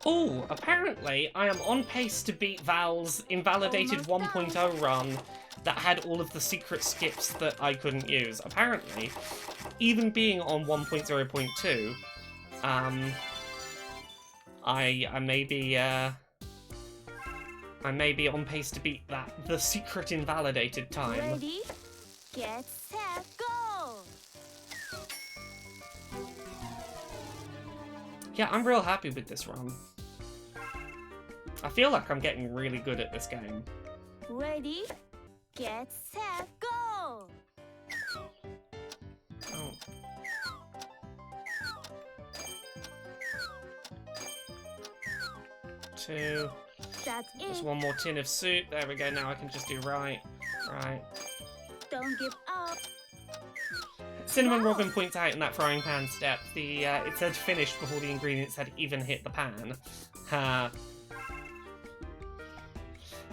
Oh, apparently I am on pace to beat Val's invalidated Almost 1.0 run that had all of the secret skips that I couldn't use. Apparently, even being on 1.0.2, I may be on pace to beat the secret invalidated time. Ready? Get set, go. Yeah, I'm real happy with this run. I feel like I'm getting really good at this game. Ready? Get set, go. Oh. Two. That's Just it. one more tin of soup. There we go. Now I can just do right. Don't give up. Cinnamon Wow. Robin points out in that frying pan step, it said finished before the ingredients had even hit the pan. Ha.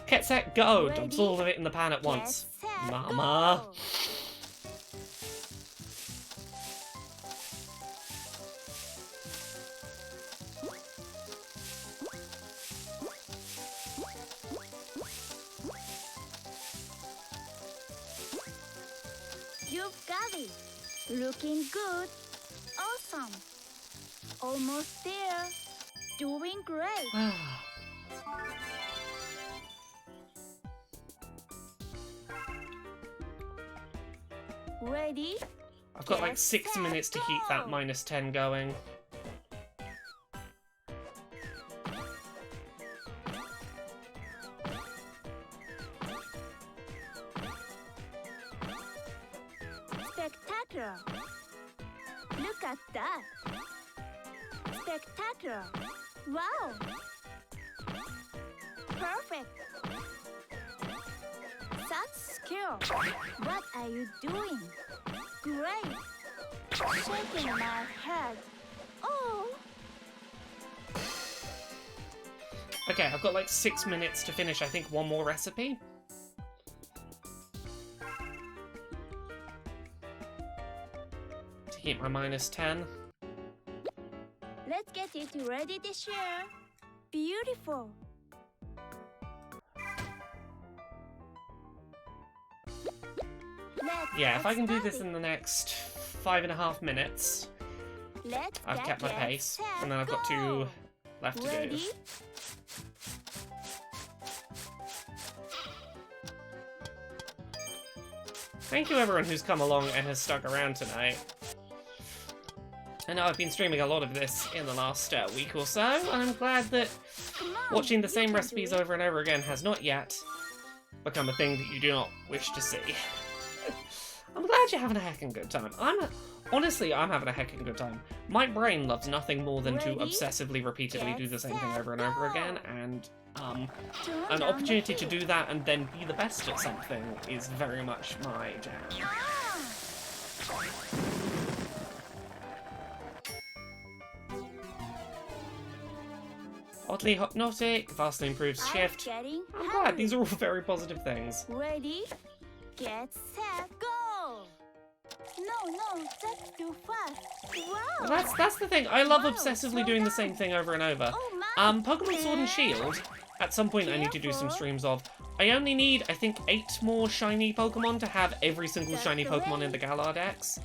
Get set, go! Ready? Dumps all of it in the pan at once. Get set, Mama. go. You've got it. Looking good. Awesome. Almost there. Doing great. Ready? I've got like Get 6 set, minutes to keep that go. -10 going. Spectacular. Look at that. Spectacular. Wow. Perfect. Such skill. What are you doing? Great. Shaking my head. Oh. Okay, I've got like 6 minutes to finish, I think, one more recipe. To keep my -10. Let's get it ready to share. Beautiful. Let's Yeah, if get I can do this started. in the next 5.5 minutes, Let's I've kept my get pace, set, and then I've got go. 2 left to do. Ready? Thank you everyone who's come along and has stuck around tonight. I know I've been streaming a lot of this in the last week or so, and I'm glad that Come on, watching the you same can do recipes it. over and over again has not yet become a thing that you do not wish to see. I'm glad you're having a heckin' good time. Honestly, I'm having a heckin' good time. My brain loves nothing more than to Ready? obsessively, repeatedly Get do the same thing set, over and over go. again, and Turn an down opportunity the to heat. do that and then be the best at something is very much my jam. Ah. Oddly hypnotic, vastly improves I'm shift. getting I'm hungry. glad, these are all very positive things. Ready? Get set, go! No, that's too fast. Wow! Well, that's the thing, I love Wow, obsessively slow doing the down. same thing over and over. Oh my! Pokemon Sword and Shield, at some point I need to do some Careful. streams of. I only need, I think, 8 more shiny Pokemon to have every single That's shiny the Pokemon way. in the Galar Dex.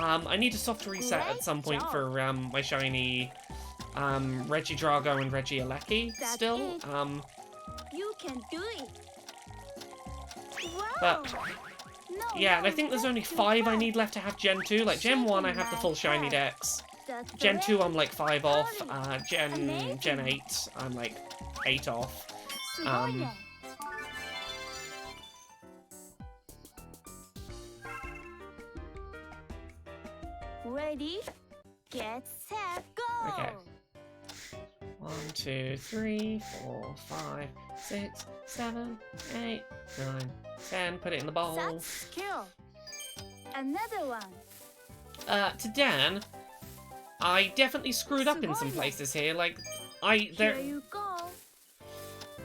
I need a soft reset at Great some point job. for my shiny Reggie Drago and Reggie Alecki That's still. it. You can do it. Wow. But No, yeah, and I no, think there's only that's too 5 I fast. need left to have Gen 2. Like, Gen 1 I Shaking have the my full shiny head. decks. That's Gen 2 great. I'm like 5 off. Gen Amazing. 8 I'm like 8 off. Sugoi. Ready, get set, go! Okay. 1, 2, 3, 4, 5, 6, 7, 8, 9, 10. Put it in the bowl. Such skill. Another one. To Dan, I definitely screwed up in some Sugoi. places here. Like, Here you go.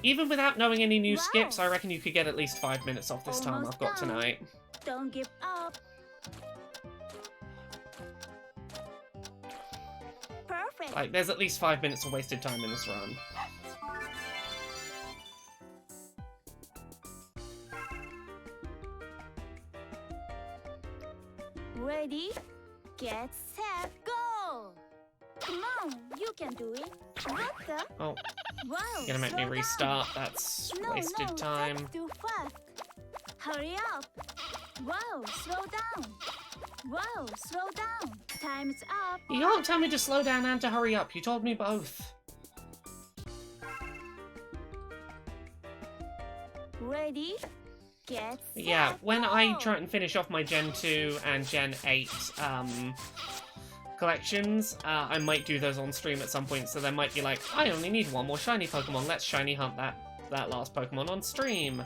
even without knowing any new Wow. skips, I reckon you could get at least 5 minutes off this time Almost I've got done. tonight. Don't give up. Perfect. Like, there's at least 5 minutes of wasted time in this run. Ready, get set, go! Come on, you can do it. What the? Oh, Wow, you're gonna make me slow down. restart. That's No, wasted no, time. that's too fast. Hurry up. Wow, slow down. Wow, slow down. Time's up. You can't tell me to slow down and to hurry up. You told me both. Ready, get set, Yeah, when I go. try and finish off my Gen 2 and Gen 8 collections, I might do those on stream at some point, so there might be like, I only need one more shiny Pokemon, let's shiny hunt that last Pokemon on stream.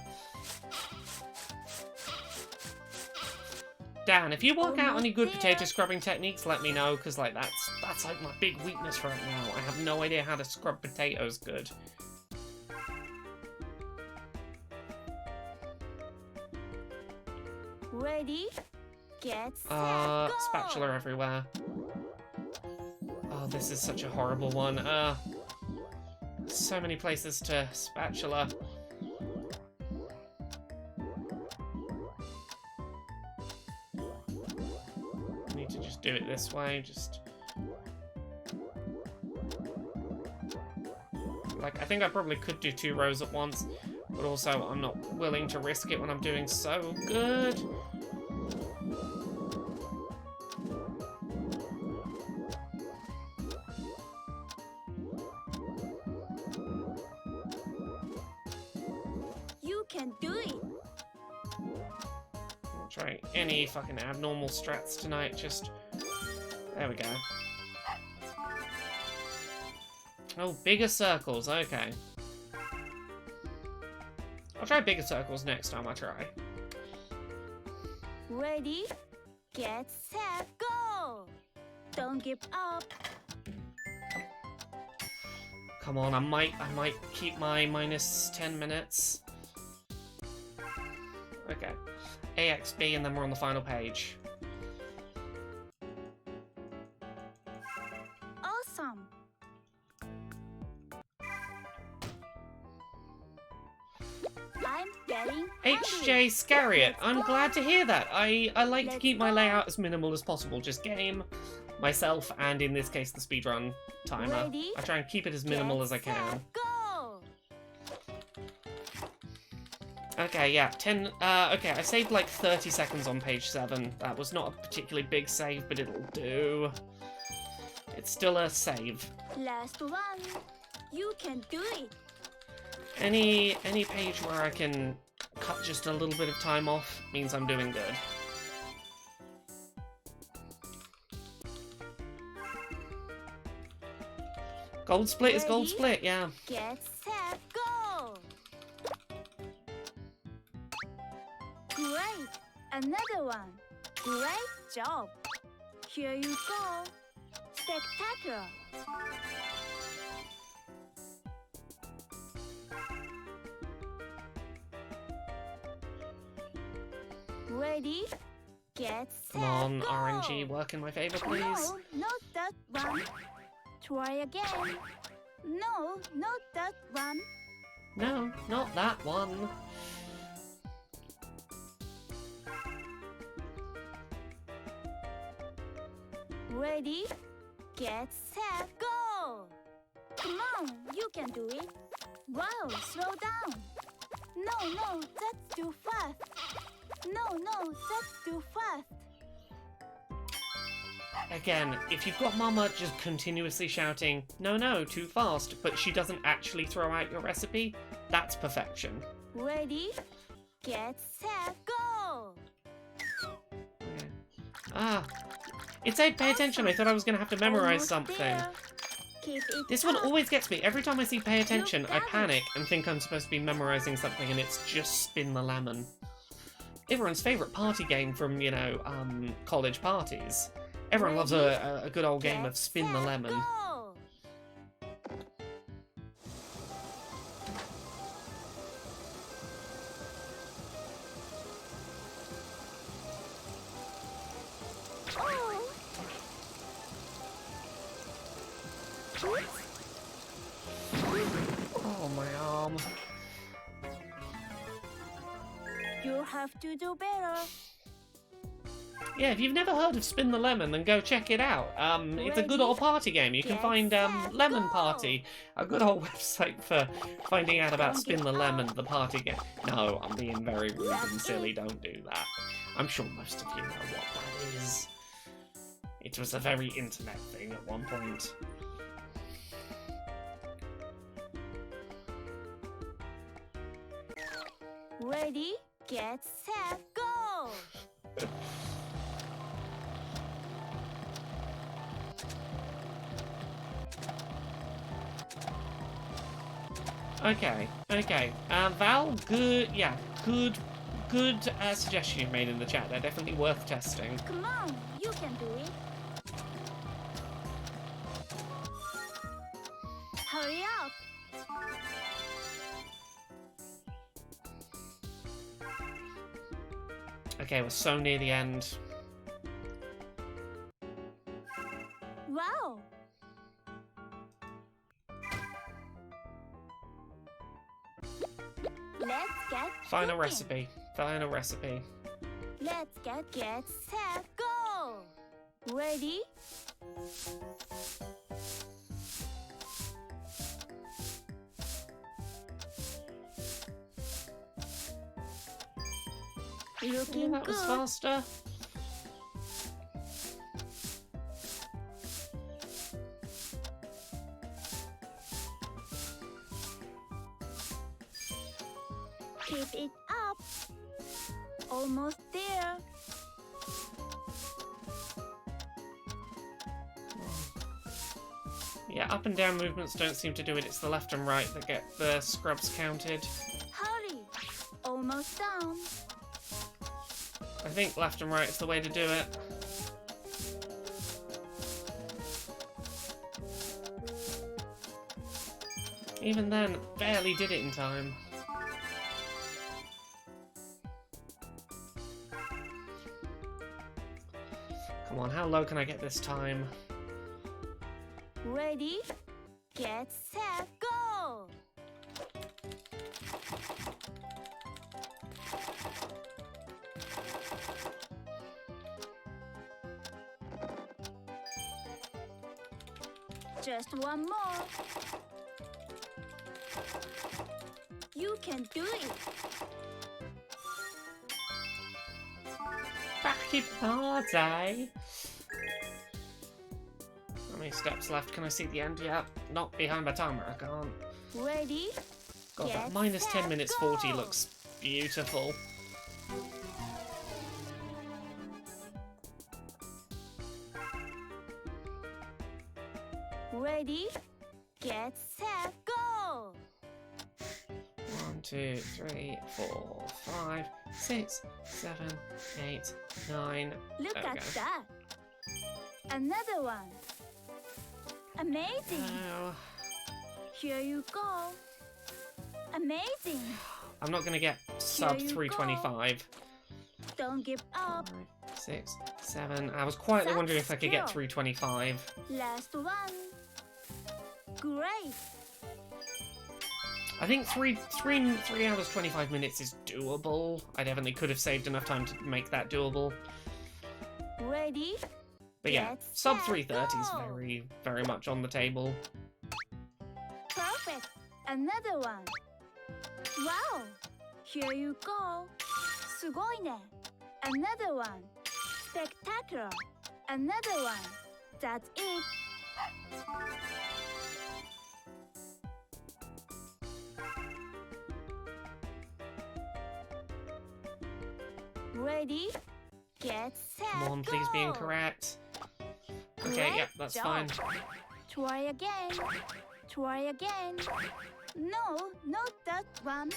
Dan, if you work out any good Almost potato there. scrubbing techniques, let me know, because like that's like my big weakness right now. I have no idea how to scrub potatoes good. Ready, get set, go. Spatula everywhere. Oh, this is such a horrible one. So many places to spatula. I need to just do it this way, just... Like, I think I probably could do 2 rows at once, but also I'm not willing to risk it when I'm doing so good. You can do it. I'll try any fucking abnormal strats tonight, just... There we go. Oh, bigger circles, okay. I'll try bigger circles next time I try. Ready, get set, go! Don't give up. Come on, I might keep my minus 10 minutes. Okay. AXB and then we're on the final page. Awesome. I'm getting HJ Scariot, I'm glad to hear that. I like to Let's keep my go. layout as minimal as possible. Just game, myself, and in this case the speedrun timer. Ready? I try and keep it as minimal as I can. Go! Okay, yeah, 10, okay, I saved like 30 seconds on page 7. That was not a particularly big save, but it'll do. It's still a save. Last one. You can do it. Any page where I can cut just a little bit of time off means I'm doing good. Gold split is gold Ready? split, yeah. Get set, go! Great! Another one. Great job. Here you go. Spectacular. Ready? Get set, Come on, go! RNG, work in my favor, please. No, not that one. Try again. No, not that one. No, not that one. Ready? Get set, go! Come on, you can do it. Wow, slow down. No, that's too fast. No, that's too fast. Again, if you've got Mama just continuously shouting, no, too fast, but she doesn't actually throw out your recipe, that's perfection. Ready, get set, go! Okay. Ah, it said pay attention. I thought I was going to have to memorize Almost something. there. Keep it This one up. always gets me. Every time I see pay attention, I got it. panic and think I'm supposed to be memorizing something, and it's just spin the lemon. Everyone's favourite party game from, college parties. Everyone loves a good old game Get of spin the set, lemon. go! Oh. Oops. Oh, my arm. You have to do better. Yeah, if you've never heard of Spin the Lemon, then go check it out. It's a good old party game. You can Get find set, Lemon go! Party, a good old website for finding out about Don't Spin give the up. Lemon, the party game. No, I'm being very rude and That's silly. it. Don't do that. I'm sure most of you know what that is. It was a very internet thing at one point. Ready, get set, go! Okay. Val, good suggestion you made in the chat. They're definitely worth testing. Come on, you can do it. Hurry up. Okay, we're so near the end. Wow. Let's get Final cooking. recipe. Final recipe. Let's get set, go! Ready? Yeah, Looking that was good. faster. Keep it up. Almost there. Yeah, up and down movements don't seem to do it. It's the left and right that get the scrubs counted. Hurry. Almost down. I think left and right is the way to do it. Even then, barely did it in time. Come on, how low can I get this time? Ready? Get set, go! Just one more. You can do it. Party party! How many steps left? Can I see the end yet? Not behind my timer, I can't. Ready? God, that Get minus 10 set, minutes go! 40 looks beautiful. Ready? Get set, go! 1, 2, 3, 4, 5, 6, 7, 8, 9. Look There we at go. that. Another one. Amazing. Oh, Here you go. Amazing. I'm not going to get sub Here you 325. Don't give up. 5, 6, 7. I was quietly wondering if I could get Skill. 325. Last one. Great. I think 3 hours 25 minutes is doable. I definitely could have saved enough time to make that doable. Ready? But yeah, Get sub set, 330 is go! very, very much on the table. Another one. Wow! Here you go. すごいね. Another one. Spectacular. Another one. That's it. Ready? Get set. Come on, please be incorrect. Okay, Great yep, that's job. fine. Try again. Try again. No, not that one.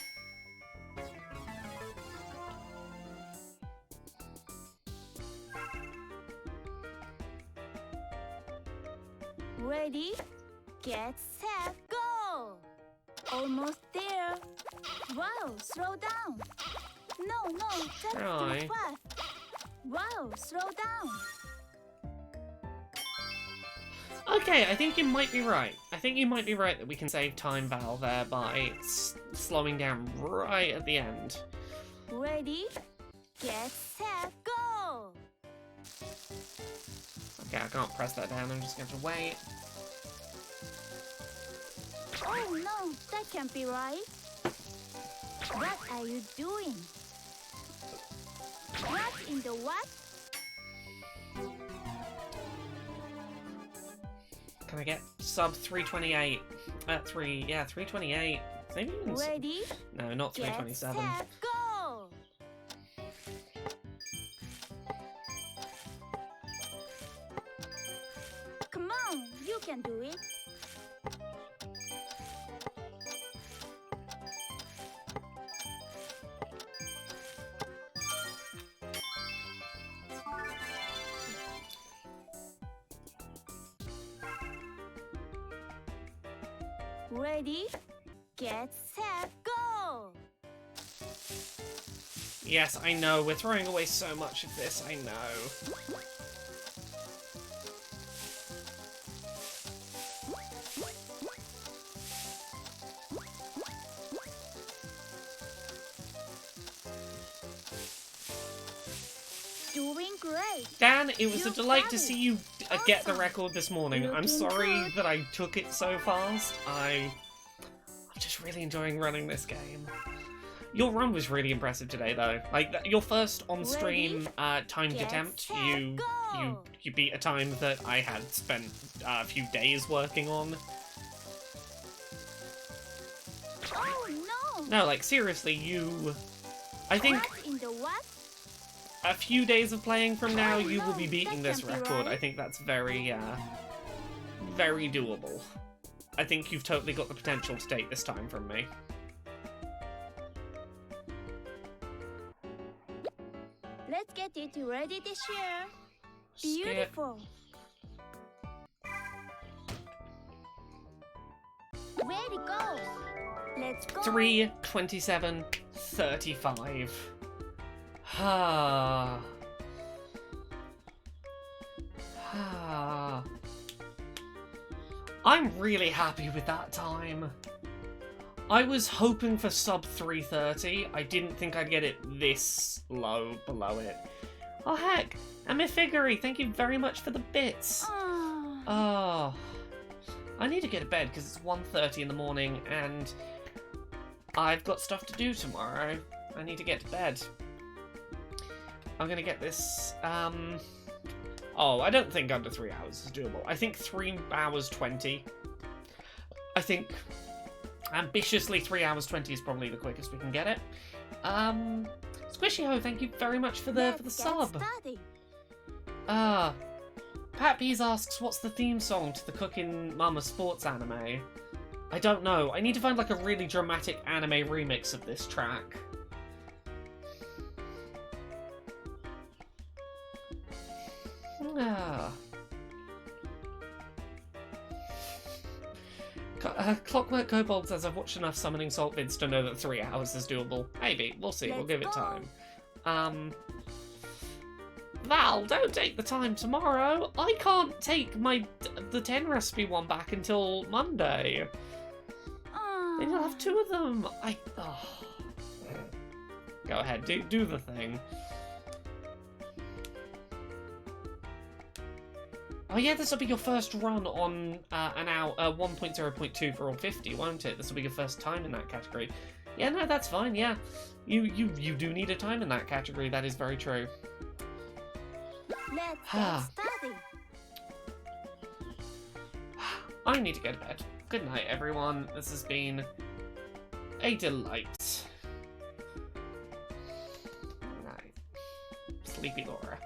Ready? Get set, go! Almost there. Wow, slow down. No, that's Try. too fast. Wow, slow down. Okay, I think you might be right. I think you might be right that we can save time, Val, there by slowing down right at the end. Ready? Get set, go! Okay, I can't press that down. I'm just going to wait. Oh no, that can't be right. What are you doing? What in the what? Can I get sub 328? 328. Maybe even... Ready? No, not Get 327. set, go! Come on, you can do it. Ready? Get set, go! Yes, I know. We're throwing away so much of this. I know. Doing great. Dan, it was a You delight got to it. see you get the Awesome. record this morning. I'm Looking sorry good. that I took it so fast. I'm just really enjoying running this game. Your run was really impressive today, though. Like your first on-stream timed Get attempt, set, you go! beat a time that I had spent a few days working on. Oh no! No, like seriously, I think What in the what? a few days of playing from now, Oh, you will be no, beating that this can't be record. right. I think that's very, very doable. I think you've totally got the potential to take this time from me. Let's get it ready to share. Skip. Beautiful. Way to go. Let's go. 3:27:35. Ah. Ah. I'm really happy with that time. I was hoping for sub 3:30. I didn't think I'd get it this low below it. Oh heck, and Figuri, thank you very much for the bits. Oh. Oh, I need to get to bed because it's 1:30 in the morning and I've got stuff to do tomorrow. I need to get to bed. I'm gonna get this, oh, I don't think under 3 hours is doable. I think 3 hours 20. I think ambitiously 3 hours 20 is probably the quickest we can get it. Squishy-ho, thank you very much for the Let's sub. get started. Pat Peas asks, what's the theme song to the Cooking Mama Sports anime? I don't know. I need to find like a really dramatic anime remix of this track. Ah. Clockwork Kobold says, I've watched enough Summoning Salt vids to know that 3 hours is doable. Maybe. We'll see. We'll Let's give it go. time. Val, don't take the time tomorrow. I can't take the 10 recipe one back until Monday. Then you'll have 2 of them. Oh. Go ahead. Do the thing. Oh yeah, this will be your first run on an hour 1.0.2 for all 50, won't it? This will be your first time in that category. Yeah, no, that's fine. Yeah, you do need a time in that category. That is very true. Let's get started. I need to go to bed. Good night, everyone. This has been a delight. Good night. Sleepy Laura.